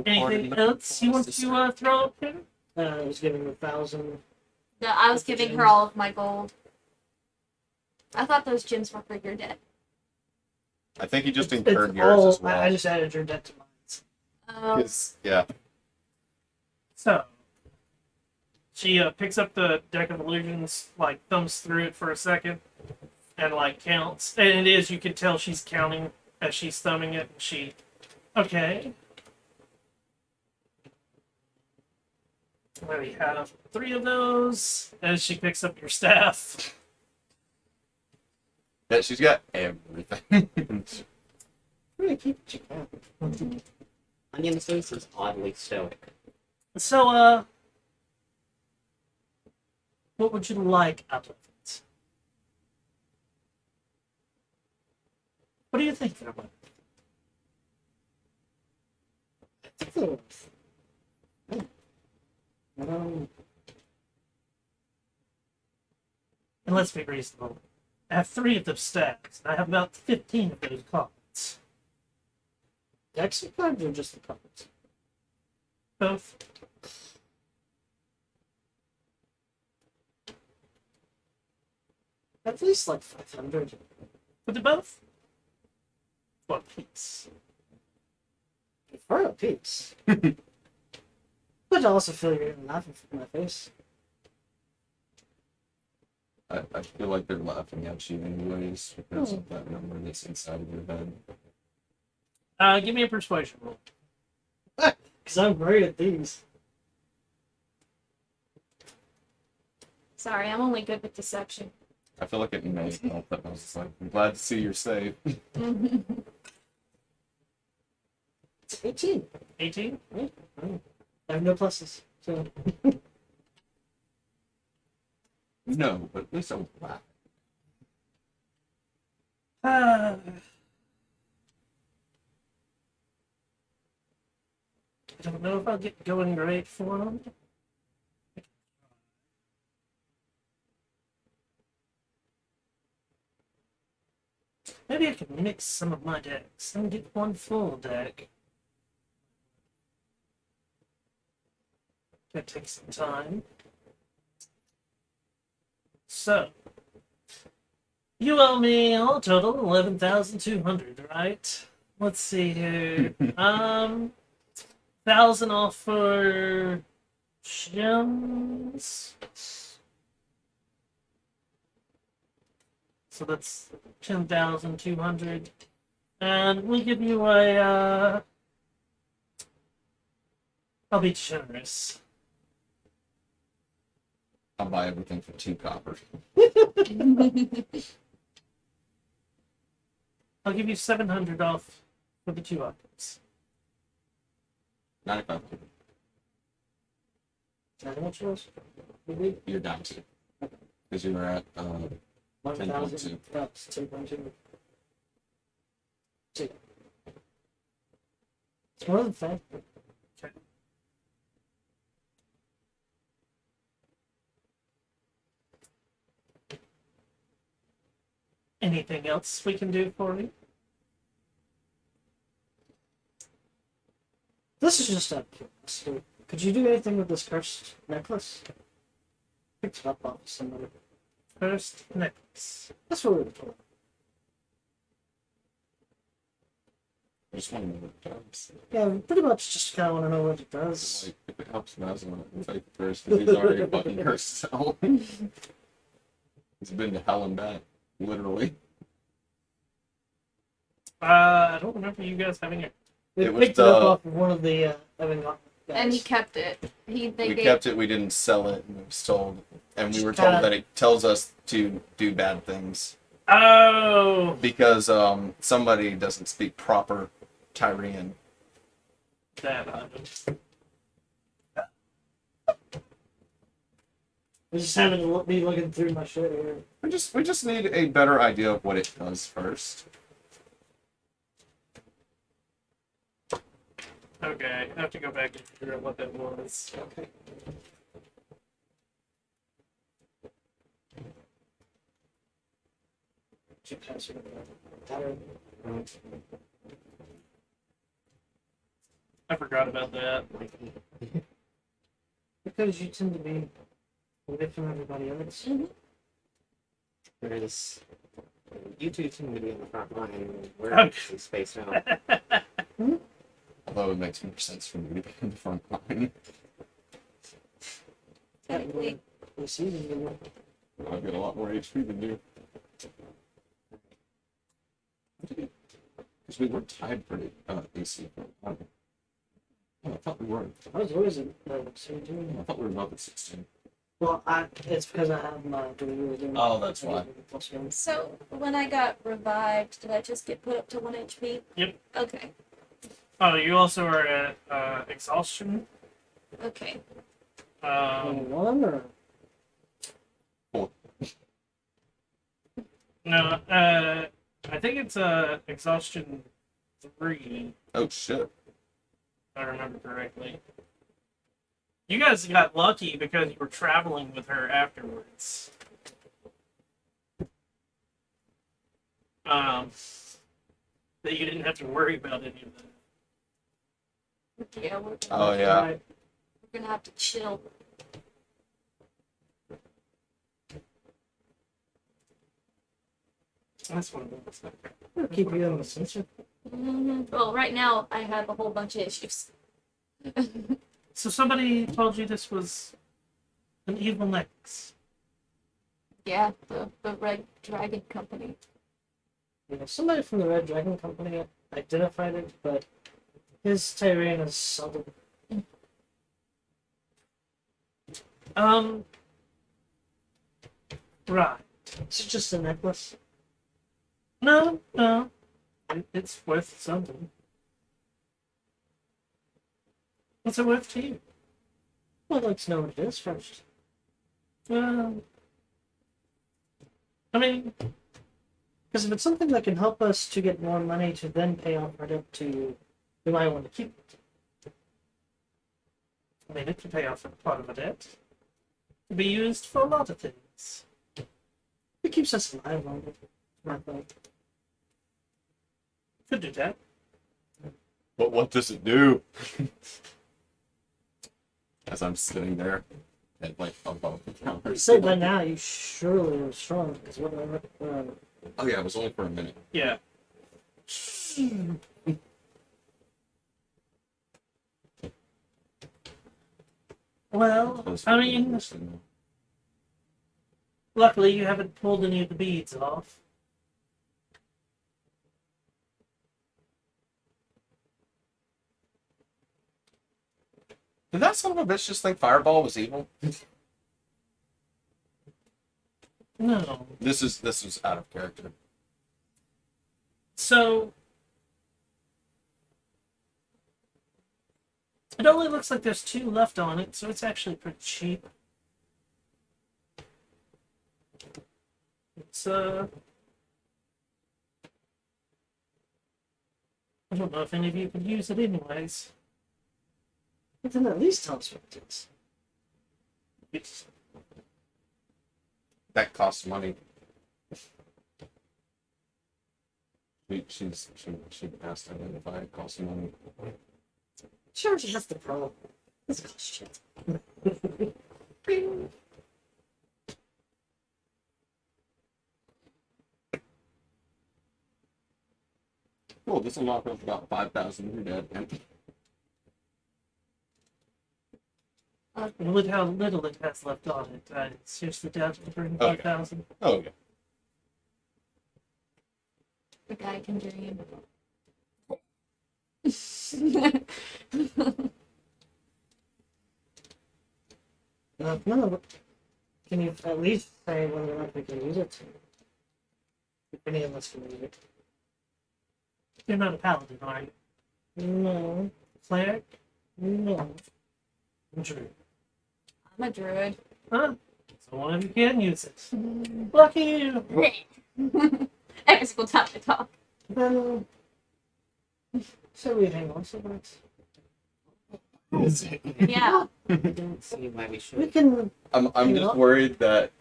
Anything else you want to throw up here? I was giving 1,000. I was giving her all of my gold. I thought those gems were for your debt. I think he just It's incurred yours all- as well. I just added your debt to mine. Oh, 'Cause, yeah, So she picks up the deck of illusions, like thumbs through it for a second, and like counts. And it is, you can tell she's counting as she's thumbing it. She, okay. We have 3 of those. As she picks up your staff. yeah, she's got everything. Really keep it cheap. Onion Sauce is oddly stoic. So, what would you like out of it? What are you thinking about? And let's be reasonable. I have 3 of those stacks, and I have about 15 of those cards. Decks of cards or just the cards? Both. At least like 500. With the both? One piece. For a piece. But I also feel you're laughing from my face. I feel like they're laughing at you anyways because of that number that's inside of your head. Give me a persuasion roll. Because I'm great at these. sorry, I'm only good with deception. I feel like it may help that I was just like, I'm glad to see you're safe. It's 18. 18? I have no pluses. So No, but at least I was laughing. I don't know if I'll get going great for them. Maybe I could mix some of my decks and get one full deck. That takes some time. So, you owe me all total 11,200, right? Let's see here. 1,000 off for gems. So that's 10,200. And we give you a, I'll be generous. I'll buy everything for 2 copper. I'll give you 700 off for the 2 items. 95. How much was? You're down to. Because you were at 1,000. 10.2. That's 10.2. It's more than fair. Anything else we can do for you? This is just a curiosity. Could you do anything with this cursed necklace? Picked it up off somebody. First necklace. That's what we were told. I just want to know what it does. Yeah, we pretty much just kind of want to know what it does. Like, if it helps Basil, I'll take it first because he's already fucking cursed. So he's been to hell and back, literally. I don't remember you guys having it. We It was picked it up the- off of one of the Evan And he guys. kept it. They We gave kept it. We didn't sell it. And we was told, and we were Kinda- told that it tells us to do bad things Oh, because somebody doesn't speak proper Tyrian. that item. We just haven't be looking through my shit here. We just need a better idea of what it does first. Okay, I have to go back and figure out what that was. Okay. I forgot about that. Because you tend to be away from everybody else. Whereas you two seem to be on the front line. We're Okay. actually spaced out. Although it makes more sense for me to be in the front line. technically. We see you. I've got a lot more HP than you. Because we were tied for the AC. Oh, I thought we were. I was always in 17. I thought we were both at 16. Well, it's because I have my doing. Oh, that's why. So when I got revived, did I just get put up to 1 HP? Yep. Okay. Oh, you also are at exhaustion. Okay. One or No, I think it's exhaustion 3, Oh shit. if I remember correctly. You guys got lucky because you were traveling with her afterwards. That you didn't have to worry about any of that. Yeah, we're Oh yeah. Right. gonna have to chill. That's what it was. We'll keep you in the sensor. Well, right now I have a whole bunch of issues. So somebody told you this was an evil necklace. Yeah, the Red Dragon Company. You know, somebody from the Red Dragon Company identified it, but his Tyrian is seldom. Right. It's just a necklace. No, no. It's worth something. What's it worth to you? Well, I'd like to know what it is first. Well, I mean, Because if it's something that can help us to get more money to then pay off our debt to you, we might want to keep it. it can pay off part of a debt. It can be used for a lot of things. It keeps us alive longer. My thought. Could do that. But what does it do? As I'm sitting there, at like above the counter. So by now you surely are strong because whatever. Oh yeah, it was only for a minute. Yeah. Well, I mean, luckily you haven't pulled any of the beads off. Did that son of a bitch just think Fireball was evil? No. This was out of character. So, it only looks like there's 2 left on it, so it's actually pretty cheap. It's, I don't know if any of you could use it anyways. But then at least tell us what it is. It's, That costs money. She asked to identify it costs money. Sure, she has the pro. This costs shit. Cool, this will knock off about 5,000 in your debt. and with how little it has left on it, I seriously doubt it'll bring Okay. 5,000. Oh yeah. The guy can dream. No, can you at least say whether or not we can use it? If any of us can use it. You're not a paladin, are you? No, Cleric? no. Druid. I'm a druid. Huh? So one of you can use it. Lucky you! Every single time I talk. Then, shall we hang on to that? Yeah. I don't see why we We should. can. I'm You just know? worried that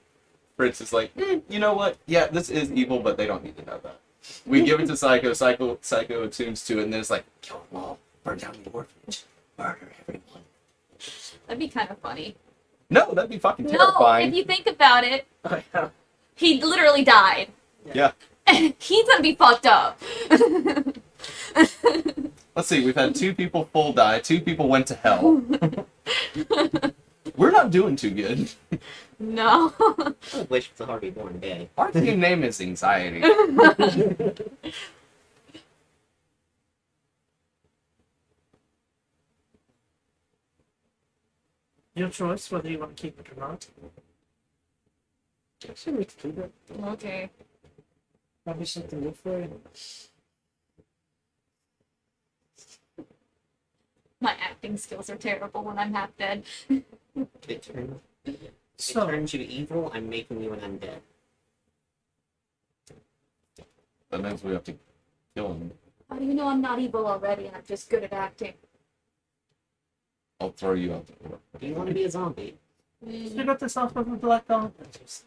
Fritz is like, you know what? Yeah, this is evil, but they don't need to know that. We give it to Psycho, Psycho attunes to it, and then it's like, kill them all, burn down the orphanage, murder everyone. That'd be kind of funny. No, that'd be fucking No, terrifying. if you think about it, Oh, yeah. he literally died. Yeah. He's gonna be fucked up. Let's see, we've had 2 people full die, 2 people went to hell. We're not doing too good. No. I wish it's a Harvey born day. Our team name is Anxiety. Your choice whether you want to keep it or not. Actually, we can keep it. Okay. Probably something good for you. My acting skills are terrible when I'm half dead. It turns, if So- it turns you evil, I'm making you an undead. That means we have to kill him. How do you know I'm not evil already and I'm just good at acting? I'll throw you out the door. Do you want to be a zombie? You got this off of the Black Dawn Pictures.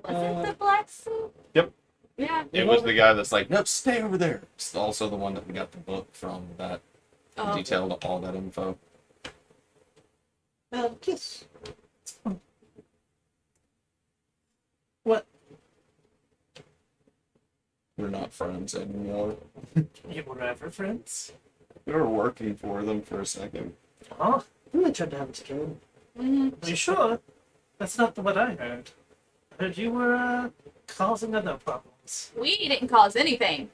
Was it the black suit? Yep. Yeah. It was the guy that's like, no, stay over there. It's also the one that we got the book from that Oh. detailed all that info. Kiss. What? We're not friends anymore. You were ever friends? We were working for them for a second. Oh, I'm gonna try to have us killed. Mm-hmm. are you sure? That's not what I heard. I heard you were, causing other problems. We didn't cause anything.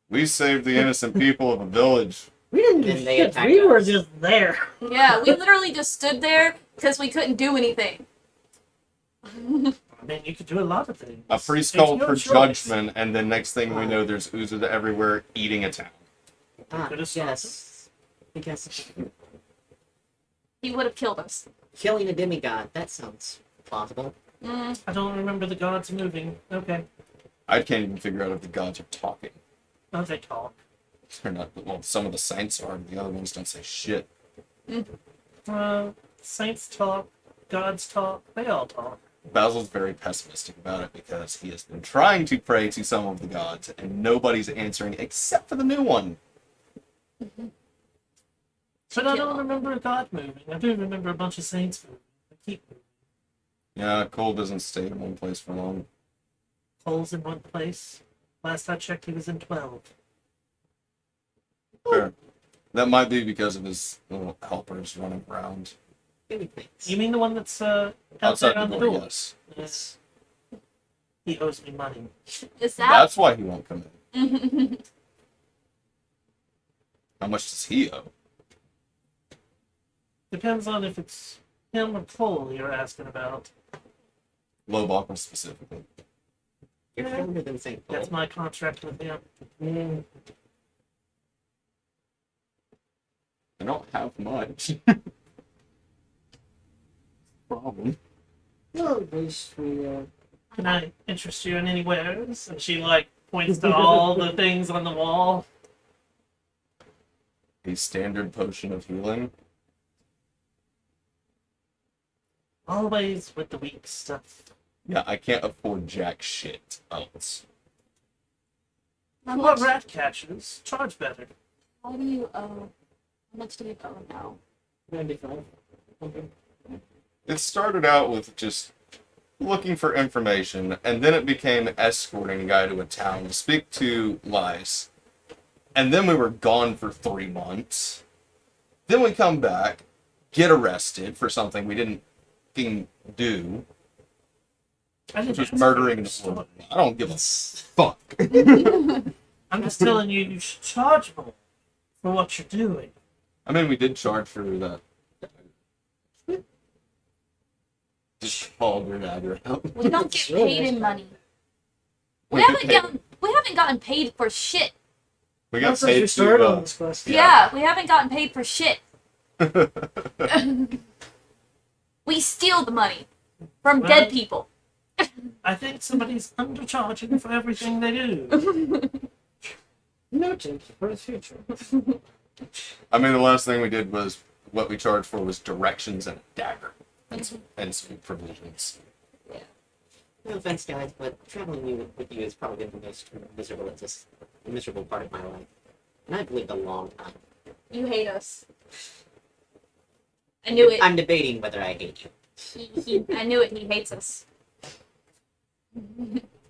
We saved the innocent people of a village. We didn't do And they shit. attacked We were us. just there. Yeah, we literally just stood there because we couldn't do anything. I mean, you could do a lot of things. A priest There's called no for choice. judgment, and then next thing we know, there's oozes everywhere eating a town. Ah, Could have stopped yes. I guess. He would have killed us. Killing a demigod, that sounds plausible. Mm, I don't remember the gods moving. Okay. I can't even figure out if the gods are talking. Oh, they talk. They're not. Well, some of the saints are, but the other ones don't say shit. Saints talk. Gods talk. They all talk. Basil's very pessimistic about it because he has been trying to pray to some of the gods, and nobody's answering except for the new one. But I don't remember a god moving. I do remember a bunch of saints moving. They keep moving. Yeah, Cole doesn't stay in one place for long. Cole's in one place. Last I checked, he was in 12. Fair. That might be because of his little helpers running around Maybe thanks. You mean the one that's out outside there on the the door. door? Yes, Yes. He owes me money. is that? that's why he won't come in. How much does he owe? Depends on if it's him or Cole you're asking about. Lowbalker specifically. You're older than St. Paul. That's my contract with him. I don't have much. Problem. Well, at least we, Can I interest you in any wares? And she like points to all the things on the wall. A standard potion of healing. Always with the weak stuff. Yeah, I can't afford jack shit else. How What much, rat catchers charge better. how do you owe? How much do you owe now? 95. Okay. It started out with just looking for information, and then it became escorting a guy to a town to speak to Lice. And then we were gone for 3 months. Then we come back, get arrested for something we didn't fucking do, I which didn't was ask murdering for an your woman. I don't give a fuck. I'm just telling you, you should charge more for what you're doing. I mean, we did charge for that. Just called your dad out. We don't get paid in money. We We get haven't paid. gotten paid for shit. We got Once you paid started on to. this quest. Yeah, we haven't gotten paid for shit. We steal the money from Well- dead people. I think somebody's undercharging for everything they do. Noted for the future. I mean, the last thing we did was what we charged for was directions and a dagger and some provisions. No offense, guys, but traveling with you has probably been the most miserable part of my life. And I've lived a long time. You hate us. I knew it. I'm debating whether I hate you. I knew it. He hates us.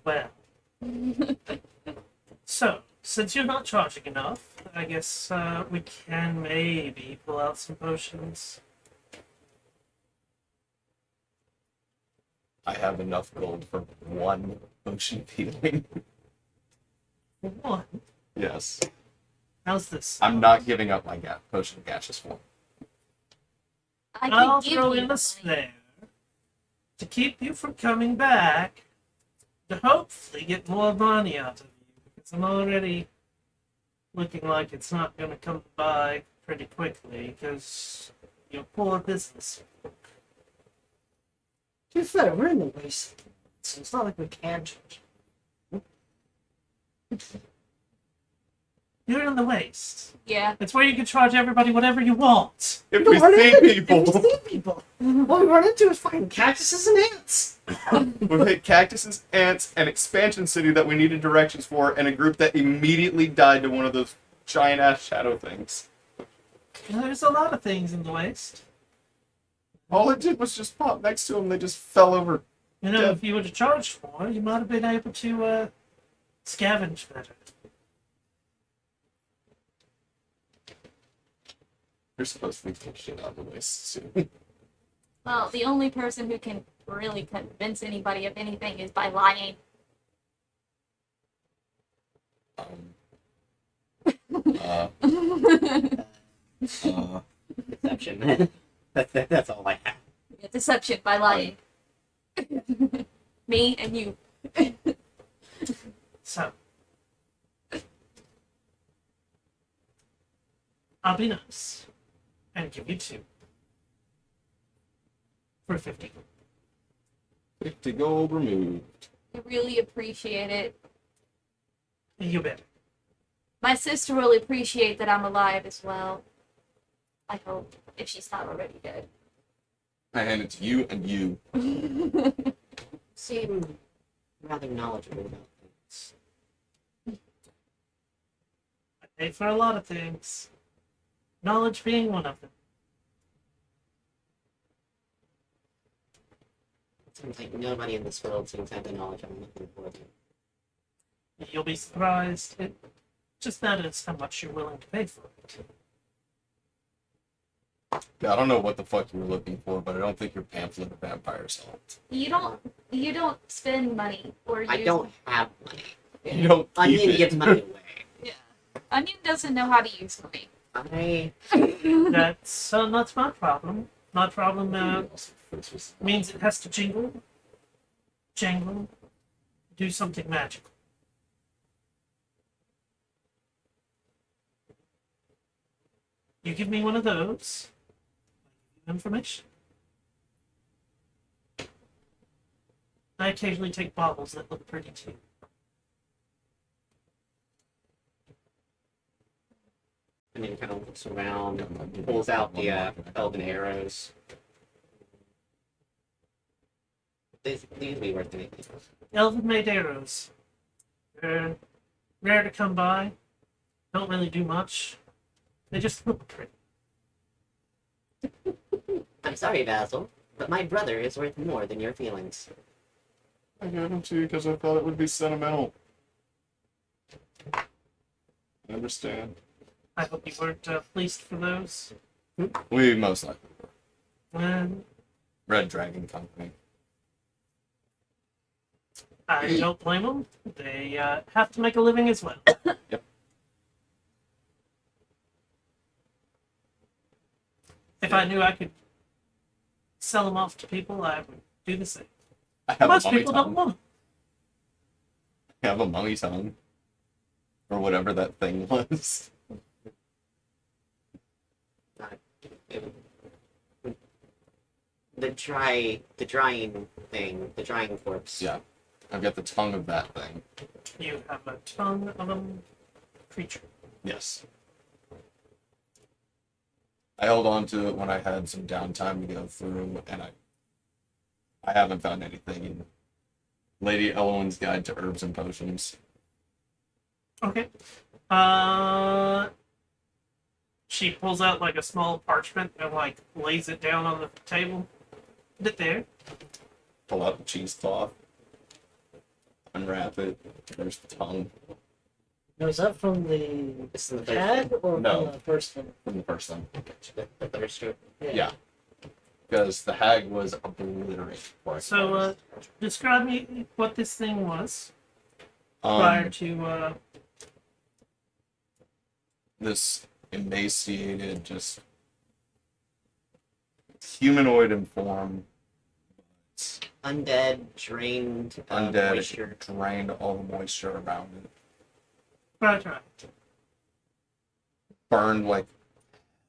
Well. So, since you're not charging enough, I guess we can maybe pull out some potions. I have enough gold for 1 potion of healing. For one, Yes. how's this? I'm not giving up my potion of gaseous form. I I'll can give throw you in a money. spare to keep you from coming back to hopefully get more money out of you because I'm already looking like it's not going to come by pretty quickly because you're poor business. To be fair, we're in the waste, so it's not like we can charge. You're in the waste. Yeah. It's where you can charge everybody whatever you want. If No, we what see is it? people, If we see people, what we run into is fucking cactuses and ants. we've hit cactuses, ants, an expansion city that we needed directions for, and a group that immediately died to one of those giant ass shadow things. There's a lot of things in the waste. All it did was just pop next to them. They just fell over. You know, Yeah. if you would have charged more, you might have been able to scavenge better. You're supposed to take shit out of the waste soon. Well, the only person who can really convince anybody of anything is by lying. Uh, Deception. That's all I have. Deception by lying. Me and you. So, I'll be nice and give you 2. for 50. 50 gold removed. I really appreciate it. You bet. My sister will appreciate that I'm alive as well. I hope, if she's not already dead. I hand it to you and you. Seem rather knowledgeable about things. I pay for a lot of things. Knowledge being one of them. Seems like nobody in this world seems to have the knowledge I'm looking for. You'll be surprised. It just matters how much you're willing to pay for it. Yeah, I don't know what the fuck you were looking for, but I don't think your pamphlet of vampires helped. You don't spend money or use I don't have money. You don't keep Onion it. gives money away. Onion doesn't know how to use money. That's not my problem. My problem means it has to jangle, do something magical. You give me one of those, information. I occasionally take baubles that look pretty too. And then kind of looks around, pulls out the elven arrows. These will be worth anything. Elven made arrows. They're rare to come by. Don't really do much. They just look pretty. I'm sorry, Basil, but my brother is worth more than your feelings. I gave them to you because I thought it would be sentimental. I understand. I hope you weren't pleased for those. We most likely And Red Dragon Company. I don't blame them. They have to make a living as well. Yep. If I knew I could sell them off to people, I would do the same. I have Most a mummy people don't tongue. want them. I have a mummy tongue. Or whatever that thing was. The drying thing, the drying corpse. Yeah. I've got the tongue of that thing. You have a tongue of a creature. Yes. I held on to it when I had some downtime to go through, and I haven't found anything in Lady Elwyn's Guide to Herbs and Potions. Okay. She pulls out like a small parchment and like lays it down on the table. Put it there. Pull out the cheesecloth, unwrap it. There's the tongue Now, is that from the This is the third tag or No. from the first one? from the first one. the third strip. Yeah. Because the hag was obliterated. before I So, could- describe me what this thing was prior um, to this emaciated, just humanoid in form, Undead, drained, undead, moisture. drained all the moisture around it, right. burned like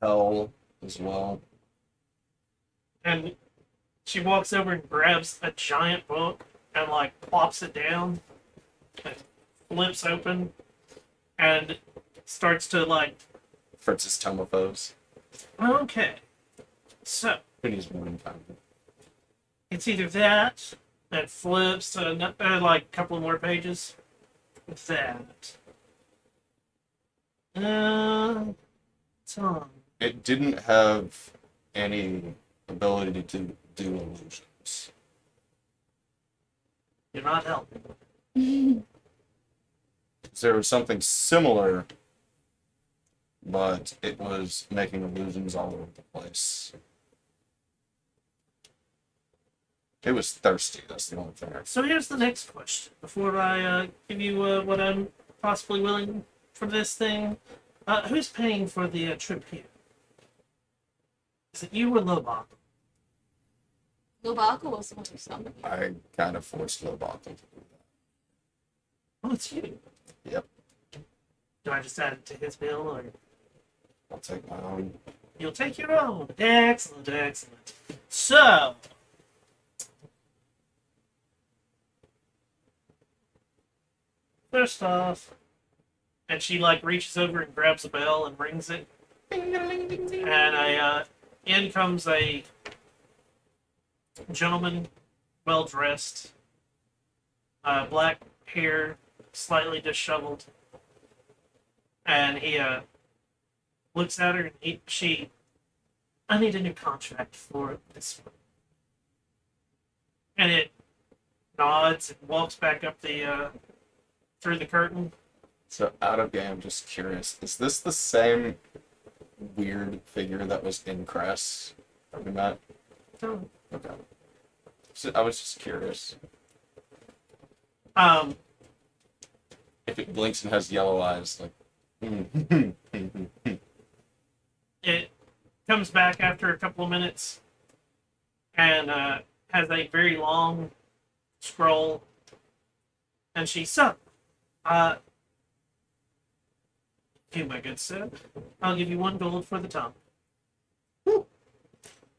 hell as well. And she walks over and grabs a giant book and like plops it down and flips open and starts to like, Fritz's Tomophos. okay, so Who needs morning time? it's either that flips to like a couple of more pages. That. Tongue. It didn't have any ability to do illusions. You're not helping. There was something similar, but it was making illusions all over the place. It was thirsty, that's the only thing. So here's the next question. Before I give you what I'm possibly willing for this thing, who's paying for the trip here? Is it you or Lobach? Lobaka was the one who summoned you. I kind of forced Lobot to do Oh, it's you. Yep. Do I just add it to his bill, or that. I'll take my own. you'll take your own? Excellent, excellent. So, First off, and she like reaches over and grabs a bell and rings it, and in comes a gentleman, well dressed, black hair, slightly disheveled, and he looks at her and I need a new contract for this one. And it nods and walks back up the through the curtain. So out of game, I'm just curious. Is this the same weird figure that was in Crest that we met? So, Okay. So I was just curious. If it blinks and has yellow eyes, like. it comes back after a couple of minutes and has a very long scroll. And you, my good sir, I'll give you 1 gold for the tongue.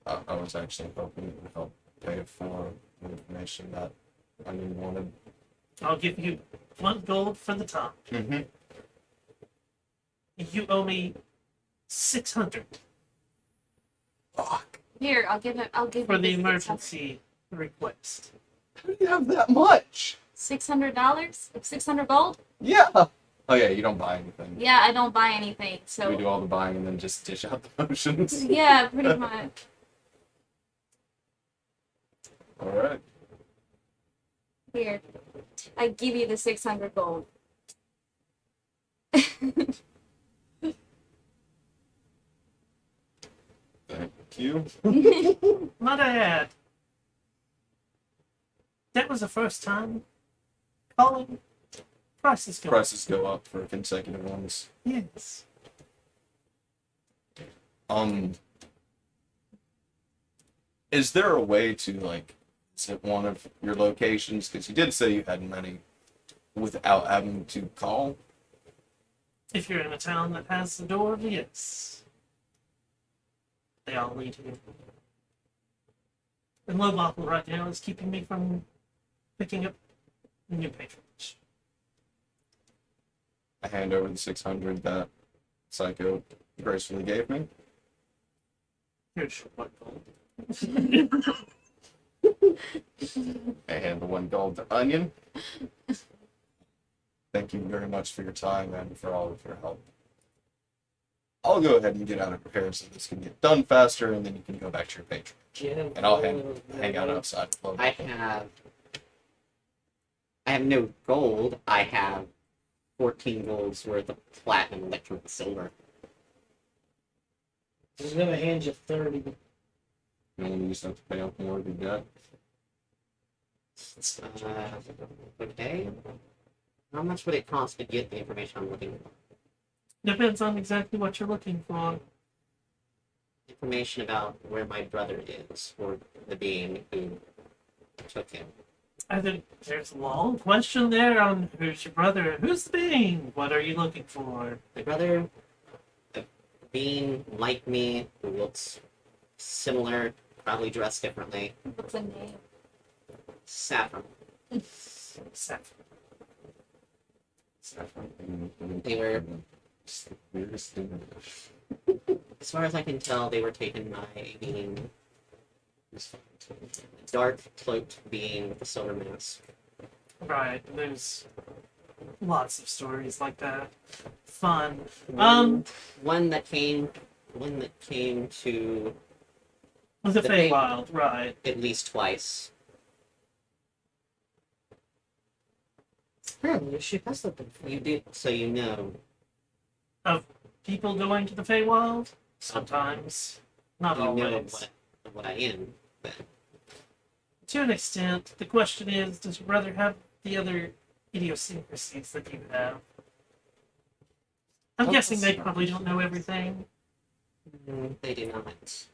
I was actually hoping it would help pay for the information that I wanted. I'll give you 1 gold for the tongue. Mm-hmm. You owe me 600 Fuck. Here, I'll give for you the this emergency request. How do you have that much? $600 of 600 gold. Yeah. Oh yeah, you don't buy anything. Yeah, I don't buy anything, We so do all the buying and then just dish out the potions. yeah, pretty much. All right. Here, I give you the 600 gold. Thank you. Might I add, that was the first time calling. Prices go up. Prices go up for consecutive ones. Yes. Is there a way to like visit one of your locations? Because you did say you had many, without having to call. If you're in a town that has the door, yes. They all lead here. And low bottle right now is keeping me from picking up new patronage. I hand over the 600 that Psycho gracefully gave me. Here's your 1 gold. I hand the 1 gold to Onion. Thank you very much for your time and for all of your help. I'll go ahead and get out of here so this can get done faster, and then you can go back to your patron. And I'll hang out outside. I have no gold. I have 14 golds worth of platinum, electrum, and silver. I'm gonna hand you 30. You only used to have to pay up more than that. Okay. How much would it cost to get the information I'm looking for? Depends on exactly what you're looking for. Information about where my brother is, or the being who took him. I think there's a long question there on who's your brother, who's the being, what are you looking for? My brother, a being like me, who looks similar, probably dressed differently. What's the name? Saffron. Saffron. They were, It's the weirdest thing. as far as I can tell, they were taken by a being, a dark cloaked being with a silver mask. Right, there's lots of stories like that. Fun. One that came to The The Fey- Feywild, right. at least twice. Apparently, she has that been. You did, so you know. People going to the Feywild? Sometimes. Not You know always. of what I am. Then. To an extent, the question is, does your brother have the other idiosyncrasies that you have? I'm Oh, guessing they that's- probably don't know everything. They do not.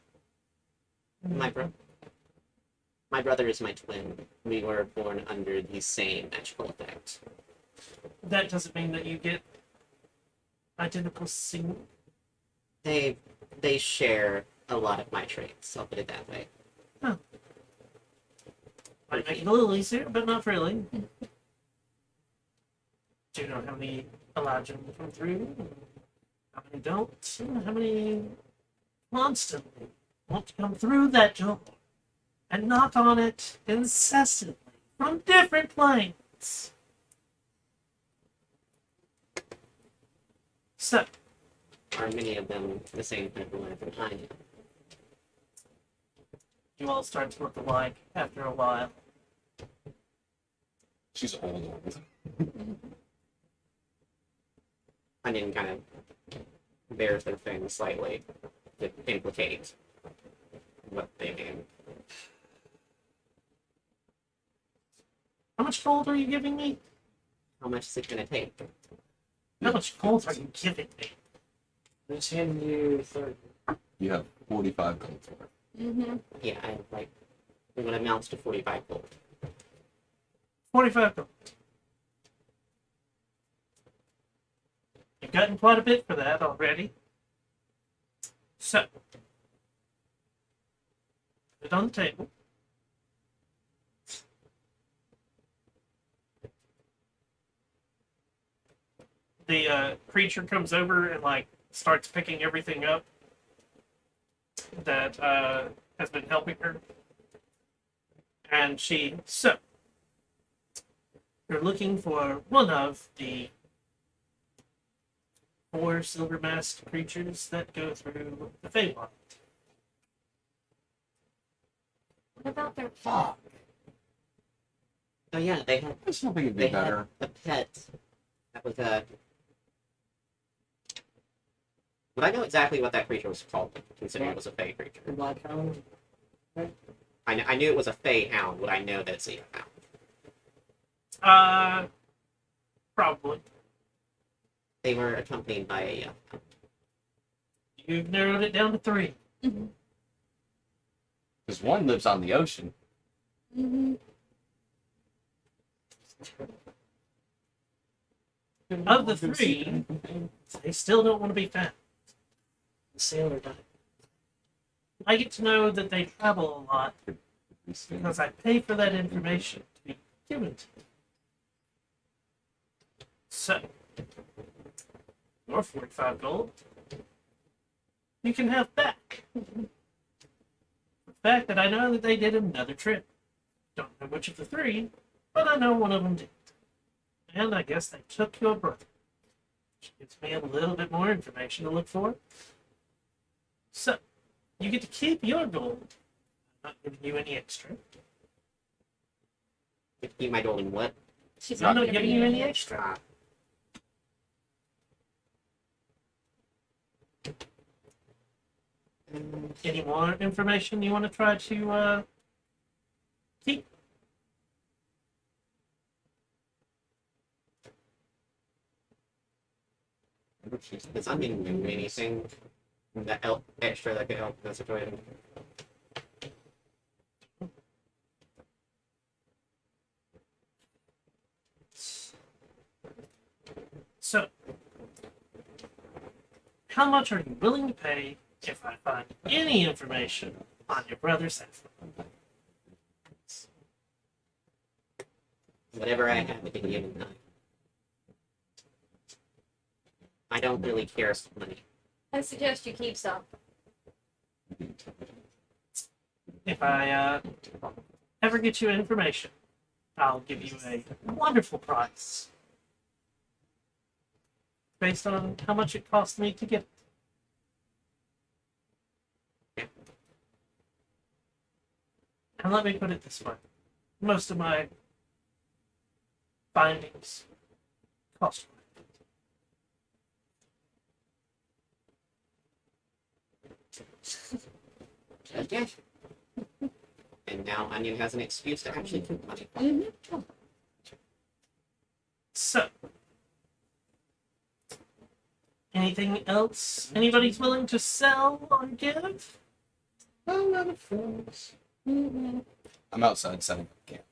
My brother is my twin. We were born under the same magical effect. That doesn't mean that you get identical They share a lot of my traits. I'll put it that way. might make it a little easier, but not really. you know how many allow them to come through, how many don't, and how many constantly want to come through that door and knock on it incessantly from different planes. So, Are many of them the same type of life as Anya? you all start to look alike after a while. She's old. Onion kind of bears their thing slightly to implicate what they mean. How much gold are you giving me? How much is it going to take? How much gold are you giving me? I'm just handing you 30. You have 45 gold for it. Mm-hmm. Yeah, I have like what amounts to 45 gold. 45 gold. You've gotten quite a bit for that already. So, put it on the table. The creature comes over and like starts picking everything up that has been helping her. And so, you're looking for one of the 4 silver masked creatures that go through the Feywild. What about their Fuck. Oh yeah, they had I still think it'd be they better. had a pet that was a. Would I know exactly what that creature was called, considering it was a fey creature? The Black Hound. I knew it was a fey hound. Would I know that it's a hound? Probably. They were accompanied by a. You've narrowed it down to 3. Because one lives on the ocean. Mm-hmm. Of the 3, they still don't want to be found. The sailor died. I get to know that they travel a lot because I pay for that information to be given to me. So, your 45 gold, you can have back. The fact that I know that they did another trip. Don't know which of the 3, but I know one of them did. And I guess they took your brother. Which gives me a little bit more information to look for. So, you get to keep your gold. I'm not giving you any extra. Keep my gold in what? She's I'm not giving you any extra. Ah, Any more information you want to try to keep? does Onion do anything that extra that could help the situation? So, how much are you willing to pay if I find any information on your brother Saffron? Whatever I have at any given time. I don't really care for money. I suggest you keep some. If I ever get you information, I'll give you a wonderful price based on how much it cost me to get it. And let me put it this way. Most of my findings cost money. Okay. And now Onion has an excuse to actually keep money. Mm-hmm. So, anything else anybody's willing to sell or give? Mm-hmm. I'm outside setting up camp.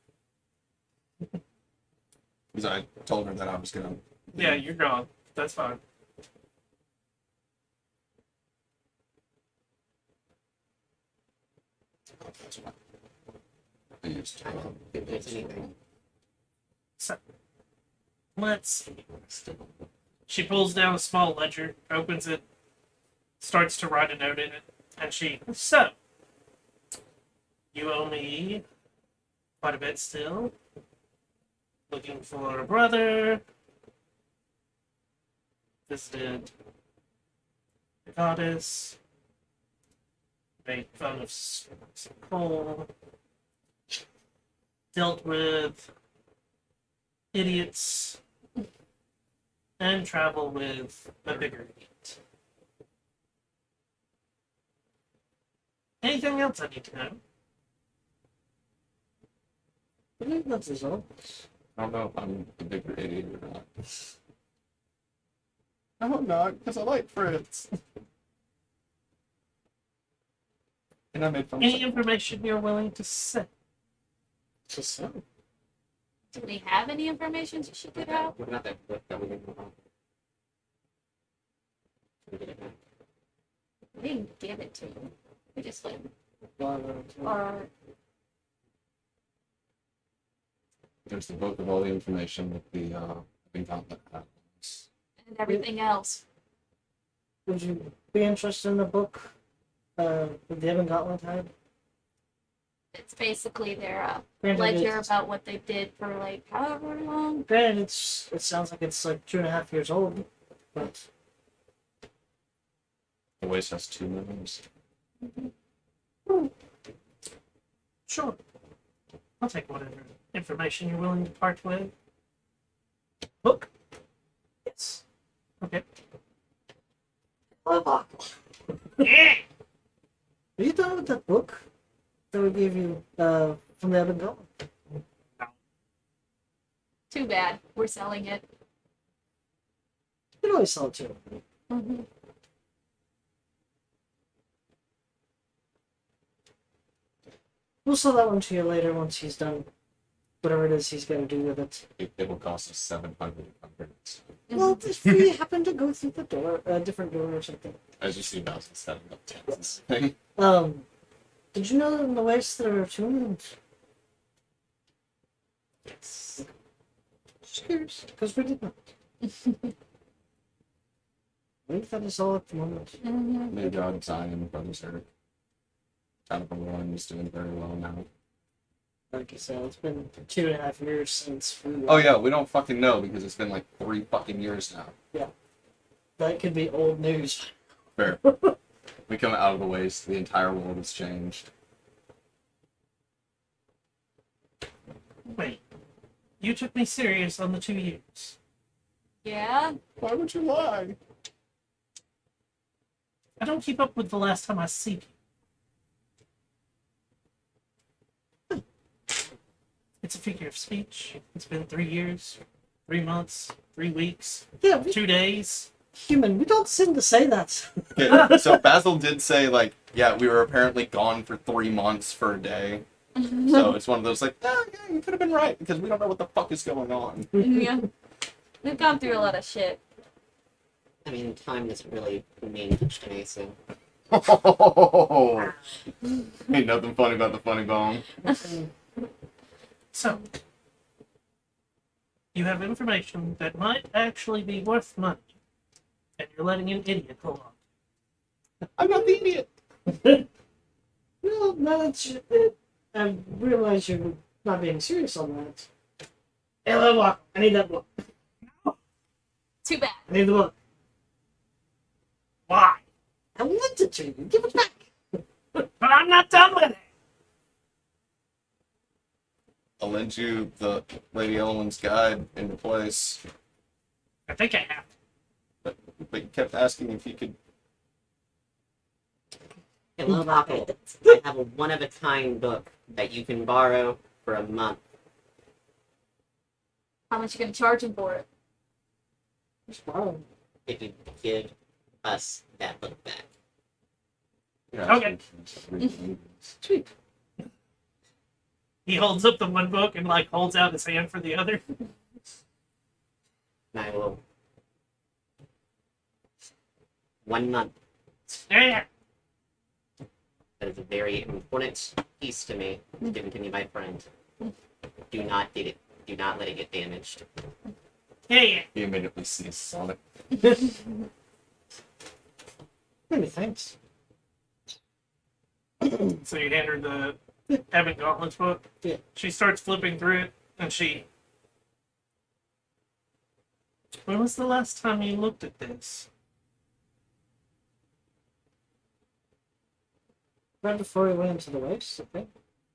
Because I told her that I was going to. Yeah, you're gone. That's fine. That's what I used. I don't think there's anything. So, Let's see. She pulls down a small ledger, opens it, starts to write a note in it, and so, you owe me quite a bit still. Looking for a brother. Visited the goddess. Made fun of some coal. Dealt with idiots. And travel with a bigger idiot. Anything else I need to know? I think that's all. I don't know if I'm the bigger idiot or not. No, I'm not, because I like Fritz. And I made fun of Any some- information you're willing to say? Just so. Do we have any information she should give out? What about that book that we didn't know? We did it back. We didn't give it to you. We just let Or or There's the book of all the information that the Big Gauntlet has. and everything else. would you be interested in the book that the Ebon Gauntlet had? It's basically their Granted, ledger it's- about what they did for like however long. Granted, it sounds like it's like 2.5 years old, but The Waste has 2 moons. Sure. I'll take whatever information you're willing to part with. Book? yes. Okay. Are you done with that book that we gave you from the Ebon Gauntlet? Too bad. We're selling it. You can always sell it too. Mm-hmm. We'll sell that one to you later once he's done whatever it is he's going to do with it. It will cost us 700 credits. Well, if we happen to go through the door, a different door or something. As you see, Bowser's setting up tents. Did you know that in the West there are 2 moons? Yes. Just curious, because we did not. I think that is all at the moment. Mm-hmm. New God, Zion, Brothers Eric. Caliber 1 is doing very well now. Like I said, it's been 2.5 years since we. Oh yeah, we don't fucking know because it's been like 3 fucking years now. That could be old news. Fair. We come out of the waste, the entire world has changed. Wait. You took me serious on the 2 years. Yeah. Why would you lie? I don't keep up with the last time I see you. It's a figure of speech. It's been 3 years, 3 months, 3 weeks, Yeah, we 2 days. human. We don't seem to say that. Okay, so Basil did say, like, yeah, we were apparently gone for 3 months for a day. So it's one of those, like, oh, yeah, you could have been right because we don't know what the fuck is going on. Yeah. We've gone through a lot of shit. I mean, time doesn't really mean much to me, so. Ain't nothing funny about the funny bone. So, you have information that might actually be worth money, and you're letting an idiot hold on. I'm not the idiot. No, now that I realize you're not being serious on that. Hey, little walk. I need that book. Too bad. I need the book. Why? I lent it to you. Give it back. But I'm not done with it. I'll lend you the Lady Ellen's guide into place. I think I have to. But you kept asking if you could. Hello, Bako. I have a one-of-a-kind book that you can borrow for a month. How much you gonna charge him for it? Just borrow. If you give us that book back. Okay. Sweet. He holds up the one book and like holds out his hand for the other. And I will. 1 month. Yeah. That is a very important piece to me, given to me by friend. Do not get it. Do not let it get damaged. Yeah. He immediately seizes on it. Maybe thanks. So you hand her the Evan Gauntlets book. Yeah. She starts flipping through it, and she. When was the last time you looked at this? Right before we went into the waves, I think.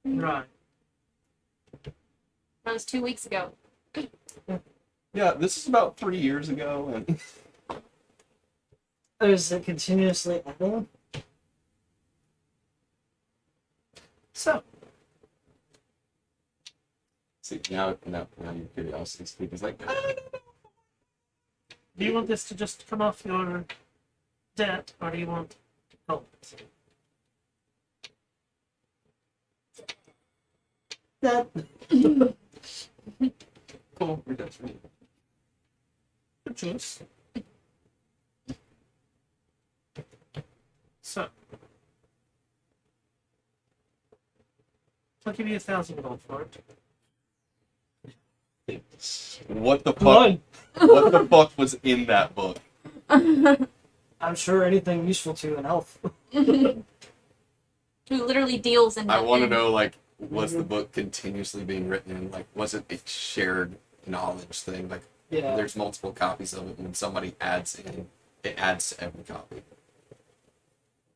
Right. That was 2 weeks ago. Yeah, this is about 3 years ago, and Or is it continuously adding? So, see now your curiosity is like, do you want this to just come off your debt, or do you want gold? That cool, we're done for me. Good choice. So, I'll give you 1,000 gold for it. What the fuck? one. What the fuck was in that book? I'm sure anything useful to an elf. Who literally deals in I want to nothing. know, like, was the book continuously being written in? Like, was it a shared knowledge thing? Like, Yeah. there's multiple copies of it, and when somebody adds in, it adds to every copy.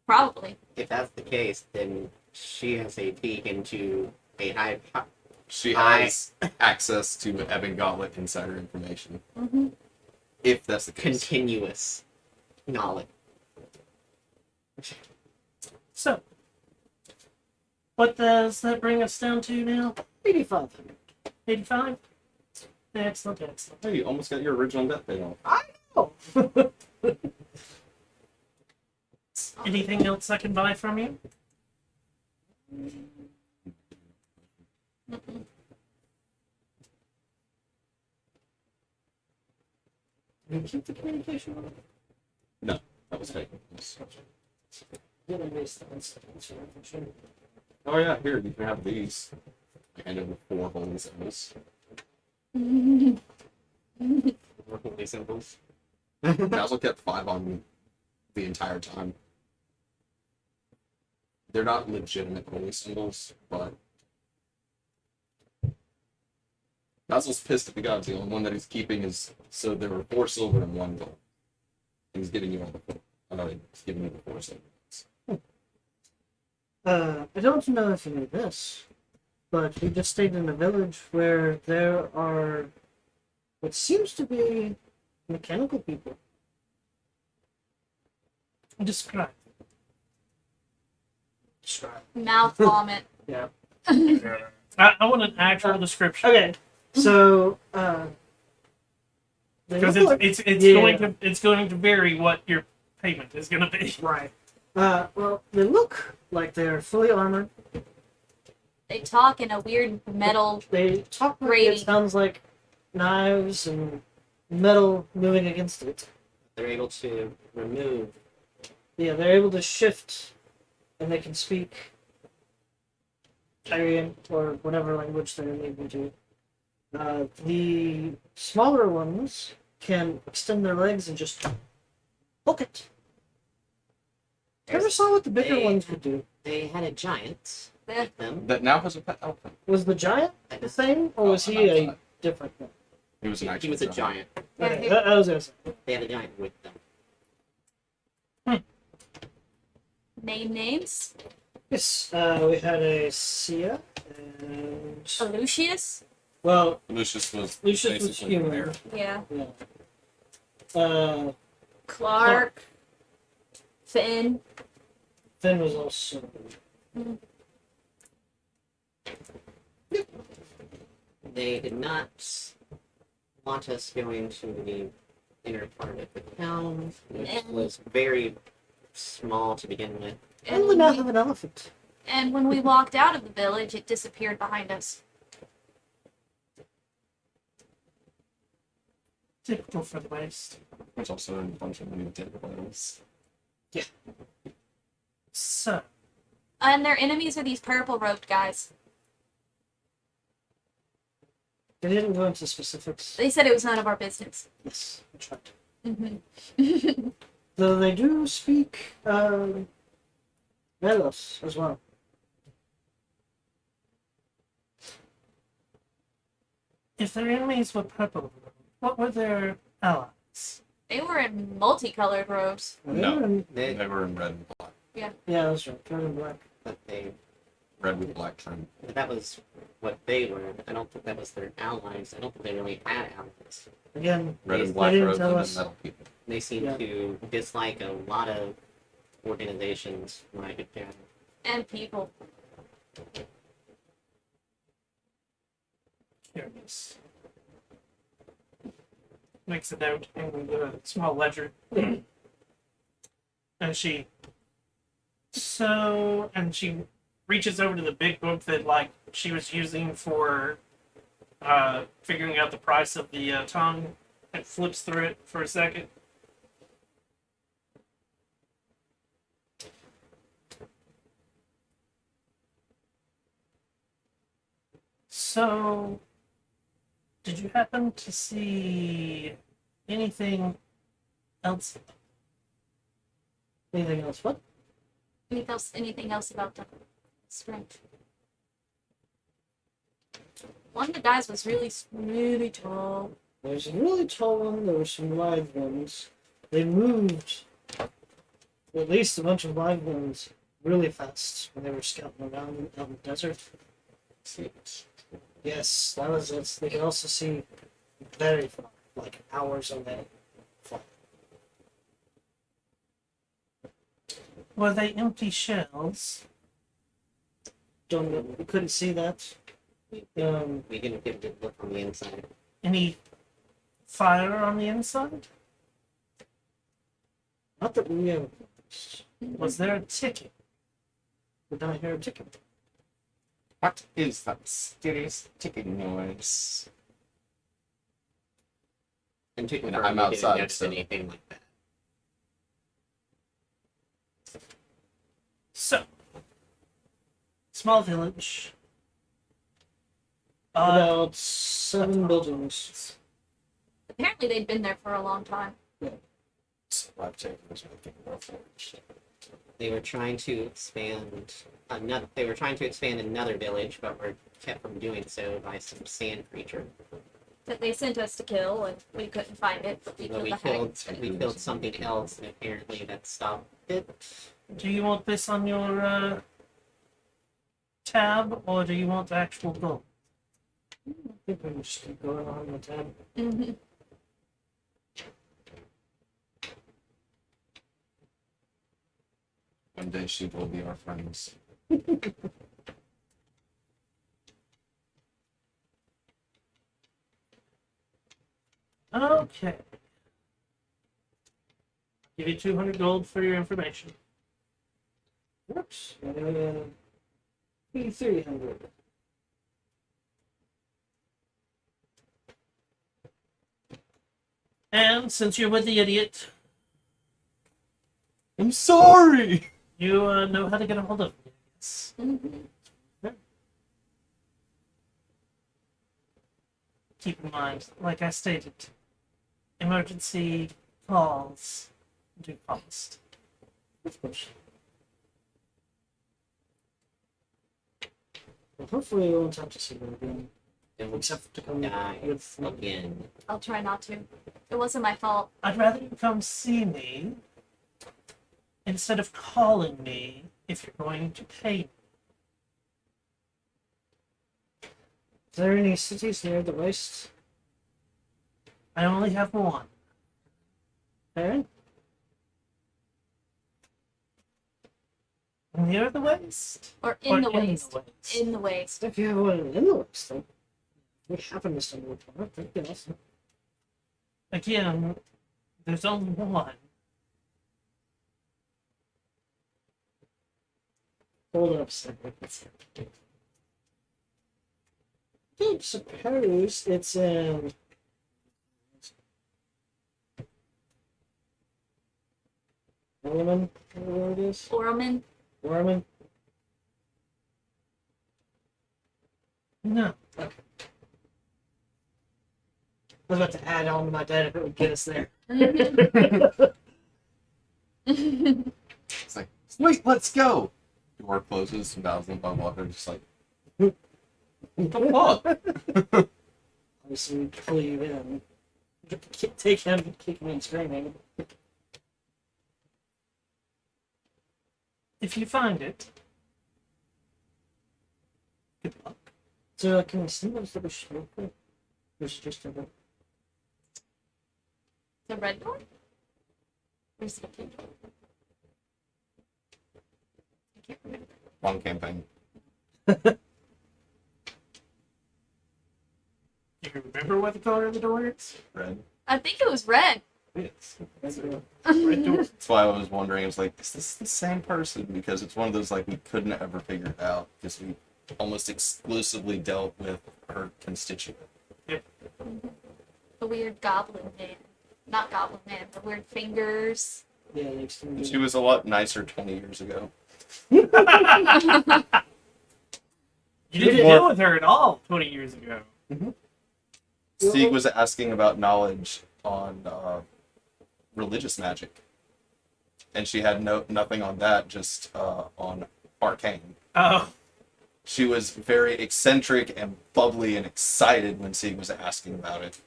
Probably. If that's the case, then she has a peek into a high. She has access to Evan Gauntlet insider information, Mm-hmm. if that's the case. Continuous knowledge. So, what does that bring us down to now? 8,500. 85? Excellent, excellent. Hey, you almost got your original death paid off. Oh. Anything else I can buy from you? You keep the communication on? That was fake. Did I miss that? That's sure. Oh yeah, here you can have these. I hand over 4 holy symbols. 4 holy symbols. I also kept 5 on me the entire time. They're not legitimate holy symbols, but Basil's pissed at the gods. The only one that he's keeping is so there were 4 silver and 1 gold. And he's giving you all the 4. He's giving you the 4 silver. I don't know if you knew this, but we just stayed in a village where there are what seems to be mechanical people. Describe. Mouth vomit. Yeah. I want an actual description. Okay, so they Because look like- it's going to vary what your payment is going to be. right. Well, they look like they're fully armored. They talk in a weird metal. They talk like Grating. it sounds like knives and metal moving against it. They're able to remove. Yeah, they're able to shift, and they can speak Tyrian or whatever language they're able to. The smaller ones can extend their legs and just hook it. Never saw what the bigger They- ones could do. They had a giant Eh, with them. That now has a pet elephant. Was the giant the same, or was he a different one? He was an He actual was a giant. Yeah, Okay, he- that was gonna say. They had a giant with them. Name names. Yes, we had a Sia, and Lucius. well, Lucius was Lucius was basically the human. mayor. Yeah. Yeah. Clark. Finn. Finn was also. They did not want us going to the inner part of the town, which was very small to begin with. And we And, now have an elephant. and when we walked out of the village, it disappeared behind us. Typical for the West. There's also a bunch of new dead bodies. So, And their enemies are these purple robed guys. They didn't go into specifics. They said it was none of our business. Yes, I tried. Mm-hmm. Though they do speak Velos as well. If their enemies were purple, what were their allies? They were in multicolored robes. No. They, They were in red and black. Yeah, that's right. Red and black. but they, Red with black trim. that was what they were. I don't think that was their allies. I don't think they really had allies. Again, Red They and black didn't robes tell and us. then metal people. They seem Yeah. to dislike a lot of organizations, from what I could gather. And people. Curious. Makes a note in the small ledger. And she reaches over to the big book that like she was using for figuring out the price of the tongue and flips through it for a second. So, did you happen to see anything else? Anything else? What? Anything else about the strength? One of the guys was really tall. There's a really tall one. There were some live ones. They moved at least a bunch of live ones really fast when they were scouting around out in the desert. Yes, that was it. They could also see very far, like hours away. Were they empty shells? Don't know. We couldn't see that. We didn't get a good look on the inside. Any fire on the inside? Not that we Was there a ticket? did not hear a ticket. What is that mysterious ticking noise? And to And confirm, I'm we outside, didn't notice so- anything like that. So, small village. About 7 buildings. Apparently, they'd been there for a long time. I've taken this making more forward. They were trying to expand another. They were trying to expand another village, but were kept from doing so by some sand creature. That they sent us to kill, and we couldn't find it, but we But killed the hag. we killed something else, and apparently that stopped it. Do you want this on your tab, or do you want the actual gold? I think we can just keep going on the tab. Mm-hmm. One day she will be our friends. Okay. Give you 200 gold for your information. Works. 300. And since you're with the idiot, I'm sorry! you know how to get a hold of me. Yes. Mm-hmm. Keep in mind, like I stated, emergency calls do cost. Of course. Well, hopefully we won't have to see them again. Don't Except to come die with again. I'll try not to. It wasn't my fault. I'd rather you come see me instead of calling me if you're going to pay me. Is there any cities near the waste? I only have one. Aaron? Near the waist? Or in the Or waste. waist? In the waste. If you have one in the waste, then we happen to stumble upon it. That'd be awesome. Again, there's only one. Hold up a second. I suppose it's in. Orman, where it is? Orman. Orman? No. was about to add on to my debt if it would get us there. It's like, sweet, let's go. Door closes and Basil and Water just like, what the fuck? Obviously, we flee in. Take him, kicking and screaming. If you find it, good luck. So, can we see what's the smoke? There's just a bit. The red door? Where's the blue door? I can't remember. Wrong campaign. Do you remember what the color of the door is? Red. I think it was red. It's That's a- red door. That's why I was wondering. It's like, is this the same person? Because it's one of those like we couldn't ever figure it out because we almost exclusively dealt with her constituent. The weird goblin man. Not goblin man, the weird fingers. Yeah, the extended. She was a lot nicer 20 years ago. You didn't More- deal with her at all 20 years ago. Sieg was asking about knowledge on religious magic, and she had nothing on that, just on arcane. Oh, She was very eccentric and bubbly and excited when Sieg was asking about it.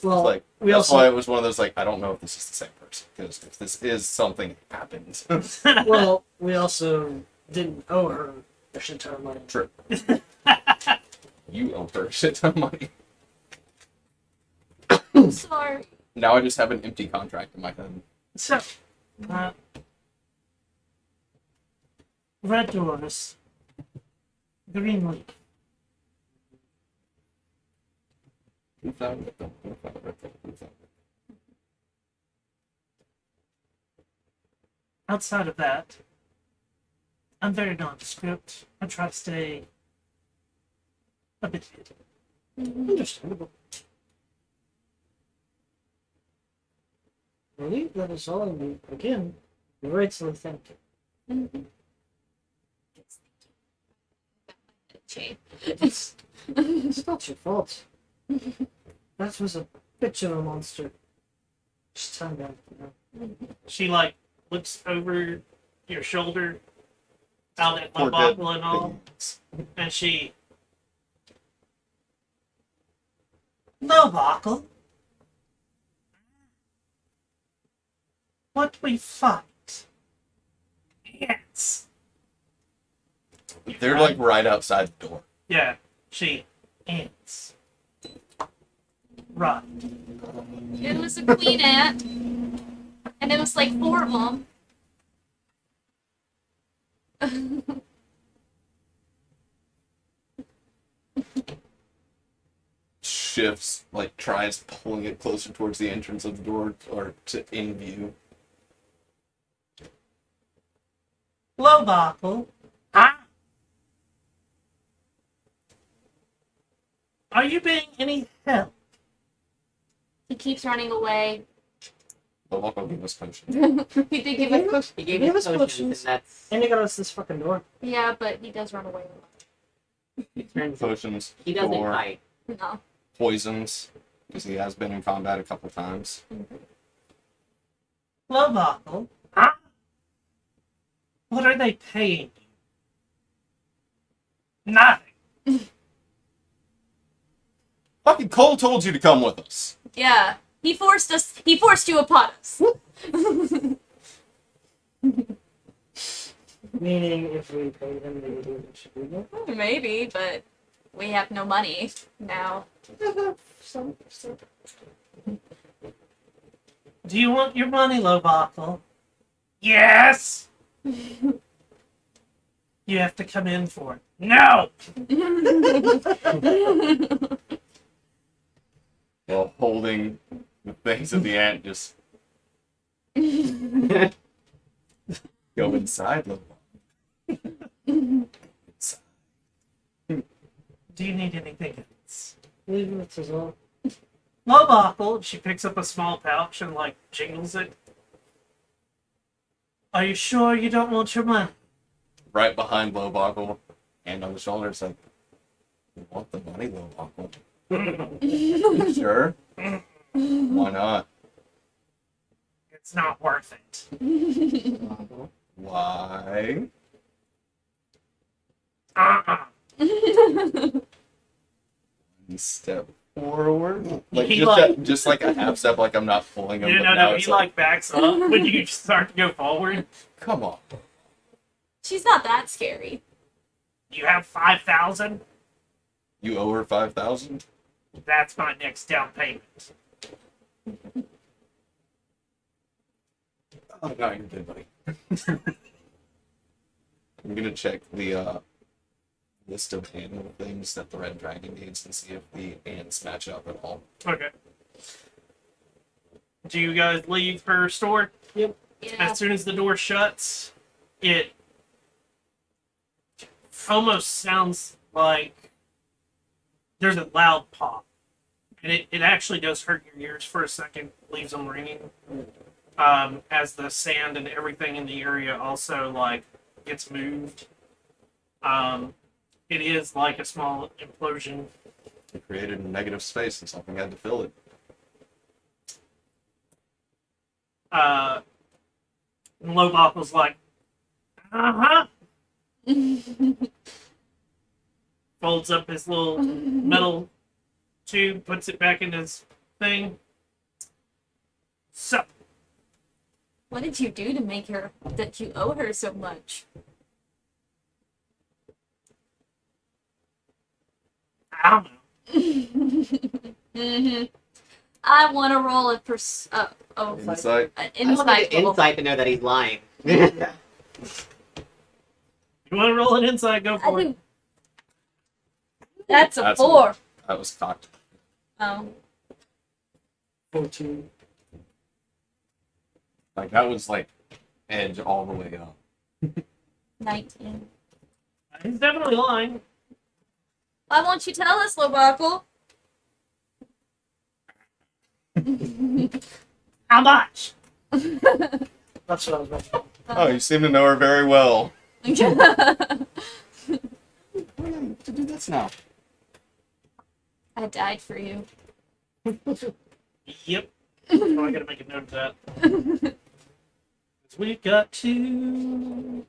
Well, Like we that's also why it was one of those like I don't know if this is the same person because if this is something happened. well, we also didn't owe her a shit ton of money. True. You owe her a shit ton of money. I'm sorry. Now I just have an empty contract in my head. so, uh, red doors, green leaf. Outside of that, I'm very nondescript. I try to stay a bit hidden. Understandable. I believe that is all we again. Rightfully thank you. Mhm. Chain. It's not your fault. That was a bitch of a monster. Just time down. She like looks over your shoulder, out at Poor my dead buckle and all, things. and she. No, Buckle. What we fight? Ants. They're like right outside the door. Yeah, she ants. Right. It was a queen ant. And it was like 4 of them. Shifts, like tries pulling it closer towards the entrance of the door or to in view. Hello, Buckle. Ah. Are you being any help? He keeps running away. But welcome to this potion. He did give us push. He gave Give us us potions, potions. and that's And they got us this fucking door. Yeah, but he does run away a it turns out Potions, he doesn't door, fight. lot. No. poisons, because he has been in combat a couple times. Hello, Buckle. Ah. What are they paying you? Nothing. Fucking Cole told you to come with us. Yeah. He forced us. He forced you upon us. Meaning, if we pay them, they would do what should do Maybe, but we have no money now. that. Some. Do you want your money, Lowbuckle? Yes! You have to come in for it. No! While holding the things of the ant, just go inside, little one. Do you need anything else? Leave it as well. Lowbuckle, she picks up a small pouch and, like, jingles it. Are you sure you don't want your money? Right behind Lowbuckle, hand on the shoulder, it's like, you want the money, Lowbuckle? Sure. Why not? It's not worth it. Why? Uh-uh. Step forward, like He just like- just like a half step, like I'm not pulling him. No, but no, now no. it's He like backs up when you start to go forward. come on. She's not that scary. You have 5,000. You owe her 5,000. That's my next down payment. Oh no, you're good, buddy. I'm gonna check the list of animal things that the red dragon needs and see if the ants match up at all. Okay. Do you guys leave her store? Yeah. As soon as the door shuts, it almost sounds like there's a loud pop. And it actually does hurt your ears for a second, leaves them ringing. As the sand and everything in the area also like gets moved. It is like a small implosion. It created a negative space and something had to fill it. Lobop was like, uh-huh. Folds up his little metal tube, puts it back in his thing. So, What did you do to make her that you owe her so much? I don't know. Mm-hmm. I want to roll a Insight. an I want insight an roll. insight to know that he's lying. You want to roll an inside? Go I for it. do. That's a That's 4. That was cocked. Oh. 14. Like that was like edge all the way up. 19. He's definitely lying. Why won't you tell us, Lobackle? How much? That's what I was about to Oh, you seem to know her very well. I To do this now. died for you. Yep. Oh, I gotta make a note of that. 'Cause we've got 2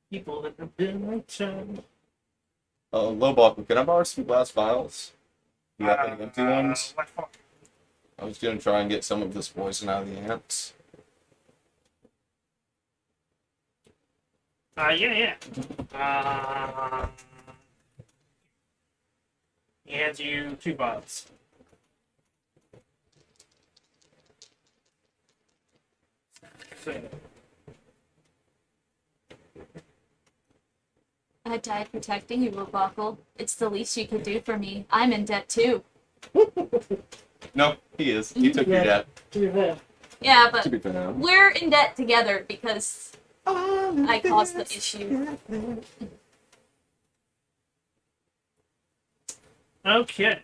people that have been returned. Lowball, can I borrow some glass vials? You got any empty ones? What for? I was gonna try and get some of this poison out of the ants. Yeah. He hands you 2 bottles. So, I died protecting you, Lobackle. It's the least you could do for me. I'm in debt too. No, he is. He took your Yeah. debt. to be fair. Yeah, To but be fair. we're in debt together because I caused the issue. okay.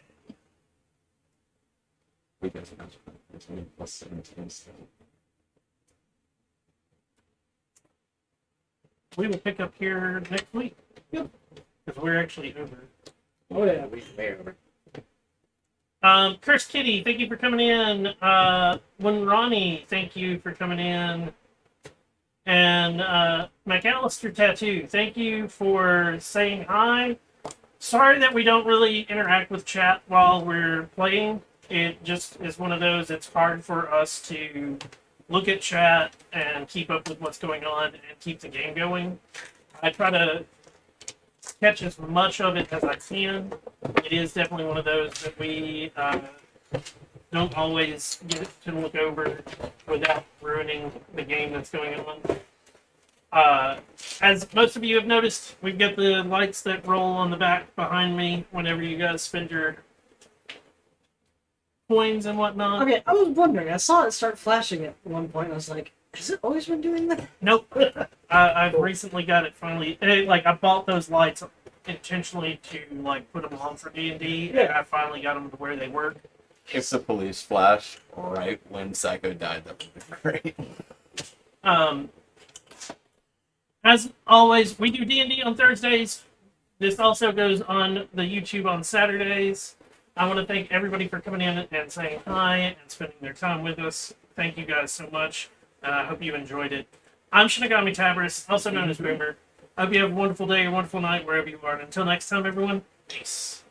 We guys are not it's only plus 17 still. We will pick up here next week. Yep. Because we're actually over. Oh yeah. Way over. Curse Kitty, thank you for coming in. When Ronnie, thank you for coming in. And McAllister Tattoo, thank you for saying hi. Sorry that we don't really interact with chat while we're playing. It just is one of those, it's hard for us to look at chat and keep up with what's going on and keep the game going. I try to catch as much of it as I can. It is definitely one of those that we don't always get to look over without ruining the game that's going on. As most of you have noticed, we've got the lights that roll on the back behind me whenever you guys spend your coins and whatnot. Okay, I was wondering. I saw it start flashing at one point. I was like, has it always been doing that? Nope. I've recently got it finally. Like I bought those lights intentionally to like put them on for D&D, and Yeah. I finally got them to where they work. If the police flash right when Psycho died, that would be great. As always, we do D&D on Thursdays. This also goes on the YouTube on Saturdays. I want to thank everybody for coming in and saying hi and spending their time with us. Thank you guys so much. I hope you enjoyed it. I'm Shinigami Tabris, also known as Boomer. I hope you have a wonderful day, a wonderful night, wherever you are. And until next time, everyone, peace.